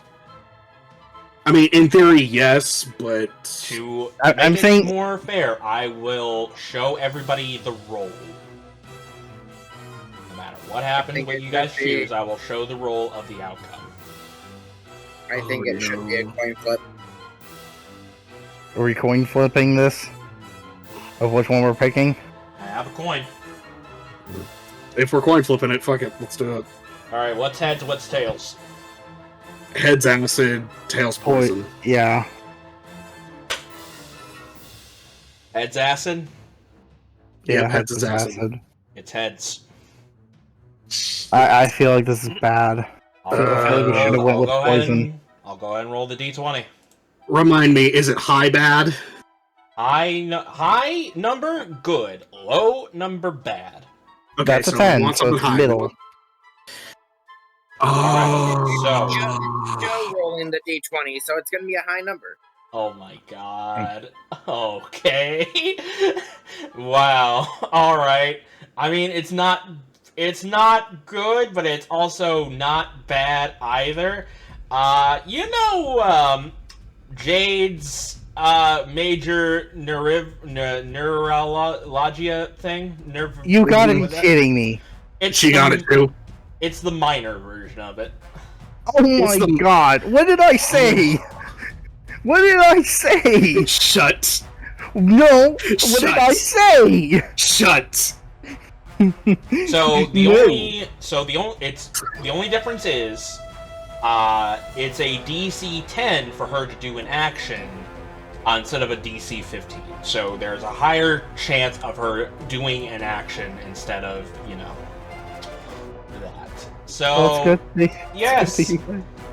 D: I mean, in theory, yes, but...
A: To
B: I'm
A: make it
B: saying-
A: more fair, I will show everybody the roll. No matter what happens when you guys choose, I will show the roll of the outcome.
F: I think it should be a coin flip.
B: Are we coin flipping this? Of which one we're picking?
A: I have a coin.
D: If we're coin flipping it, fuck it, let's do it.
A: Alright, what's heads, what's tails?
D: Heads acid, tails poison.
B: Yeah.
A: Heads acid?
D: Yeah, heads is acid.
A: It's heads.
B: I feel like this is bad.
A: I'll go ahead and
B: we should've went with poison.
A: I'll go ahead and roll the d20.
D: Remind me, is it high bad?
A: High number, good. Low number, bad.
D: Okay,
B: That's a
D: so
B: 10,
D: we want
B: so
D: something
B: it's
D: high.
B: middle.
D: Oh.
F: Joe rolling the d20, so it's gonna be a high number.
A: Oh my god. Okay. Wow. Alright. I mean, it's not good, but it's also not bad either. Jade's major neurologia thing?
B: You gotta be kidding me.
D: She got it too.
A: It's the minor version of it.
B: Oh my god, what did I say? What did I say?
D: Shut.
B: No, what did I say?
D: Shut.
A: So the only difference is it's a DC 10 for her to do an action. instead of a DC 15. So there's a higher chance of her doing an action instead of, that. So,
B: Well, it's good.
A: yes,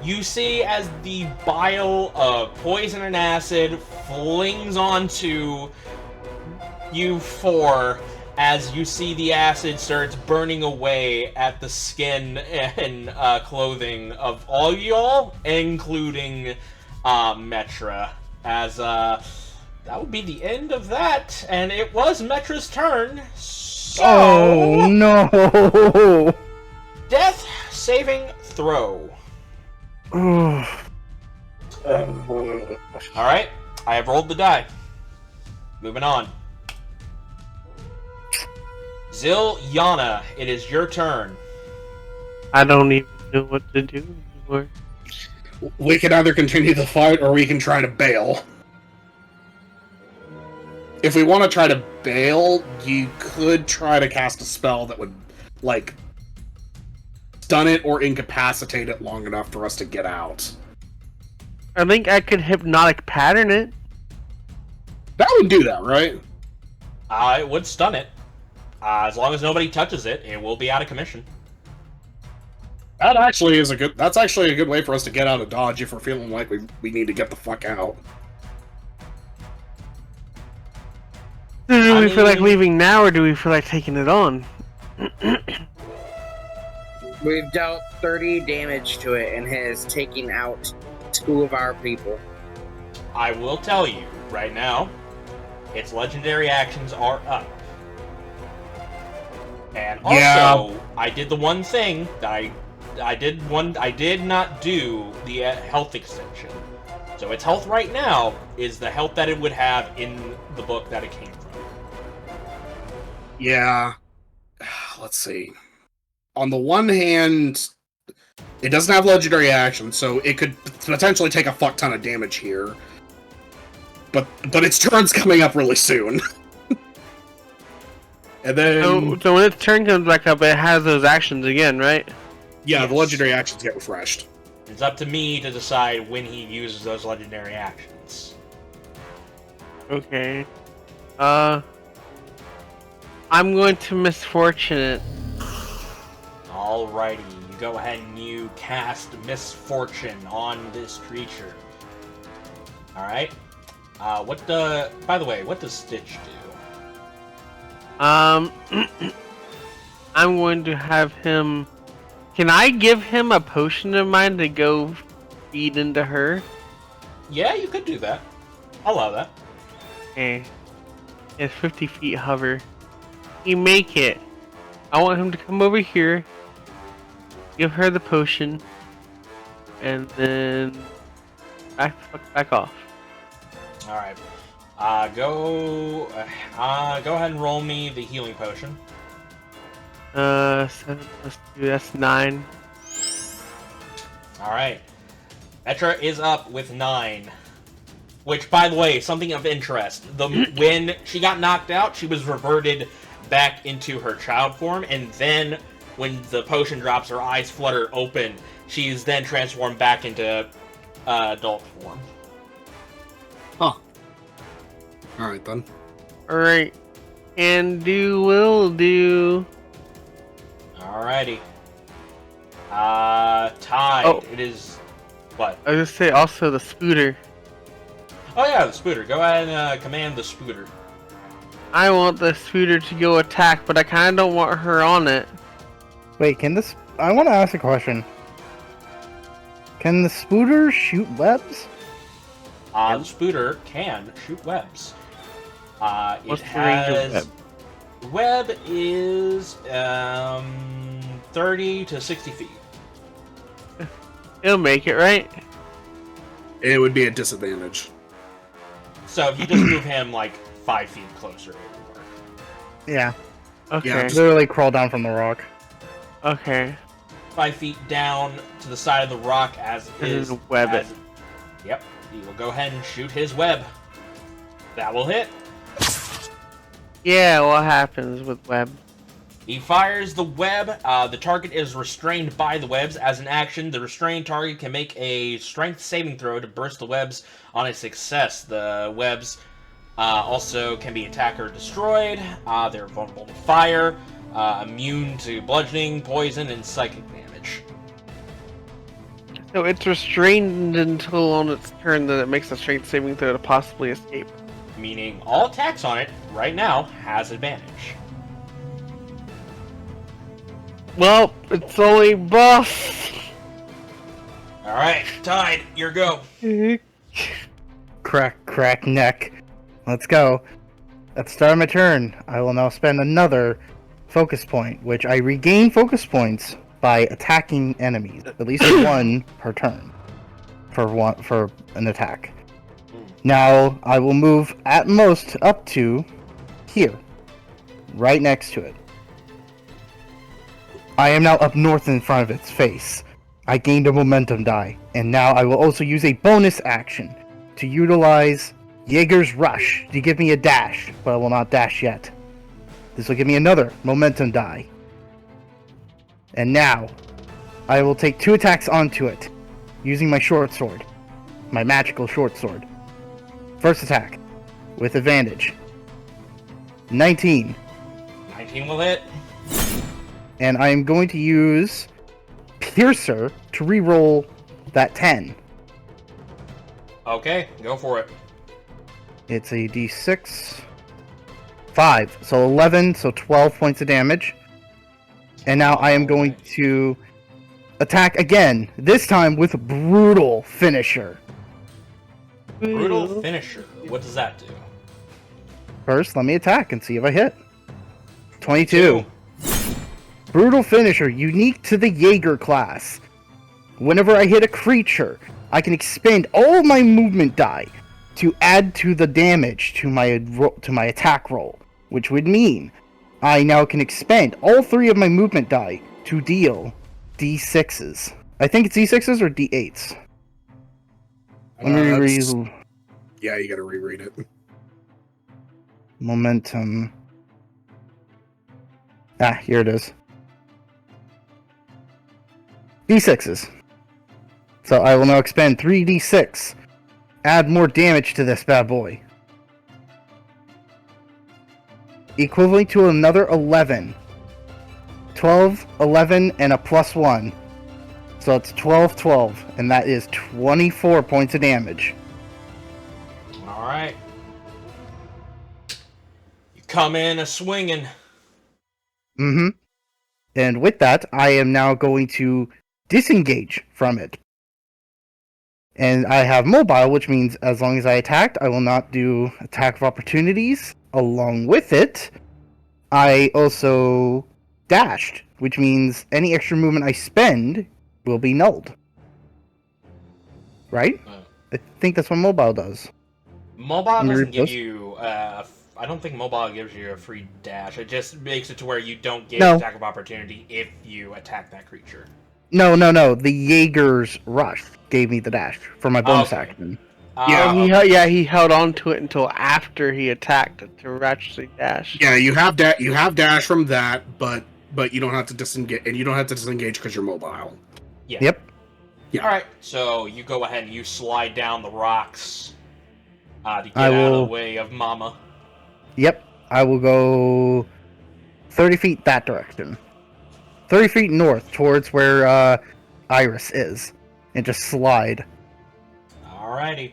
A: you see as the bile of poison and acid flings onto you four, as you see the acid starts burning away at the skin and clothing of all y'all, including Metra, as that would be the end of that, and it was Metra's turn. So,
B: Oh no!
A: death saving throw. Alright, I have rolled the die. Moving on. Zilyana, it is your turn.
C: I don't even know what to do anymore.
D: We can either continue the fight or we can try to bail. If we want to try to bail, you could try to cast a spell that would, like, stun it or incapacitate it long enough for us to get out.
C: I think I could hypnotic pattern it.
D: That would do that, right?
A: It would stun it. As long as nobody touches it, it will be out of commission.
D: That's actually a good way for us to get out of Dodge if we're feeling like we need to get the fuck out.
C: Do we feel like leaving now, or do we feel like taking it on?
F: We've dealt 30 damage to it and has taken out 2 of our people.
A: I will tell you right now, its legendary actions are up. And also,
D: Yeah.
A: I did the one thing that I did not do the health extension. So its health right now is the health that it would have in the book that it came from.
D: Yeah. Let's see. On the one hand, it doesn't have legendary action, so it could potentially take a fuck ton of damage here. But its turn's coming up really soon. And then...
C: So when its turn comes back up, it has those actions again, right?
D: Yeah,
A: Yes.
D: the legendary actions get refreshed.
A: It's up to me to decide when he uses those legendary actions.
C: Okay. I'm going to misfortune it.
A: Alrighty, you go ahead and you cast Misfortune on this creature. Alright. By the way, what does Stitch do?
C: I'm going to have him... Can I give him a potion of mine to go feed into her?
A: Yeah, you could do that. I'll allow that.
C: Okay. It's 50 feet hover. You make it. I want him to come over here, give her the potion, and then back off.
A: Alright. Go ahead and roll me the healing potion.
C: 7 plus 2, that's 9.
A: Alright. Metra is up with 9. Which, by the way, something of interest. When she got knocked out, she was reverted back into her child form, and then when the potion drops, her eyes flutter open. She is then transformed back into adult form.
D: Huh. Alright then.
C: Alright. And will do.
A: Alrighty. Tied.
C: Oh.
A: It is... What?
C: I was gonna say also the Spooter.
A: Oh yeah, the Spooter. Go ahead and command the Spooter.
C: I want the Spooter to go attack, but I kinda don't want her on it.
B: Wait, I want to ask a question. Can the Spooter shoot webs?
A: The Spooter can shoot webs.
C: What's
A: It
C: the range of
A: has... Web is 30 to 60 feet.
C: It'll make it, right?
D: It would be a disadvantage.
A: So if you just move him like 5 feet closer, it would work.
B: Yeah.
C: Okay.
D: Yeah,
B: Literally crawl down from the rock.
C: Okay.
A: 5 feet down to the side of the rock as
C: And
A: his
C: then web it.
A: Yep. He will go ahead and shoot his web. That will hit.
C: Yeah, what happens with web?
A: He fires the web. The target is restrained by the webs. As an action, the restrained target can make a strength saving throw to burst the webs on a success. The webs also can be attacked or destroyed. They're vulnerable to fire, immune to bludgeoning, poison, and psychic damage.
C: So it's restrained until on its turn, then it makes a strength saving throw to possibly escape.
A: Meaning all attacks on it, right now, has advantage.
C: Well, it's only boss.
A: Alright, Tide, your go.
B: Crack neck. Let's go. At the start of my turn, I will now spend another focus point, which I regain focus points by attacking enemies, at least one per turn, for an attack. Now I will move at most up to here, right next to it. I am now up north in front of its face. I gained a momentum die, and now I will also use a bonus action to utilize Jaeger's Rush to give me a dash, but I will not dash yet. This will give me another momentum die. And now, I will take 2 attacks onto it, using my short sword. My magical short sword. First attack, with advantage. 19.
A: 19 will hit.
B: And I am going to use Piercer to reroll that 10.
A: Okay, go for it.
B: It's a d6. 5. So 11, so 12 points of damage. And now I am going to attack again, this time with Brutal Finisher.
A: Brutal Finisher. What does that do?
B: First, let me attack and see if I hit. 22. Brutal Finisher, unique to the Jaeger class. Whenever I hit a creature, I can expend all my movement die to add to the damage to my attack roll, which would mean I now can expend all 3 of my movement die to deal d6s. I think it's d6s or d8s. Let me reread.
D: Yeah, you gotta reread it.
B: Momentum. Here it is. D6s. So I will now expend 3d6. Add more damage to this bad boy. Equivalent to another 11. 12, 11, and a +1. So it's 12, 12, and that is 24 points of damage.
A: Alright. You come in a swinging.
B: Mm-hmm. And with that, I am now going to disengage from it. And I have mobile, which means as long as I attacked, I will not do attack of opportunities. Along with it, I also dashed, which means any extra movement I spend will be nulled. Right? I think that's what mobile does.
A: Mobile doesn't give you... I don't think mobile gives you a free dash. It just makes it to where you don't get attack of opportunity if you attack that creature.
B: No. The Jaeger's Rush gave me the dash for my bonus action.
C: He held on to it until after he attacked it to actually dash.
D: Yeah, you have dash from that, but you don't have to disengage, and you don't have to disengage because you're mobile.
A: Yeah.
B: Yep.
D: Yeah.
A: All right. So you go ahead and you slide down the rocks to get out of the way of Mama.
B: Yep. I will go 30 feet that direction. 30 feet north towards where Iris is, and just slide.
A: Alrighty.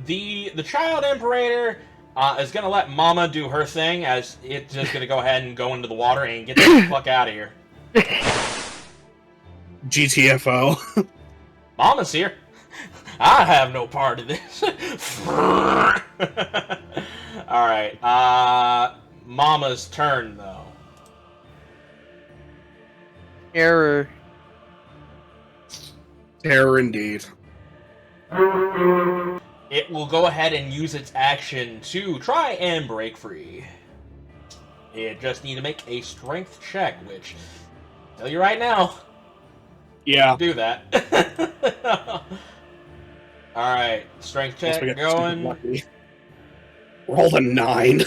A: The Child Imperator is gonna let Mama do her thing, as it's just gonna go ahead and go into the water and get the fuck out of here.
D: GTFO.
A: Mama's here. I have no part of this. Alright, Mama's turn, though.
C: Error.
D: Terror indeed.
A: It will go ahead and use its action to try and break free. It just need to make a strength check, which, I'll tell you right now,
D: Yeah.
A: do that. Alright, strength check going.
D: Rolled a 9.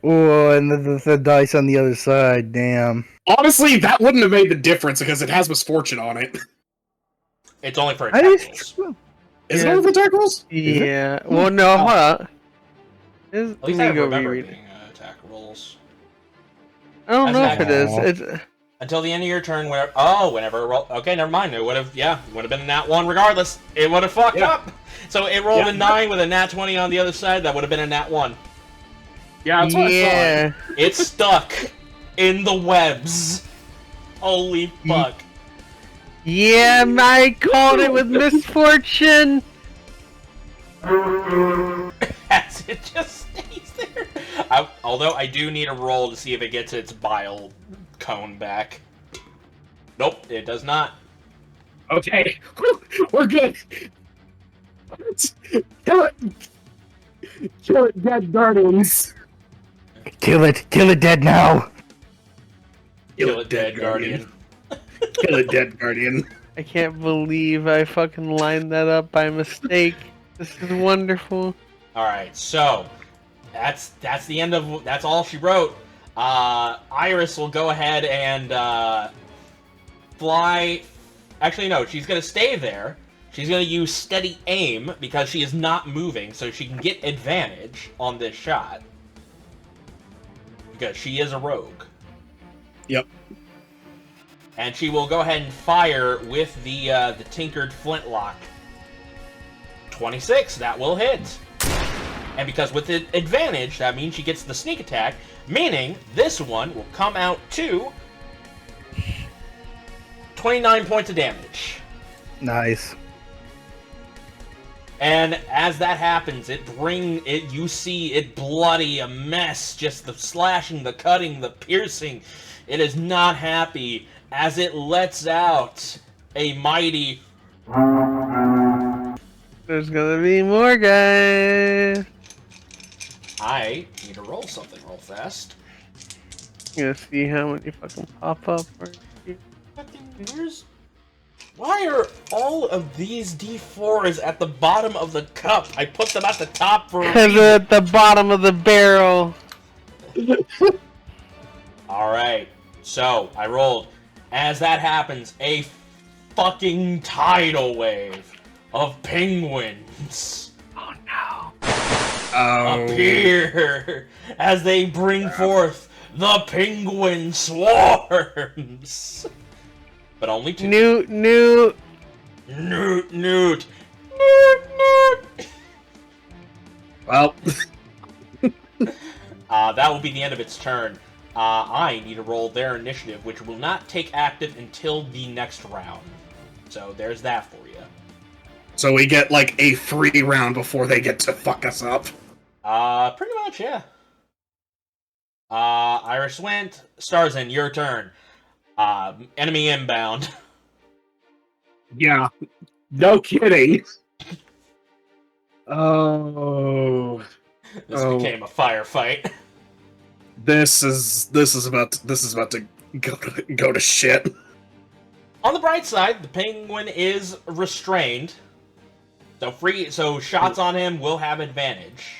B: Oh, and the dice on the other side. Damn.
D: Honestly, that wouldn't have made the difference because it has misfortune on it.
A: It's only for
B: I
A: attack
B: just
A: rolls.
D: Is
C: Yeah.
D: it only for attack rolls?
C: Yeah. Well, no, hold on.
A: At least I remember it being attack rolls.
C: I don't
A: As
C: know
A: an
C: if it is.
B: action.
C: It's
A: Until the end of your turn, whenever it roll. Okay, never mind. It would have, would have been a nat 1 regardless. It would have fucked up. So it rolled a 9 with a nat 20 on the other side. That would have been a nat 1.
D: Yeah, that's what I
C: yeah.
A: It's stuck in the webs. Holy fuck.
C: Yeah, I called it with misfortune.
A: As it just stays there. Although I do need a roll to see if it gets its bile cone back. Nope, it does not.
D: thought. Okay, we're good. Kill it! Kill it, dead guardians!
B: Kill it dead now.
A: Kill it, dead guardian.
D: Kill it, dead guardian.
C: I can't believe I fucking lined that up by mistake. This is wonderful.
A: Alright, so that's the end of that's all she wrote. Iris will go ahead and fly. Actually, no, she's gonna stay there. She's gonna use steady aim because she is not moving, so she can get advantage on this shot. Because she is a rogue.
D: Yep.
A: And she will go ahead and fire with the tinkered flintlock. 26, that will hit. And because with the advantage, that means she gets the sneak attack, meaning this one will come out to 29 points of damage.
B: Nice.
A: And as that happens, you see it bloody, a mess, just the slashing, the cutting, the piercing. It is not happy as it lets out a mighty...
C: There's gonna be more guys.
A: I need to roll something real fast.
C: Gonna see how many fucking pop up.
A: Why are all of these D4s at the bottom of the cup? I put them at the top for a
C: Cause
A: reason.
C: at the bottom of the barrel.
A: Alright, so I rolled. As that happens, a fucking tidal wave of penguins
C: Oh no.
A: appear as they bring forth the penguin swarms. But only two.
C: Newt.
A: Newt, Newt, Newt, Newt.
D: Well,
A: That will be the end of its turn. I need to roll their initiative, which will not take active until the next round. So there's that for you.
D: so we get like a free round before they get to fuck us up.
A: Pretty much, yeah. Iris went. Starzin, your turn. Enemy inbound.
D: Yeah, no kidding. Oh,
A: This
D: Oh.
A: became a firefight.
D: this is about to go to shit.
A: On the bright side, the penguin is restrained. So shots on him will have advantage.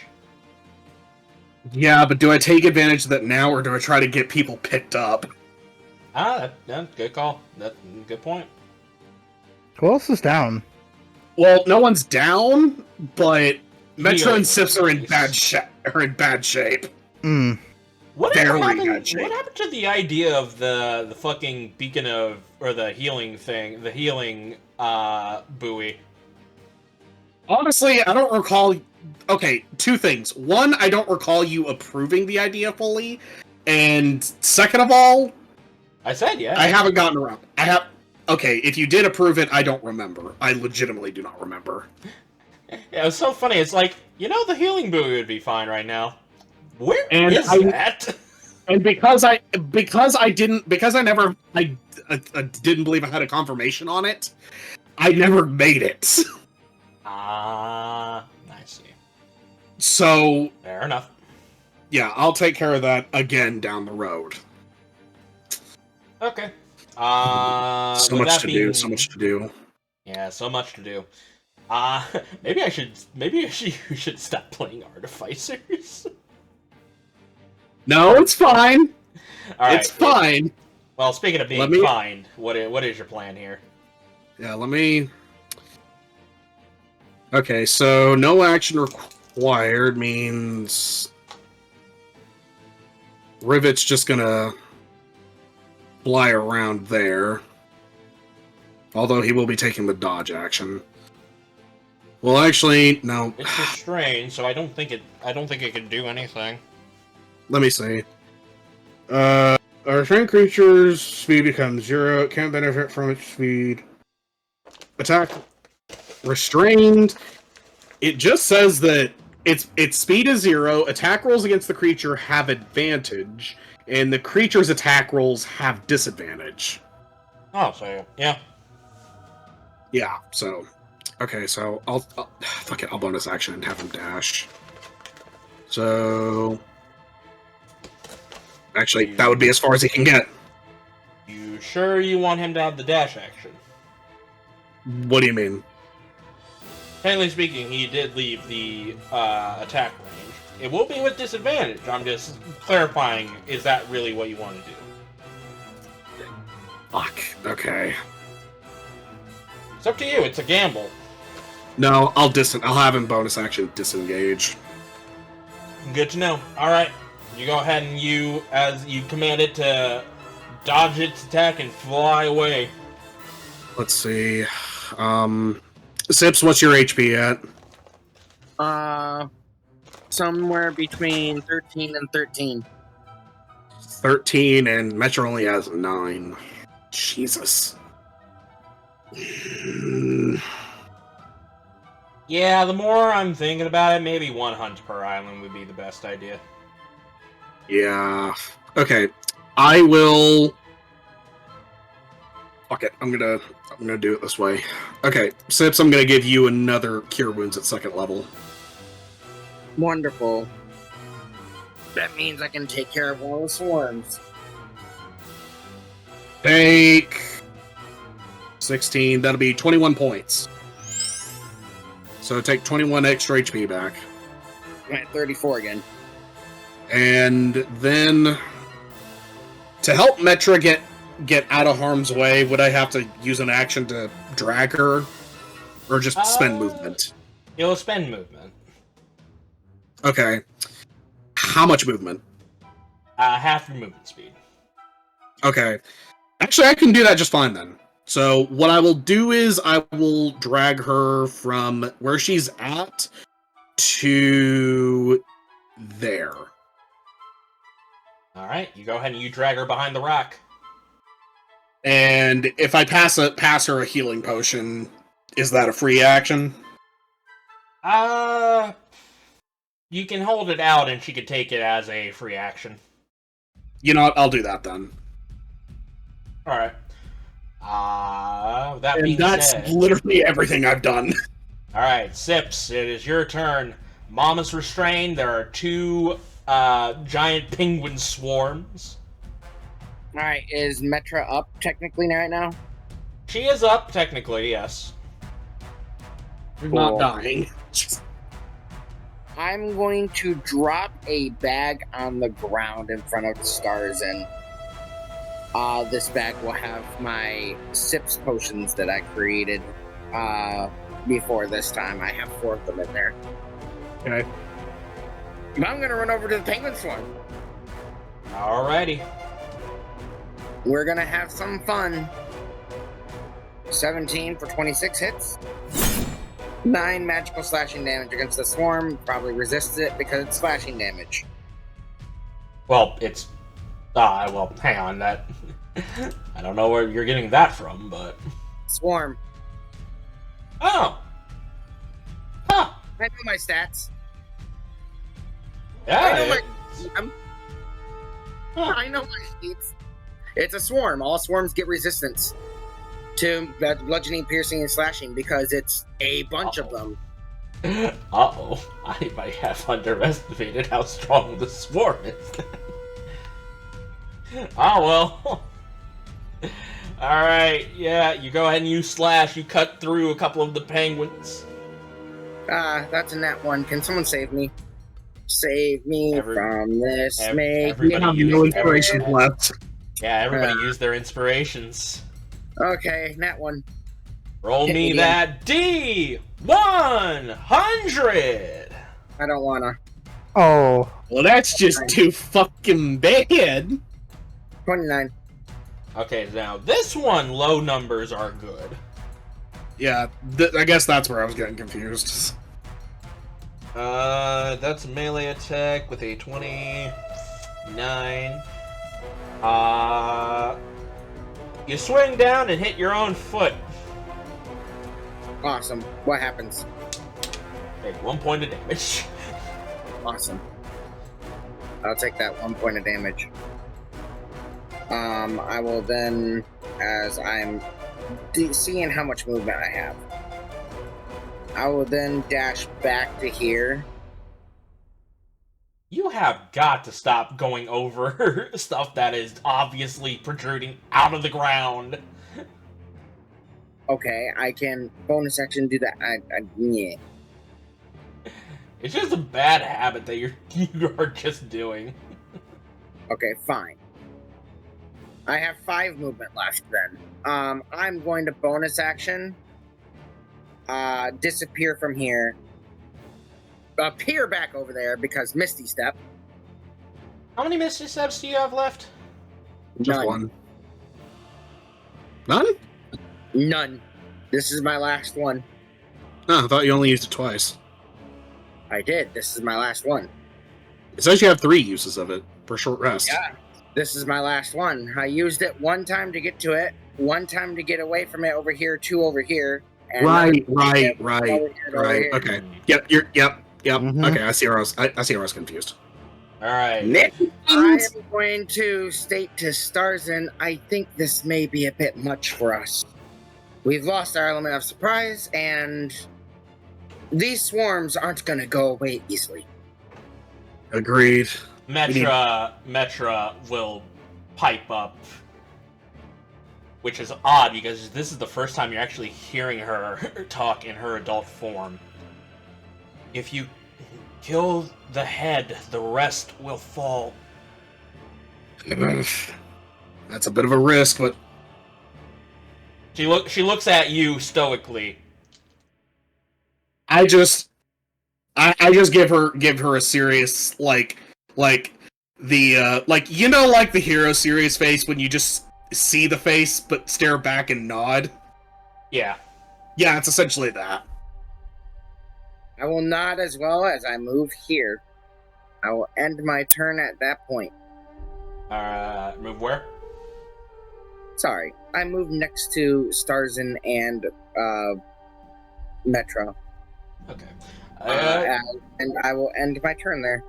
D: Yeah, but do I take advantage of that now, or do I try to get people picked up?
A: Good call. Good point.
B: Who else is down?
D: Well, no one's down, but Metro and
A: Healing
D: Sips are in
A: abilities.
D: bad shape.
B: Hmm.
A: Whatever
D: Barely
A: happened,
D: got shape.
A: what happened to the idea of the fucking beacon of, or the healing thing, the healing buoy?
D: Honestly, I don't recall. Okay, two things. One, I don't recall you approving the idea fully, and second of all,
A: I said yeah.
D: I haven't gotten around. Okay, if you did approve it, I don't remember. I legitimately do not remember.
A: Yeah, it was so funny. It's like, the healing buoy would be fine right now. Where
D: And
A: is that?
D: And because I didn't believe I had a confirmation on it, I never made it.
A: I see.
D: So
A: Fair enough.
D: yeah, I'll take care of that again down the road.
A: Okay.
D: So
A: with
D: much
A: that
D: to
A: being-
D: do. So much to do.
A: Yeah, so much to do. Maybe we should stop playing Artificers.
D: No, it's fine.
A: All right.
D: It's fine.
A: Well, speaking of being fined, what is your plan here?
D: Yeah, let me... Okay, so no action required means... Rivet's just gonna fly around there. Although he will be taking the dodge action. Well, actually, no.
A: It's restrained, so I don't think it can do anything.
D: Let me see. A restrained creature's speed becomes 0. It can't benefit from its speed. Attack. Restrained. It just says that its speed is 0. Attack rolls against the creature have advantage, and the creature's attack rolls have disadvantage.
A: Oh, so yeah.
D: Yeah. So, okay. So I'll fuck it. I'll bonus action and have him dash. So. Actually, that would be as far as he can get.
A: You sure you want him to have the dash action?
D: What do you mean?
A: Technically speaking, he did leave the attack range. It will be with disadvantage. I'm just clarifying, is that really what you want to do?
D: Fuck. Okay.
A: It's up to you. It's a gamble.
D: No, I'll have him bonus action disengage.
A: Good to know. Alright. You go ahead and as you command it to dodge its attack and fly away.
D: Let's see. Sips, what's your HP at?
F: Somewhere between 13 and 13.
D: 13, and Metro only has 9. Jesus.
A: Yeah, the more I'm thinking about it, maybe one hunt per island would be the best idea.
D: Yeah. Okay. I will... Fuck it. I'm gonna do it this way. Okay, Sips, I'm gonna give you another Cure Wounds at 2nd level.
F: Wonderful. That means I can take care of all the swarms.
D: Take 16. That'll be 21 points. So take 21 extra HP back.
F: I'm at 34 again.
D: And then to help Metra get out of harm's way, would I have to use an action to drag her? Or just spend movement?
A: You'll spend movement.
D: Okay. How much movement?
A: Half your movement speed.
D: Okay. Actually, I can do that just fine then. So what I will do is I will drag her from where she's at to there.
A: Alright, you go ahead and you drag her behind the rock.
D: And if I pass her a healing potion, is that a free action?
A: You can hold it out and she could take it as a free action.
D: You know what? I'll do that then.
A: Alright. That being
D: that's
A: said...
D: literally everything I've done.
A: Alright, Sips, it is your turn. Mom is restrained. There are 2 giant penguin swarms.
F: Alright, is Metra up technically right now?
A: She is up, technically, yes.
D: You're not dying.
F: I'm going to drop a bag on the ground in front of Starzin. This bag will have my Sips potions that I created before this time. I have 4 of them in there.
D: Okay.
F: But I'm gonna run over to the penguin swarm.
A: Alrighty.
F: We're gonna have some fun. 17 for 26 hits. 9 magical slashing damage against the swarm. Probably resists it because it's slashing damage.
A: Well, it's... well, hang on, that... I don't know where you're getting that from, but...
F: Swarm.
A: Oh! Huh!
F: I know my stats.
A: Yeah,
F: I know my sheets. It's a swarm. All swarms get resistance to bludgeoning, piercing, and slashing because it's a bunch of them.
A: Uh-oh. I might have underestimated how strong the swarm is. Oh, well. Alright, yeah, you go ahead and you slash. You cut through a couple of the penguins.
F: That's a nat 1. Can someone save me? save me from this. Make
D: We
A: everybody
D: have
A: use
D: no inspiration left.
A: Yeah, everybody use their inspirations.
F: Okay, that one.
A: Roll
F: Hit
A: me
F: me
A: that D100.
F: I don't wanna.
B: Oh,
D: Well, that's just too fucking bad.
F: 29.
A: Okay, now this one, low numbers are good.
D: Yeah, I guess that's where I was getting confused.
A: That's melee attack with a 29. You swing down and hit your own foot.
F: Awesome. What happens?
A: Take 1 point of damage.
F: Awesome. I'll take that 1 point of damage. I will then, as I'm seeing how much movement I have, I will then dash back to here.
A: You have got to stop going over stuff that is obviously protruding out of the ground.
F: Okay, I can bonus action do that. Yeah.
A: It's just a bad habit that you are just doing.
F: Okay, fine. I have 5 movement left then. I'm going to bonus action. Disappear from here. Appear back over there because Misty Step.
A: How many Misty Steps do you have left?
D: Just
F: None.
D: one. None?
F: None. This is my last one.
D: Oh, I thought you only used it twice.
F: I did. This is my last one.
D: It says you have 3 uses of it per short rest.
F: Yeah. This is my last one. I used it 1 time to get to it, 1 time to get away from it over here, 2 over here. And
D: Right.
F: over here, over here.
D: Okay. Yep.
B: Mhm.
D: Okay, I see where I was confused.
A: Alright.
F: Nick, I am going to state to Starzin, I think this may be a bit much for us. We've lost our element of surprise, and these swarms aren't going to go away easily.
D: Agreed.
A: Metra will pipe up. Which is odd, because this is the first time you're actually hearing her talk in her adult form. If you kill the head, the rest will fall.
D: That's a bit of a risk, but
A: She looks at you stoically.
D: I just give her a serious like the like the hero serious face when you just see the face but stare back and nod.
A: Yeah.
D: Yeah, it's essentially that.
F: I will nod as well as I move here. I will end my turn at that point.
A: Move where?
F: Sorry, I move next to Starzin and Metra.
A: Okay.
F: And I will end my turn there.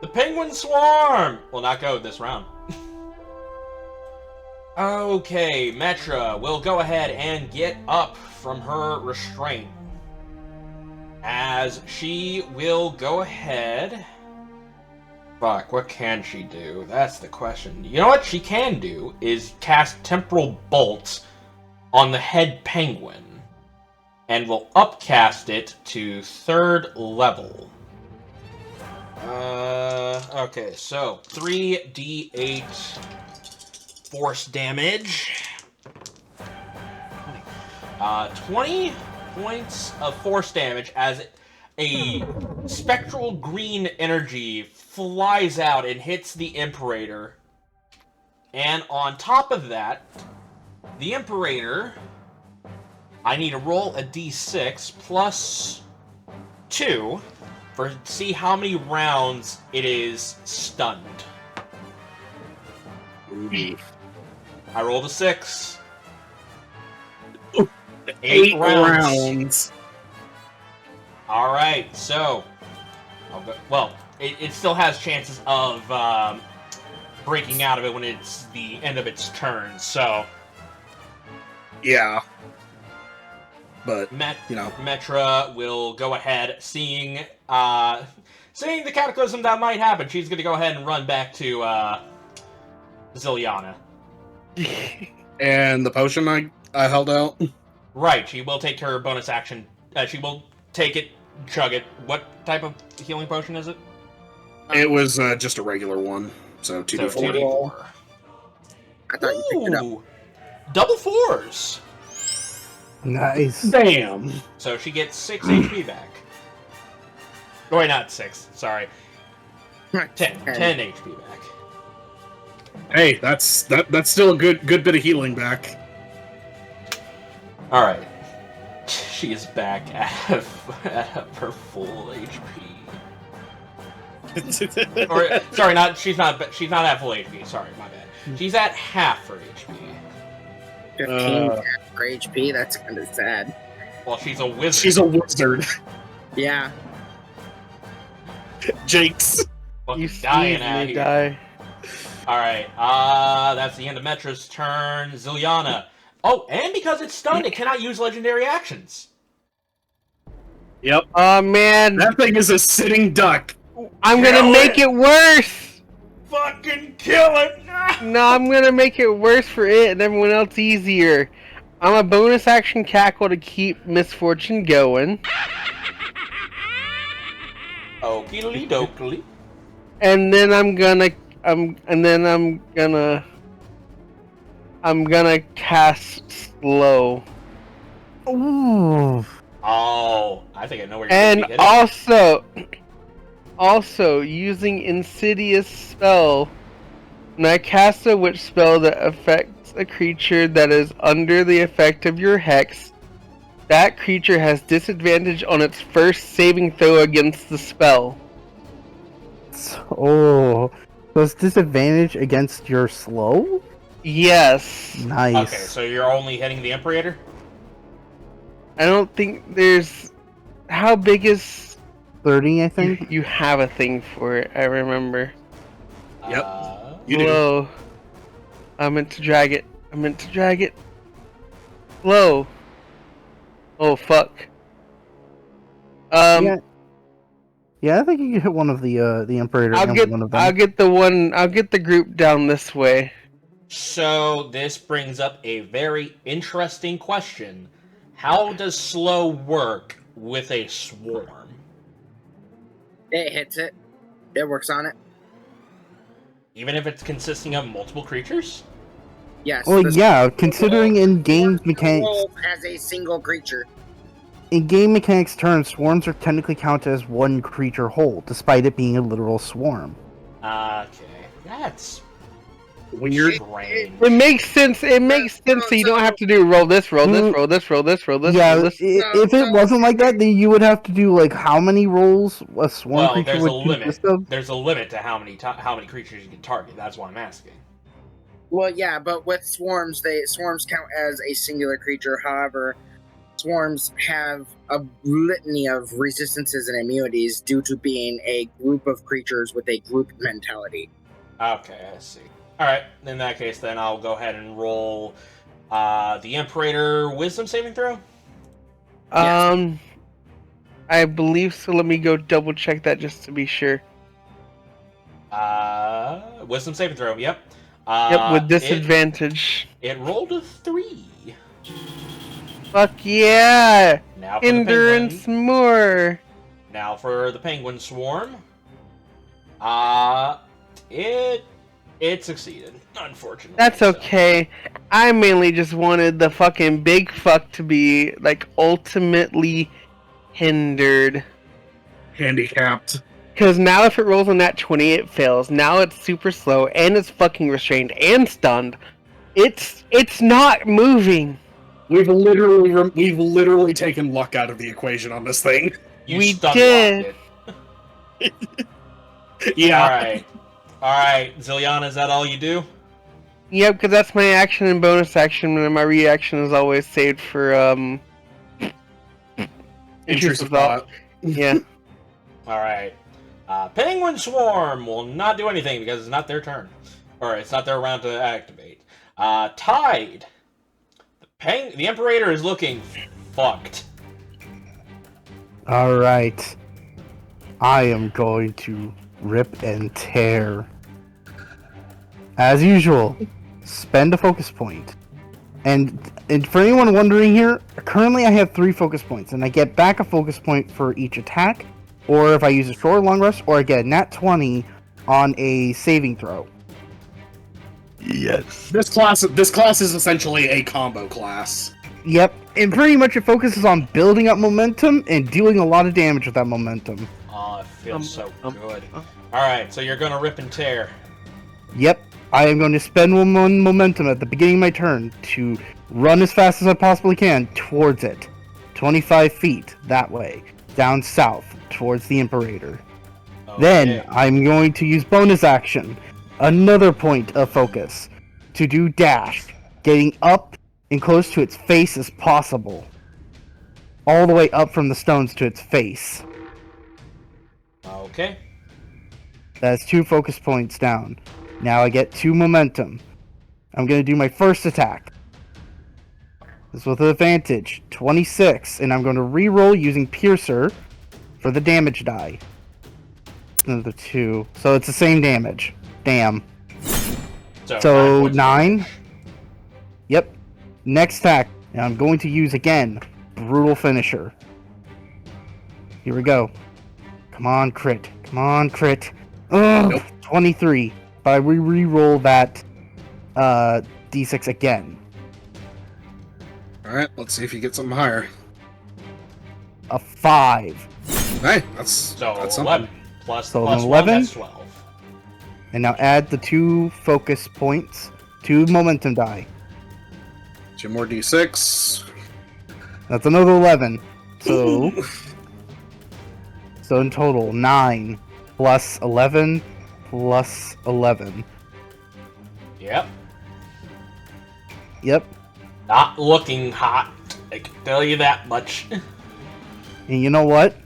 A: The penguin swarm will not go this round. Okay, Metra will go ahead and get up from her restraint. As she will go ahead... Fuck, what can she do? That's the question. You know what she can do is cast Temporal Bolt on the head penguin. And will upcast it to 3rd level. Okay, so 3d8 force damage. 20 points of force damage as a spectral green energy flies out and hits the Imperator. And on top of that, the Imperator, I need to roll a d6 plus 2 for see how many rounds it is stunned. I rolled a 6. 8 rounds. Alright, so... Well, it still has chances of breaking out of it when it's the end of its turn, so...
D: Yeah. But,
A: Metra will go ahead, seeing the cataclysm that might happen. She's going to go ahead and run back to Zilyana.
D: And the potion I held out?
A: Right, she will take her bonus action. She will take it, chug it. What type of healing potion is it?
D: It was just a regular one, so
A: So
D: 2d4.
A: 2d4.
F: I thought you picked it up.
A: Ooh, double fours.
B: Nice.
D: Damn.
A: So she gets 6 HP back. Oh, wait, not 6. Sorry. 10 HP back.
D: Hey, that's still a good bit of healing back.
A: All right. She is back at her full HP. Or sorry, she's not at full HP. Sorry, my bad. She's at half her HP.
F: 15 for HP. That's kind of sad.
A: Well, she's a wizard.
D: She's a wizard.
F: Yeah.
D: Jinx.
A: Fucking
C: You
A: dying
C: sneeze
A: out
C: and
A: here.
C: die.
A: All right. That's the end of Metra's turn. Zilyana. Oh, and because it's stunned, it cannot use legendary actions.
D: Yep.
C: Oh man,
D: That thing is a sitting duck.
C: I'm gonna
A: Kill
C: make
A: it.
C: it worse!
A: Fucking kill it!
C: No, I'm gonna make it worse for it and everyone else easier. I'm a bonus action cackle to keep misfortune going.
A: Okie dokie.
C: And then I'm gonna cast slow.
B: Ooh.
A: Oh, I think I know where you're
C: And
A: going to be
C: also using insidious spell. When I cast a witch spell that affects a creature that is under the effect of your hex, that creature has disadvantage on its first saving throw against the spell.
B: Oh. So it's disadvantage against your slow?
C: Yes.
B: Nice.
A: Okay, so you're only hitting the Imperator?
C: I don't think there's... How big is...
B: 30, I think.
C: You have a thing for it, I remember.
D: Yep. You do.
C: Slow. I meant to drag it. Slow. Oh, fuck.
B: Yeah. Yeah, I think you can hit one of the Imperator
C: I'll
B: and
C: get
B: one of them.
C: I'll get the group down this way.
A: So this brings up a very interesting question. How does slow work with a swarm?
F: It hits it. It works on it.
A: Even if it's consisting of multiple creatures?
F: Yes.
B: Well,
F: this-
B: yeah, considering in game mechanics,
F: rolls as a single creature.
B: in game mechanics terms, swarms are technically counted as one creature whole, despite it being a literal swarm.
A: Okay, that's
D: Weird.
A: strange.
C: It makes sense. It makes sense. So you don't have to do roll this, roll this, roll this, roll this, roll this,
B: Yeah,
C: roll this.
B: if it wasn't like that, then you would have to do like how many rolls a swarm
A: Well,
B: creature
A: there's a
B: would
A: limit.
B: consist of?
A: There's a limit to how many creatures you can target. That's why I'm asking.
F: Well, yeah, but with swarms, swarms count as a singular creature. However, swarms have a litany of resistances and immunities due to being a group of creatures with a group mentality.
A: Okay, I see. Alright, in that case then I'll go ahead and roll the Imperator Wisdom saving throw.
C: I believe so. Let me go double check that just to be sure.
A: Wisdom saving throw, yep.
C: Yep, with disadvantage.
A: It rolled a 3.
C: Fuck yeah!
A: Now for
C: Endurance
A: the penguin.
C: more.
A: Now for the penguin swarm. It succeeded, unfortunately.
C: That's
A: so.
C: okay. I mainly just wanted the fucking big fuck to be, like, ultimately hindered.
D: Handicapped.
C: Because now if it rolls on that 20, it fails. Now it's super slow, and it's fucking restrained and stunned. It's not moving.
D: We've literally taken luck out of the equation on this thing.
A: You
C: We
A: stun
C: did.
A: locked it.
D: Yeah.
A: Alright, Zilyana, is that all you do?
C: Yep, because that's my action and bonus action, and my reaction is always saved for,
D: Intrusive thought.
C: Yeah.
A: Alright. Penguin Swarm will not do anything because it's not their turn. Or it's not their round to activate. Tide. The Imperator is looking fucked.
B: Alright. I am going to rip and tear. As usual, spend a focus point. And for anyone wondering here, currently I have 3 focus points, and I get back a focus point for each attack, or if I use a short or long rest, or I get a nat 20 on a saving throw.
G: Yes.
D: This class is essentially a combo class.
B: Yep, and pretty much it focuses on building up momentum and dealing a lot of damage with that momentum.
A: Oh, it feels so good. Alright, so you're gonna rip and tear.
B: Yep, I am going to spend one momentum at the beginning of my turn to run as fast as I possibly can towards it. 25 feet that way, down south towards the Imperator.
A: Okay.
B: Then I'm going to use bonus action, another point of focus, to do dash, getting up and close to its face as possible. All the way up from the stones to its face.
A: Okay.
B: That's 2 focus points down. Now I get 2 momentum. I'm going to do my first attack. This with advantage, 26, and I'm going to re-roll using Piercer for the damage die. Another 2, so it's the same damage. Damn. So 9. Yep. Next attack, and I'm going to use again Brutal Finisher. Here we go. Come on, crit. Come on, crit. Ugh, nope. 23. But I re-roll that d6 again.
D: Alright, let's see if you get something higher.
B: A 5.
D: Hey, that's something.
A: 11. Plus
B: 11?
A: 1, that's 12.
B: And now add the 2 focus points, 2 momentum die.
D: 2 more d6.
B: That's another 11. So in total, 9 plus 11 plus 11.
A: Yep.
B: Yep.
A: Not looking hot, I can tell you that much.
B: And you know what?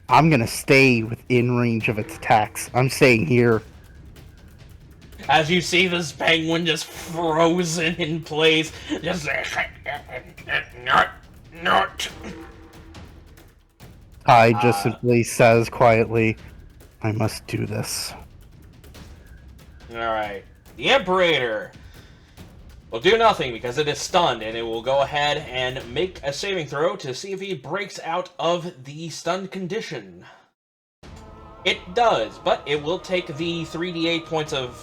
B: I'm gonna stay within range of its attacks. I'm staying here.
A: As you see this penguin just frozen in place, just not.
B: I just simply says quietly, I must do this.
A: Alright. The Imperator will do nothing because it is stunned, and it will go ahead and make a saving throw to see if he breaks out of the stunned condition. It does, but it will take the 3d8 points of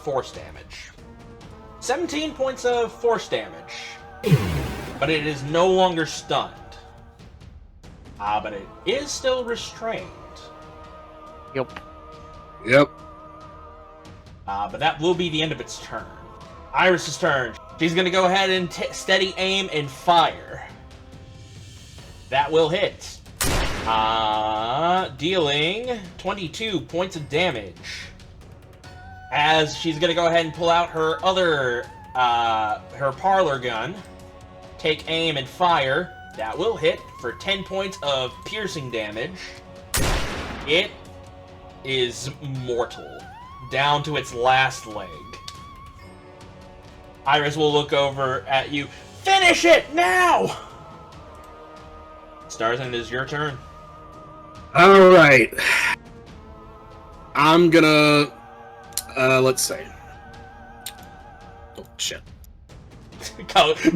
A: force damage. 17 points of force damage. But it is no longer stunned. But it is still restrained.
C: Yep.
D: Yep.
A: But that will be the end of its turn. Iris's turn. She's gonna go ahead and steady aim and fire. That will hit. Dealing 22 points of damage. As she's gonna go ahead and pull out her other, her parlor gun. Take aim and fire. That will hit for 10 points of piercing damage. It is mortal. Down to its last leg. Iris will look over at you. Finish it now! Starzin, it is your turn.
D: Alright. I'm gonna... let's see. Oh, shit.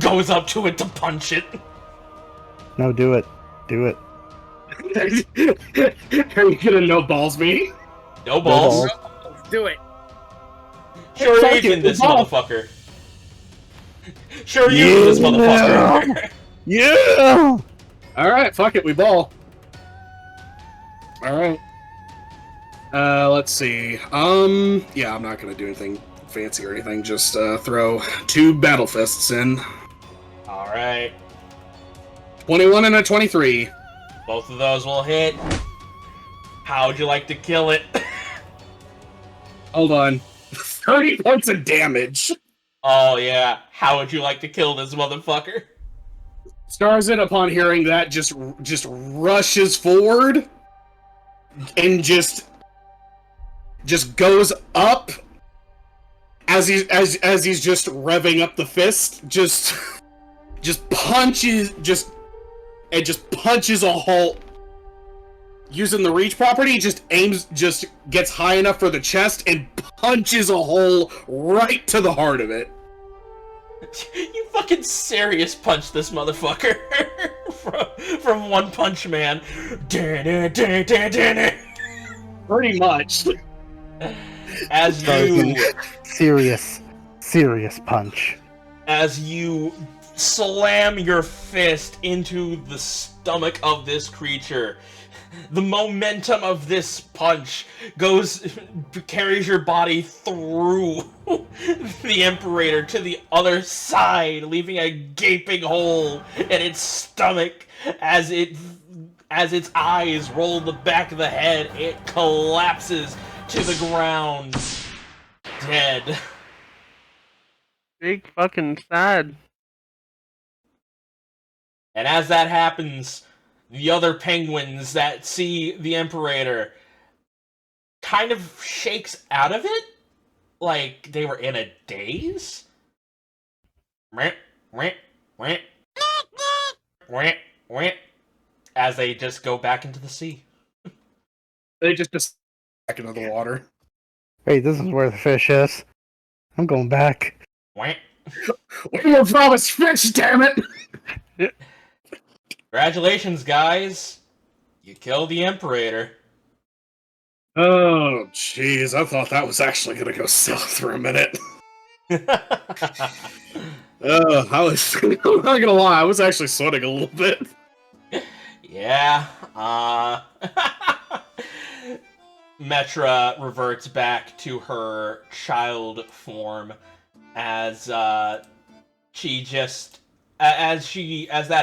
A: Goes up to it to punch it.
B: No, do it. Do it.
D: Are you gonna no balls me?
A: No balls.
F: Do it.
A: Sure
B: Fuck
A: using
B: it,
A: this
B: ball.
A: motherfucker. Sure using this motherfucker.
B: Yeah!
D: Alright, fuck it, we ball. Alright. Let's see. Yeah, I'm not gonna do anything fancy or anything, just, throw 2 battle fists in.
A: Alright.
D: 21 and a 23.
A: Both of those will hit. How would you like to kill it?
D: Hold on. 30 points of damage.
A: Oh yeah. How would you like to kill this motherfucker?
D: Starzin, upon hearing that, just rushes forward and just goes up as he's just revving up the fist, just punches a hole. Using the reach property, just gets high enough for the chest and punches a hole right to the heart of it.
A: You fucking serious punch this motherfucker from One Punch Man.
D: Pretty much.
A: As
B: Starzin,
A: you
B: serious punch.
A: as you slam your fist into the stomach of this creature. The momentum of this punch carries your body through the Imperator to the other side, leaving a gaping hole in its stomach as its eyes roll the back of the head. It collapses to the ground, dead.
C: Big fucking sad.
A: And as that happens, the other penguins that see the Imperator kind of shakes out of it, like they were in a daze. As they just go back into the sea.
D: They just back into the water.
B: Hey, this is where the fish is. I'm going back.
D: We were promised fish, damn it!
A: Congratulations, guys. You killed the Imperator.
D: Oh, jeez, I thought that was actually gonna go south for a minute. I was, I'm not gonna lie, I was actually sweating a little bit.
A: Yeah, Metra reverts back to her child form as that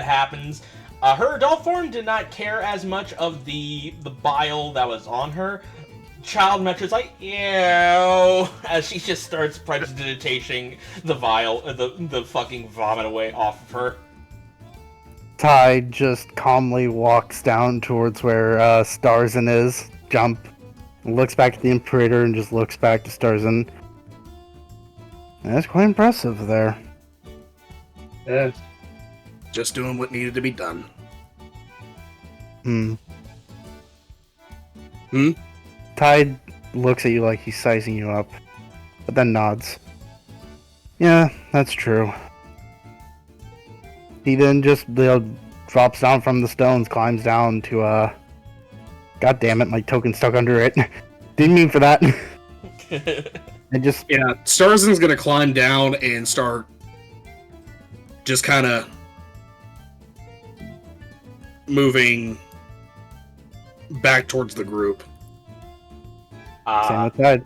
A: happens. Her adult form did not care as much of the bile that was on her. Child Metra's like, ew, as she just starts prestidigitating the fucking vomit away off of her.
B: Tide just calmly walks down towards where Starzin is, looks back at the Imperator and just looks back to Starzin. That's quite impressive there.
D: Yeah. Just doing what needed to be done.
B: Tide looks at you like he's sizing you up, but then nods. Yeah, that's true. He then just drops down from the stones, climbs down to God damn it, my token stuck under it. Didn't mean for that. And just
D: Yeah, Starzin's gonna climb down and start just kind of moving back towards the group.
B: same with Tide.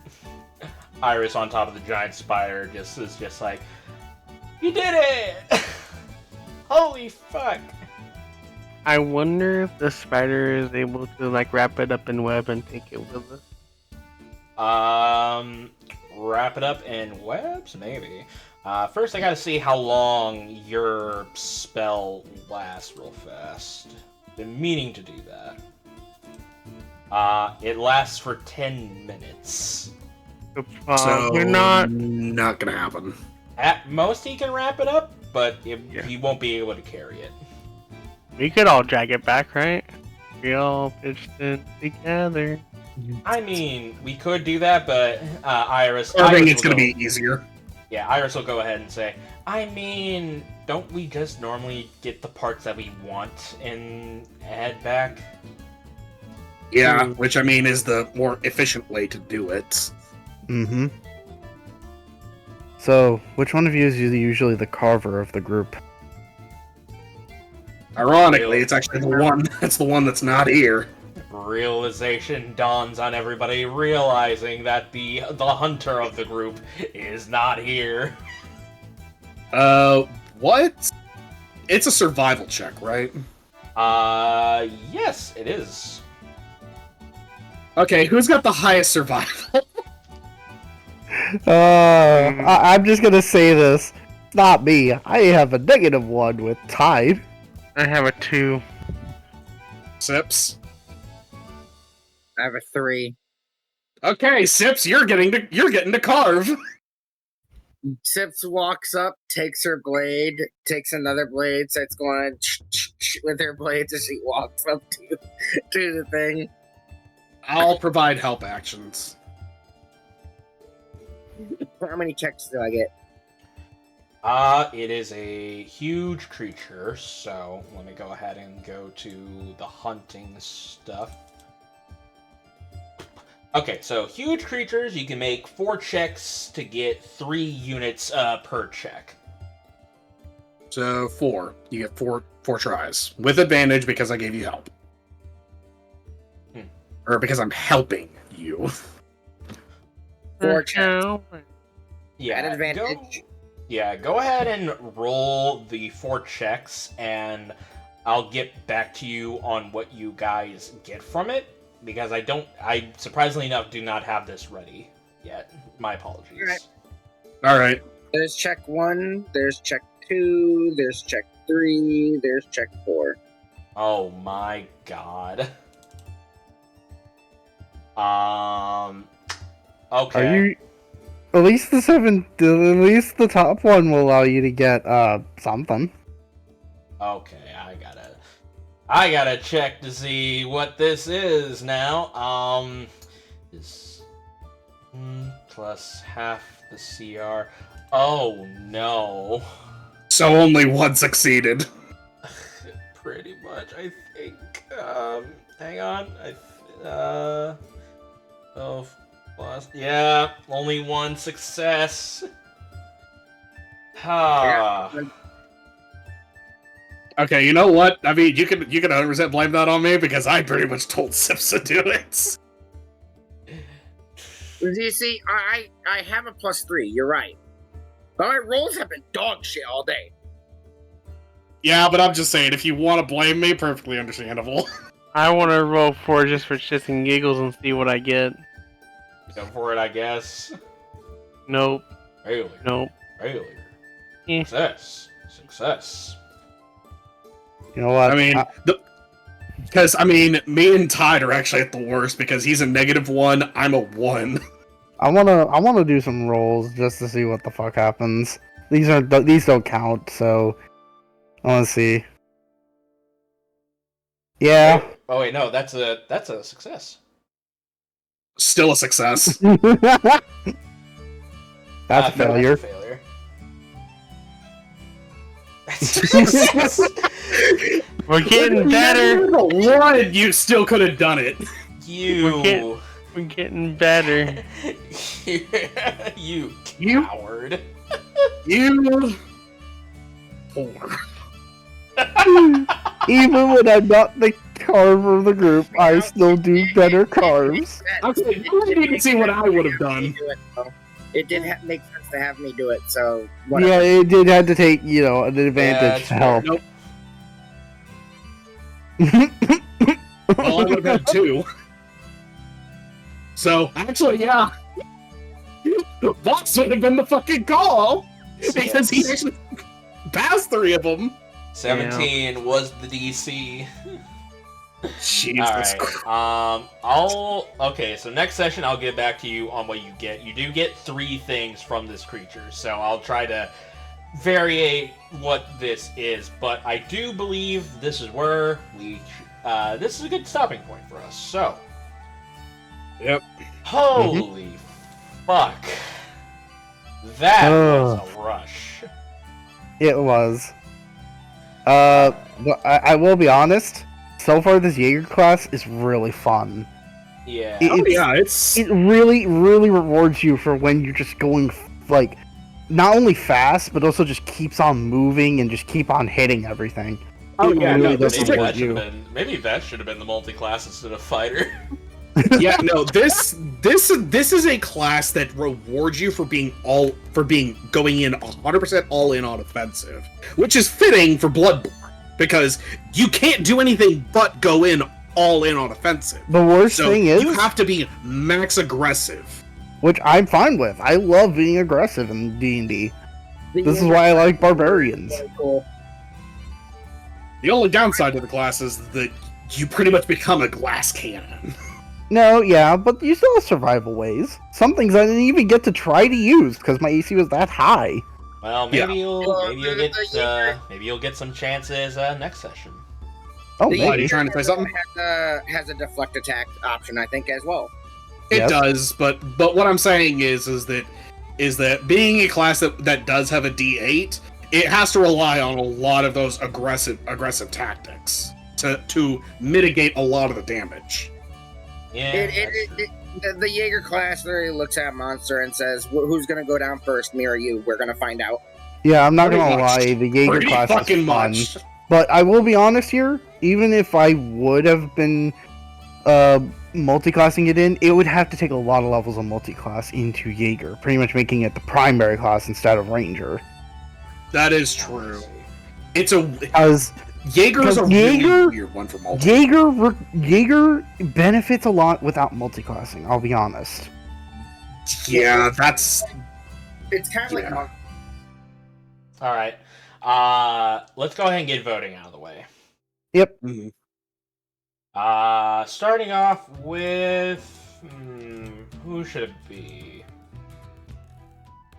A: Iris on top of the giant spider is just like, you did it! Holy fuck!
C: I wonder if the spider is able to like wrap it up in web and take it with us.
A: Wrap it up in webs? Maybe. First I gotta see how long your spell lasts real fast. Been meaning to do that. It lasts for 10 minutes.
D: So
C: We're not
D: gonna happen.
A: At most he can wrap it up, but he won't be able to carry it.
C: We could all drag it back, right? We all pitched in together.
A: I mean, we could do that, but Iris...
D: I think
A: Iris
D: it's
A: will
D: gonna
A: go-
D: be easier.
A: Yeah, Iris will go ahead and say, I mean, don't we just normally get the parts that we want and head back?
D: Yeah, which I mean is the more efficient way to do it.
B: Mm-hmm. So, which one of you is usually the carver of the group?
D: Ironically, it's actually the one that's not here.
A: Realization dawns on everybody, realizing that the hunter of the group is not here.
D: What? It's a survival check, right?
A: Yes, it is.
D: Okay, who's got the highest survival?
B: I'm just gonna say this. It's not me. I have a -1 with Tide.
C: I have a 2.
D: Sips.
F: I have a 3.
D: Okay, Sips, you're getting to carve.
F: Sips walks up, takes her blade, takes another blade, starts going with her blades as she walks up to the thing.
D: I'll provide help actions.
F: How many checks do I get?
A: It is a huge creature, so let me go ahead and go to the hunting stuff. Okay, so huge creatures, you can make 4 checks to get 3 units per check.
D: So 4. You get 4 tries. With advantage because I gave you help. Or because I'm helping you.
F: 4 checks.
A: Yeah,
F: At advantage.
A: Go ahead and roll the 4 checks, and I'll get back to you on what you guys get from it, because I surprisingly enough do not have this ready yet. My apologies.
D: Alright.
F: There's check 1, there's check 2, there's check 3, there's check 4.
A: Oh my god. Okay.
B: Are you? At least the top one will allow you to get something.
A: Okay, I gotta check to see what this is now. Is plus half the CR. Oh no.
D: So only 1 succeeded.
A: Pretty much, I think. Hang on. Plus, yeah, only 1 success.
D: Okay, you know what? I mean, you can 100% blame that on me because I pretty much told Sips to do it.
F: You see, I have a +3, you're right. But my rolls have been dog shit all day.
D: Yeah, but I'm just saying, if you want to blame me, perfectly understandable.
C: I want to roll 4 just for shits and giggles and see what I get.
A: Go for it, I guess.
C: Nope.
A: Failure.
C: Nope.
A: Failure.
C: Eh.
A: Success.
B: You know what?
D: I mean, because me and Tide are actually at the worst because he's a -1, I'm a 1.
B: I wanna do some rolls just to see what the fuck happens. These don't count, so I wanna see. Yeah.
A: Oh wait, no, that's a success.
D: Still a success.
B: That's a failure.
A: No, that's a failure. That's
C: We're getting better.
D: One, you still could have done it.
C: We're getting better.
A: You coward.
D: You. 4.
B: Even when I'm not the carver of the group, I still do better carves.
D: Okay, you didn't even see what I would have done.
F: It did make sense to have me do it, so whatever.
B: Yeah, it did have to take, an advantage to help.
D: Nope. Well, I would have had 2. So, actually, yeah. Box would have been the fucking call! Because he actually passed 3 of them.
A: 17 was the DC.
D: Jesus Christ.
A: Okay, so next session I'll get back to you on what you get. You do get 3 things from this creature, so I'll try to variate what this is, but I do believe this is where this is a good stopping point for us, so.
D: Yep.
A: Holy fuck. That was a rush.
B: It was. But I will be honest. So far, this Jaeger class is really fun.
A: Yeah.
B: It really, really rewards you for when you're just going not only fast, but also just keeps on moving and just keep on hitting everything.
D: Oh
B: It
D: yeah,
B: really
D: no,
B: does reward you.
A: Maybe that should have been the multi-class instead of fighter.
D: Yeah, no, this is a class that rewards you for being going in 100% all in on offensive, which is fitting for Bloodborne because you can't do anything but go in all in on offensive.
B: The worst thing is
D: you have to be max aggressive,
B: which I'm fine with. I love being aggressive in D&D. This is why I like barbarians.
F: Cool.
D: The only downside to the class is that you pretty much become a glass cannon.
B: No, yeah, but you still have survival ways. Some things I didn't even get to try to use because my AC was that high.
A: Well, maybe you'll get some chances next session.
B: Oh,
F: The
B: maybe.
D: Are you trying to say something?
F: Has a deflect attack option, I think, as well.
D: It
B: Yes.
D: does, but what I'm saying is that is that being a class that does have a D8, it has to rely on a lot of those aggressive tactics to mitigate a lot of the damage.
A: Yeah.
F: The Jaeger class literally looks at monster and says, "Who's gonna go down first, me or you? We're gonna find out."
B: Yeah, I'm not
D: Pretty
B: gonna
D: much.
B: lie, the Jaeger
D: Pretty
B: class
D: fucking
B: is fun.
D: much.
B: But I will be honest here, even if I would have been multi-classing it in, it would have to take a lot of levels of multi-class into Jaeger, pretty much making it the primary class instead of Ranger.
D: That is true. It's a
B: Because
D: Jaeger is a
B: Jaeger-
D: really weird one for multi.
B: Jaeger benefits a lot without multi-classing, I'll be honest.
D: Yeah, that's
F: It's kind of like
D: Yeah.
A: All right. Let's go ahead and get voting out of the way.
B: Yep.
D: mhm.
A: Starting off with who should it be?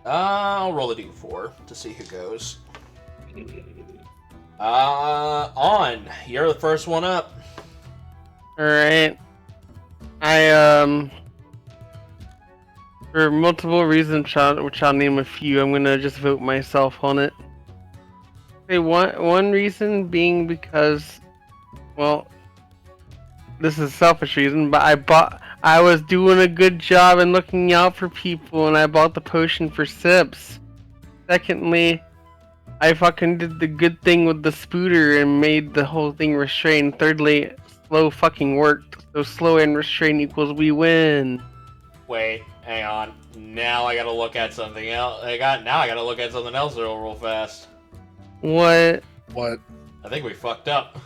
A: I'll roll a d4 to see who goes. On. You're the first one up.
C: Alright. For multiple reasons, which I'll name a few, I'm gonna just vote myself on it. Okay, one reason being because, well, this is a selfish reason, but I was doing a good job and looking out for people, and I bought the potion for Sips. Secondly, I fucking did the good thing with the spooter and made the whole thing restrained. Thirdly, slow fucking worked. So slow and restrained equals we win.
A: Wait, hang on. Now I gotta look at something else. I gotta look at something else real fast.
C: What?
D: What
A: I think we fucked up.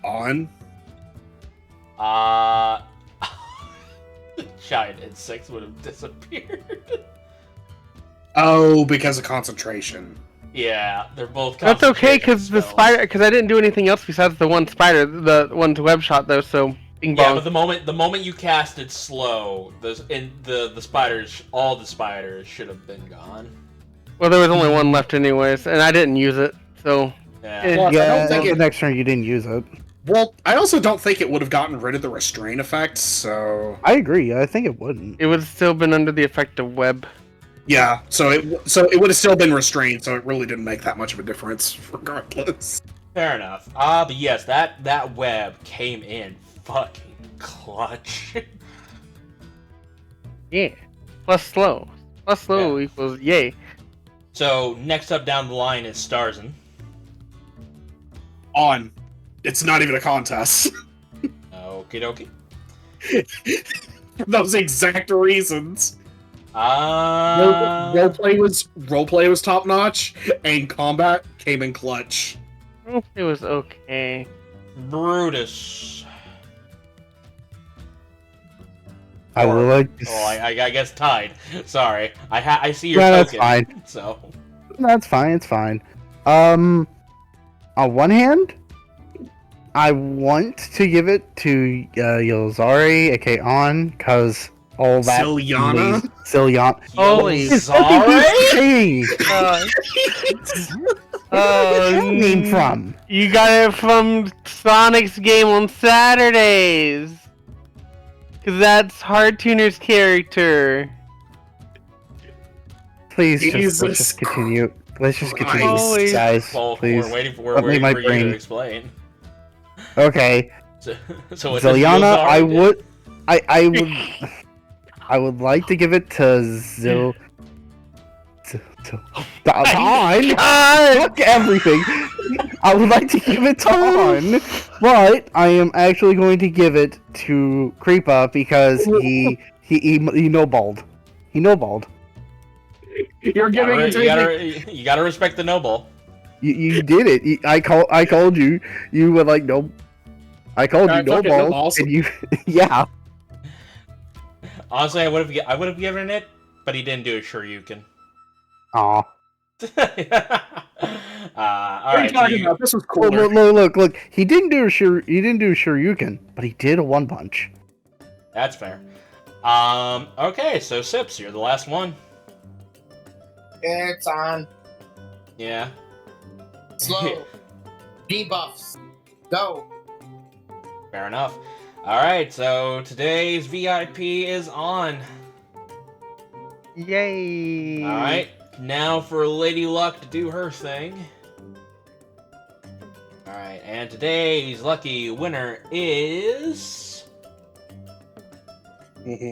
D: on?
A: Giant insects would have disappeared.
D: Oh, because of concentration.
A: Yeah, they're both.
C: That's okay,
A: concentration
C: cause the
A: spells.
C: spider, cause I didn't do anything else besides the one spider, the one to web shot though. So bing
A: Yeah,
C: bong.
A: but the moment you casted slow, the spiders, all the spiders should have been gone.
C: Well, there was only one left anyways, and I didn't use it. So
A: Yeah.
D: Plus, I
B: Yeah,
D: don't think
B: the
D: it-
B: next turn you didn't use it.
D: Well, I also don't think it would have gotten rid of the restrain effect, so
B: I agree, I think it wouldn't.
C: it would have still been under the effect of web.
D: yeah, so it would have still been restrained, so it really didn't make that much of a difference, regardless.
A: Fair enough. But yes, that web came in fucking clutch.
C: Yeah. Plus slow. Plus slow equals yay.
A: So next up down the line is Starzin.
D: On. It's not even a contest.
A: Okie dokie.
D: For those exact reasons.
A: Uh,
D: Roleplay was top notch, and combat came in clutch.
C: It was okay.
A: Brutus.
B: I would like to.
A: Oh, I guess tied. Sorry, I see your
B: Yeah, that's
A: token.
B: fine.
A: So
B: That's fine, it's fine. On one hand, I want to give it to Yozari, aka On, because all that.
D: Zilyana?
B: Zilyana.
C: Holy
B: It's
A: Yozari?
B: fucking
C: Oh,
B: Where's that name from?
C: You got it from Sonic's game on Saturdays. Cause that's Hard Tuner's character.
B: Please, let's
D: Jesus
B: just continue. Let's just continue,
C: Christ.
B: guys.
A: well,
B: Please.
A: we're waiting
B: Let
A: for
B: me my
A: you
B: brain.
A: to explain.
B: Okay,
A: So what does
B: Zilyana,
A: Yozari
B: I
A: do?
B: would, I would like to give it to Zil. On. Fuck everything. I would like to give it to On, but I am actually going to give it to Creepah because he no-balled. He no-balled.
D: You're giving it to
A: You gotta respect the noble.
B: You did it. I called you. You were like no. I called
D: I
B: you no
D: fucking
B: balls,
D: no-balls.
B: and you yeah.
A: Honestly, I would have given it, but he didn't do a Shoryuken.
B: Aw.
A: All
D: What are
A: right.
D: you talking about? This was
B: Look,
D: cooler.
B: look. He didn't do a Shoryuken, but he did a one punch.
A: That's fair. Okay, so Sips, you're the last one.
F: It's on.
A: Yeah.
F: Slow. Debuffs. Go.
A: Fair enough. All right, so today's VIP is on.
C: Yay!
A: Alright, now for Lady Luck to do her thing. Alright, and today's lucky winner is...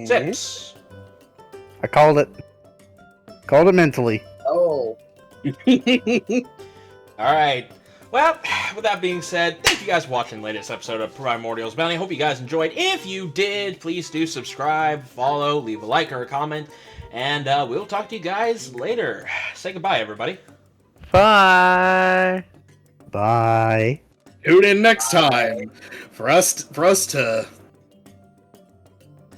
A: Sips.
B: I called it. Called it mentally.
F: Oh.
A: Alright. Well, with that being said, thank you guys for watching the latest episode of Primordials Bounty. I hope you guys enjoyed. If you did, please do subscribe, follow, leave a like or a comment, and we'll talk to you guys later. Say goodbye, everybody.
C: Bye.
B: Bye.
D: Tune in next time for us to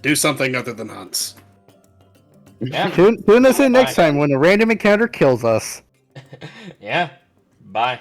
D: do something other than hunts.
A: Yeah.
B: Tune us in next
A: Bye.
B: time when a random encounter kills us.
A: Yeah. Bye.